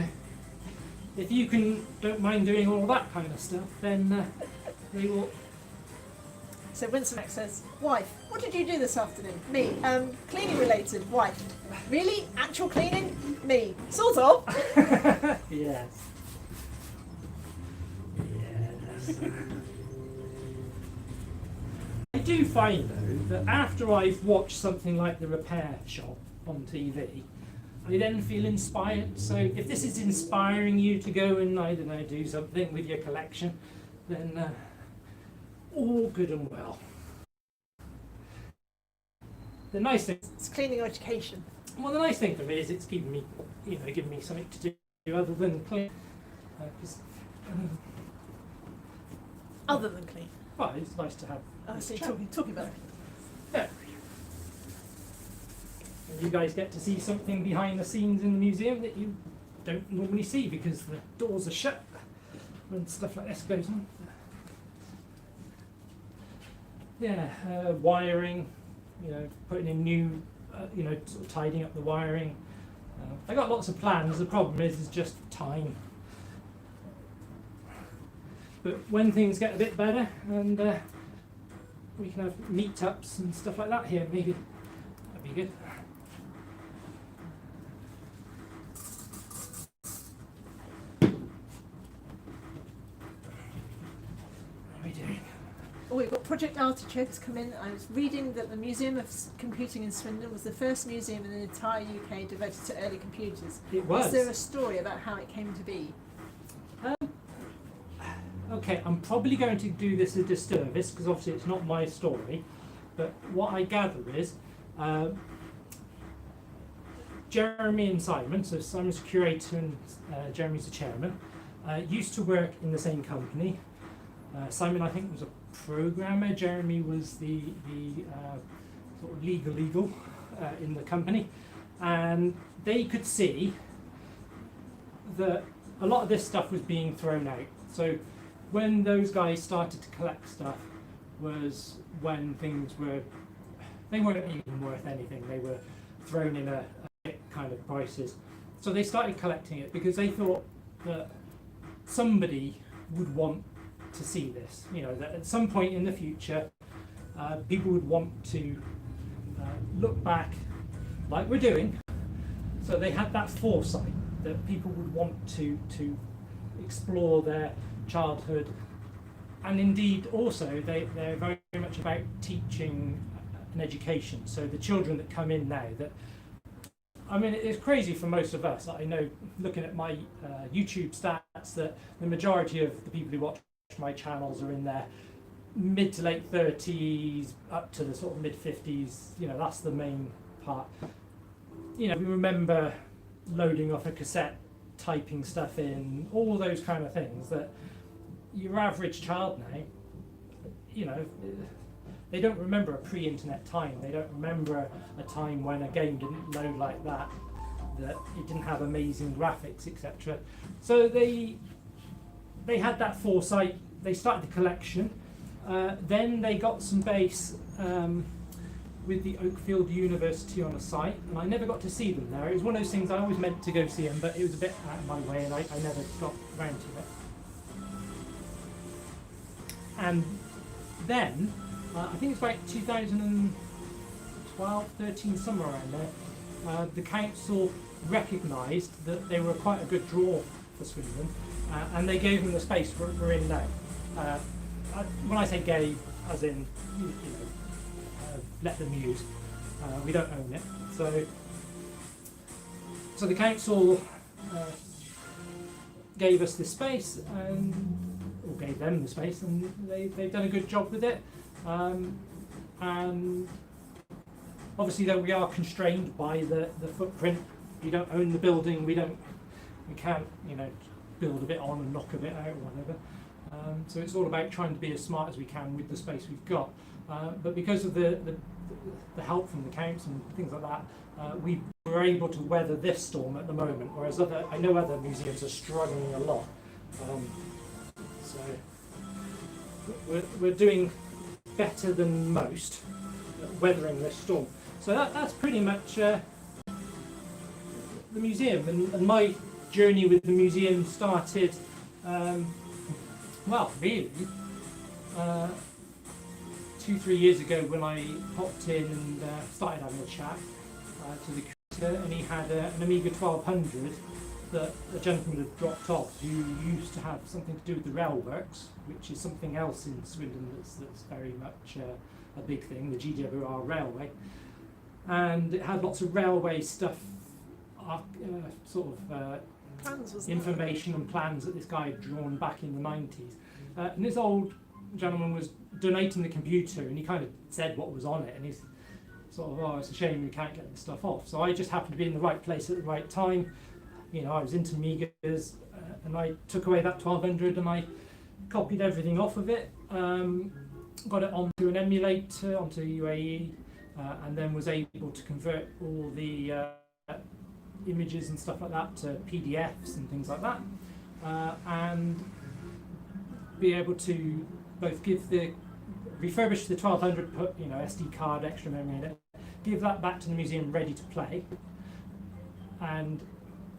if you don't mind doing all that kind of stuff, then they will. So Winston Mac says, wife, what did you do this afternoon? Me, cleaning related. Wife, really? Actual cleaning? Me, sort of. Yes. Yes. I do find though that after I've watched something like The Repair Shop on TV, I then feel inspired. So if this is inspiring you to go and, I don't know, do something with your collection, then all good and well. the nice thing, It's cleaning education. well, the nice thing for me is it's keeping me, giving me something to do other than clean. 'Cause, Other than clean. well, it's nice to have. Oh, this so you're chat. talking about it. Yeah. And you guys get to see something behind the scenes in the museum that you don't normally see because the doors are shut when stuff like this goes on. Yeah, wiring, putting in new, sort of tidying up the wiring. I got lots of plans. The problem is just time. But when things get a bit better and we can have meetups and stuff like that here, maybe that'd be good. What are we doing? Oh, we've got Project Artichokes come in. I was reading that the Museum of Computing in Swindon was the first museum in the entire UK devoted to early computers. It was. Is there a story about how it came to be? Okay, I'm probably going to do this a disservice because obviously it's not my story, but what I gather is Jeremy and Simon, so Simon's a curator and Jeremy's the chairman, used to work in the same company. Simon, I think, was a programmer. Jeremy was the sort of legal in the company, and they could see that a lot of this stuff was being thrown out. So when those guys started to collect stuff was when they weren't even worth anything. They were thrown in a pit kind of prices. So they started collecting it because they thought that somebody would want to see this. That at some point in the future, people would want to look back like we're doing. So they had that foresight that people would want to explore their childhood, and indeed also they're very much about teaching and education. So the children that come in now, it's crazy for most of us. I know, looking at my YouTube stats, that the majority of the people who watch my channels are in their mid to late 30s up to the sort of mid 50s. That's the main part. We remember loading off a cassette, typing stuff in, all those kind of things that your average child now, they don't remember a pre-internet time. They don't remember a time when a game didn't load like that it didn't have amazing graphics, etc. So they had that foresight. They started the collection. Then they got some base with the Oakfield University on a site, and I never got to see them there. It was one of those things I always meant to go see them, but it was a bit out of my way, and I never got around to it. And then, I think it's about 2012, 13, somewhere around there, the council recognised that they were quite a good draw for Swindon, and they gave them the space we're in now. When I say gave, as in, let them use. We don't own it. So the council gave us this space, or gave them the space, and they've done a good job with it. And obviously, though, we are constrained by the footprint. You don't own the building. We can't, build a bit on and knock a bit out or whatever. So it's all about trying to be as smart as we can with the space we've got. But because of the help from the council and things like that, we were able to weather this storm at the moment, whereas I know other museums are struggling a lot. So we're doing better than most at weathering this storm. So that's pretty much the museum, and my journey with the museum started, really, 2-3 years ago when I popped in and started having a chat to the curator, and he had an Amiga 1200 that a gentleman had dropped off who used to have something to do with the rail works, which is something else in Swindon that's very much a big thing, the GWR railway. And it had lots of railway stuff, Plans, wasn't information and plans that this guy had drawn back in the 90s. And this old gentleman was donating the computer, and he kind of said what was on it, and he sort of, oh, it's a shame we can't get this stuff off. So I just happened to be in the right place at the right time. You know, I was into Amigas, and I took away that 1200 and I copied everything off of it, got it onto an emulator, onto UAE, and then was able to convert all the images and stuff like that to PDFs and things like that, and be able to both refurbish the 1200, put SD card, extra memory in it, give that back to the museum ready to play, and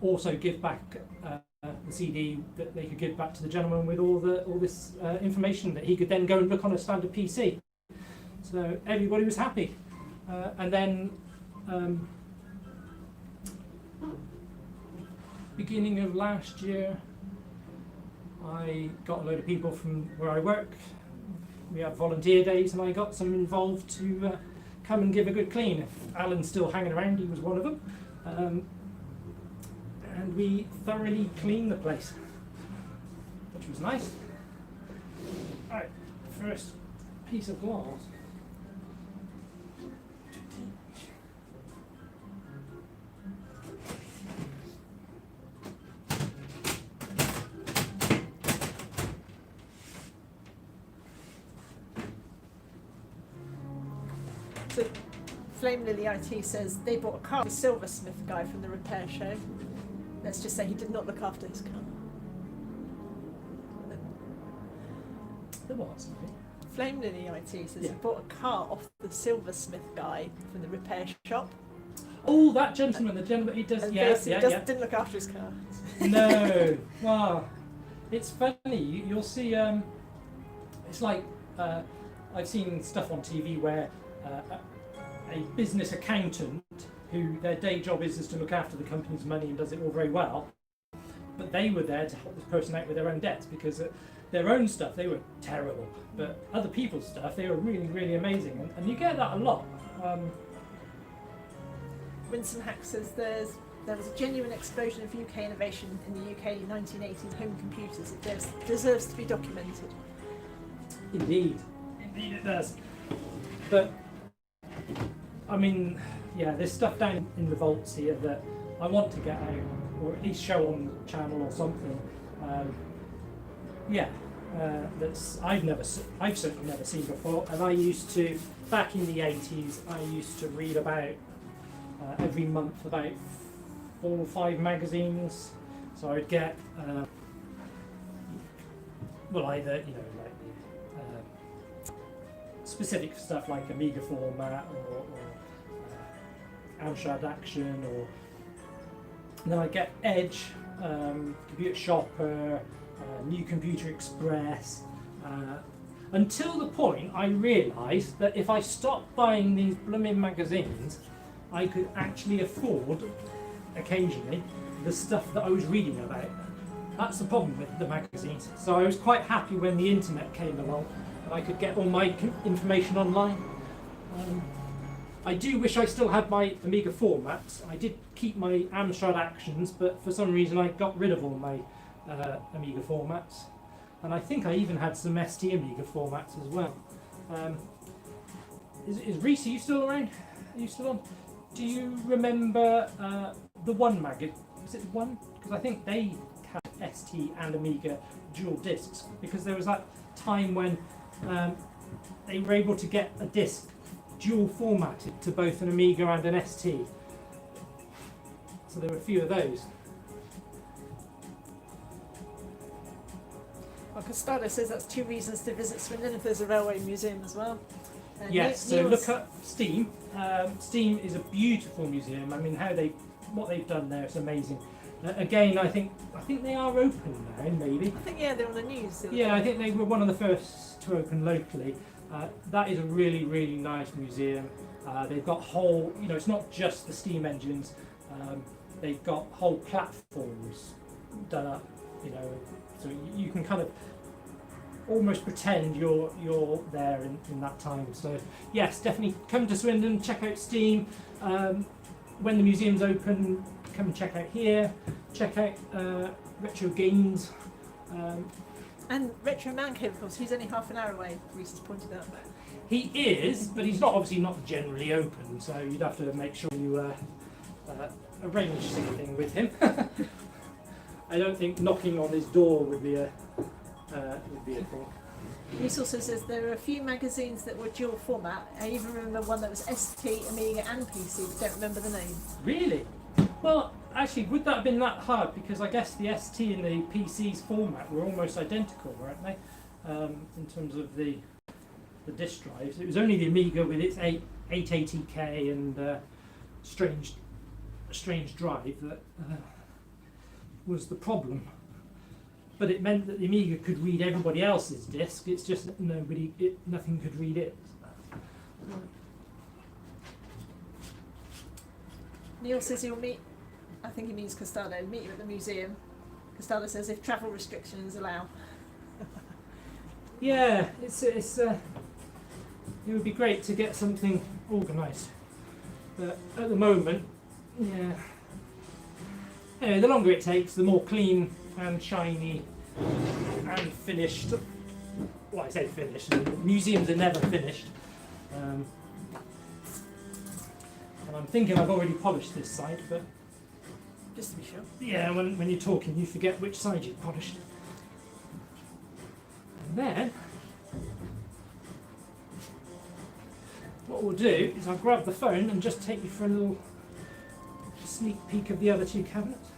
also give back the CD that they could give back to the gentleman with all this information that he could then go and look on a standard PC. So everybody was happy, and then beginning of last year, I got a load of people from where I work. We had volunteer days, and I got some involved to come and give a good clean. If Alan's still hanging around, he was one of them. And we thoroughly cleaned the place, which was nice. Right, first piece of glass. So, Flame Lily IT says they bought a car, the silversmith guy from the repair show. Let's just say he did not look after his car. The what? Sorry? Flame Lily IT says Yeah. he bought a car off the silversmith guy from the repair shop. Oh, that gentleman, the gentleman, he does, And yeah, basically yeah. didn't look after his car. No, wow. It's funny, you'll see, it's like, I've seen stuff on TV where a business accountant who their day job is to look after the company's money and does it all very well, but they were there to help this person out with their own debts, because their own stuff, they were terrible, but other people's stuff, they were really, really amazing, and you get that a lot. Winston Hack says there was a genuine explosion of UK innovation in the UK 1980s home computers. It deserves to be documented. Indeed it does. But I mean, yeah, there's stuff down in the vaults here that I want to get out, or at least show on the channel or something. That's I've certainly never seen before. And I used to, back in the 80s, I used to read about every month about 4 or 5 magazines. So I'd get either like specific stuff like Amiga format or Amstrad Action, and then I get Edge, Computer Shopper, New Computer Express, until the point I realised that if I stopped buying these blooming magazines, I could actually afford, occasionally, the stuff that I was reading about. That's the problem with the magazines. So I was quite happy when the internet came along and I could get all my information online. I do wish I still had my Amiga formats. I did keep my Amstrad Actions, but for some reason I got rid of all my Amiga formats. And I think I even had some ST Amiga formats as well. Is Reese, are you still around? Are you still on? Do you remember the One magazine? Was it One? Because I think they had ST and Amiga dual discs, because there was that time when they were able to get a disc dual formatted to both an Amiga and an ST. So there were a few of those. Well, Costello says that's 2 reasons to visit Swindon if there's a railway museum as well. Yes, so look up Steam. Steam is a beautiful museum. I mean, what they've done there is amazing. Again, I think they are open now, maybe. I think, yeah, they're on the news. Yeah, I think they were one of the first to open locally. That is a really, really nice museum. They've got whole, it's not just the steam engines. They've got whole platforms done up, so you can kind of almost pretend you're there in that time. So yes, definitely come to Swindon, check out Steam. When the museum's open, come and check out here. Check out Retro Games. And Retro Man Cave, of course, he's only half an hour away, Reese has pointed out. He is, but he's not obviously not generally open, so you'd have to make sure you arrange something with him. I don't think knocking on his door would be a thing. Reese also says there are a few magazines that were dual format. I even remember one that was ST, Amiga and PC, but don't remember the name. Really? Well, actually, would that have been that hard? Because I guess the ST and the PC's format were almost identical, weren't they? In terms of the disk drives. It was only the Amiga with its 880K and strange drive that was the problem. But it meant that the Amiga could read everybody else's disk. It's just that nothing could read it. Neil says he'll meet, I think he means Costado, meet you at the museum. Costado says if travel restrictions allow. Yeah, it would be great to get something organised. But at the moment, yeah. Anyway, the longer it takes, the more clean and shiny and finished. Well, I say finished. Museums are never finished. And I'm thinking I've already polished this side, but Just to be sure. yeah, when you're talking, you forget which side you've polished. And then what we'll do is I'll grab the phone and just take you for a little sneak peek of the other two cabinets.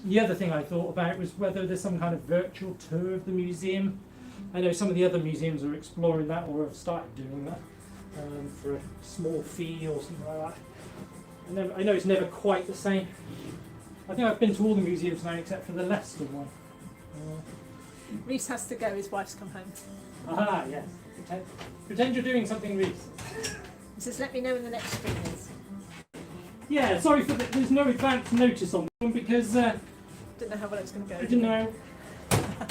The other thing I thought about was whether there's some kind of virtual tour of the museum. I know some of the other museums are exploring that or have started doing that for a small fee or something like that. I know it's never quite the same. I think I've been to all the museums now except for the Leicester one. Reese has to go, his wife's come home. Aha, yes. Pretend you're doing something, Reese. He says let me know when the next stream is. Yeah, sorry for there's no advance notice on them because Didn't know how well it's going to go. I didn't know.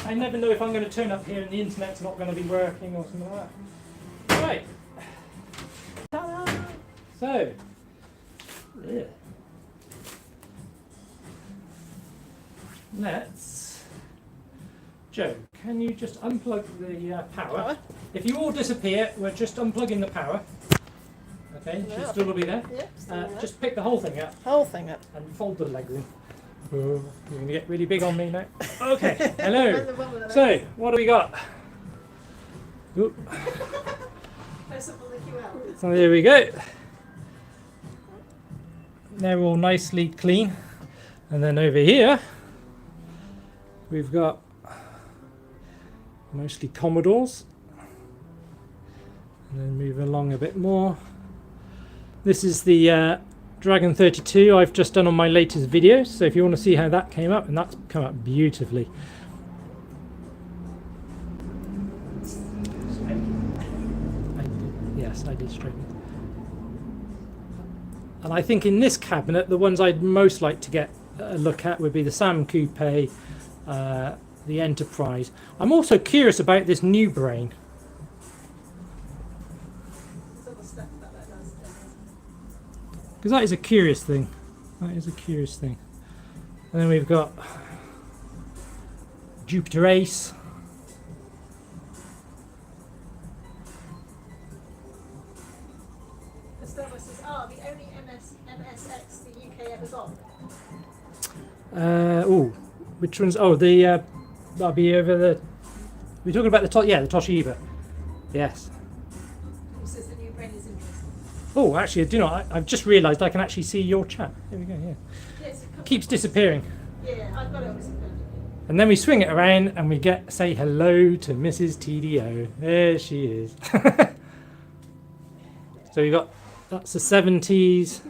I never know if I'm going to turn up here and the internet's not going to be working or something like that. Right. Ta-da! So. Yeah. Let's. Joe, can you just unplug the power? If you all disappear, we're just unplugging the power. Okay, Yeah. should still be there. Yep, still there. Just pick the whole thing up Whole thing up. and fold the legs in. Oh, you're going to get really big on me now. Okay, hello. So, what do we got? Oop. Close up on the QL. So there we go. They're all nicely clean. And then over here, we've got mostly Commodores. And then move along a bit more. This is the Dragon 32 I've just done on my latest video. So if you want to see how that came up, and that's come up beautifully. Yes, I did straighten it. And I think in this cabinet, the ones I'd most like to get a look at would be the Sam Coupe, the Enterprise. I'm also curious about this new brain. Because that is a curious thing. That is a curious thing. And then we've got Jupiter Ace. Estella says, the only MSX the UK ever got. Oh, which one's? Oh, that'll be over the. We're talking about the Toshiba. Yes. Who says the new brain is interesting? Oh, actually, do you know? I've just realised I can actually see your chat. Here we go. Yeah. Yes, Keeps disappearing. Yeah, I've got it on. And then we swing it around and we say hello to Mrs. TDO. There she is. So we got that's the 70s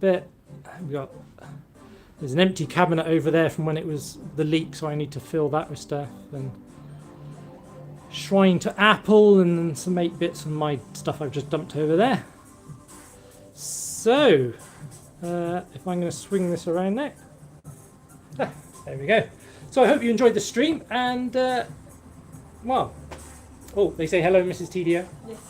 bit. We got there's an empty cabinet over there from when it was the leak, so I need to fill that with stuff. And Shrine to Apple and then some 8-bits and my stuff I've just dumped over there. So if I'm going to swing this around now. There we go. So I hope you enjoyed the stream and well, oh, they say hello, Mrs. TDO. Yes.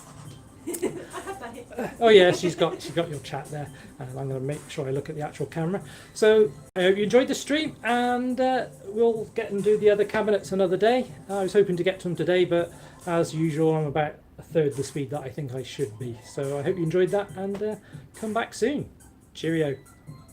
I have that here. Oh yeah, she's got your chat there. And I'm going to make sure I look at the actual camera. So I hope you enjoyed the stream, and we'll get and do the other cabinets another day. I was hoping to get to them today, but as usual, I'm about a third the speed that I think I should be. So I hope you enjoyed that, and come back soon. Cheerio.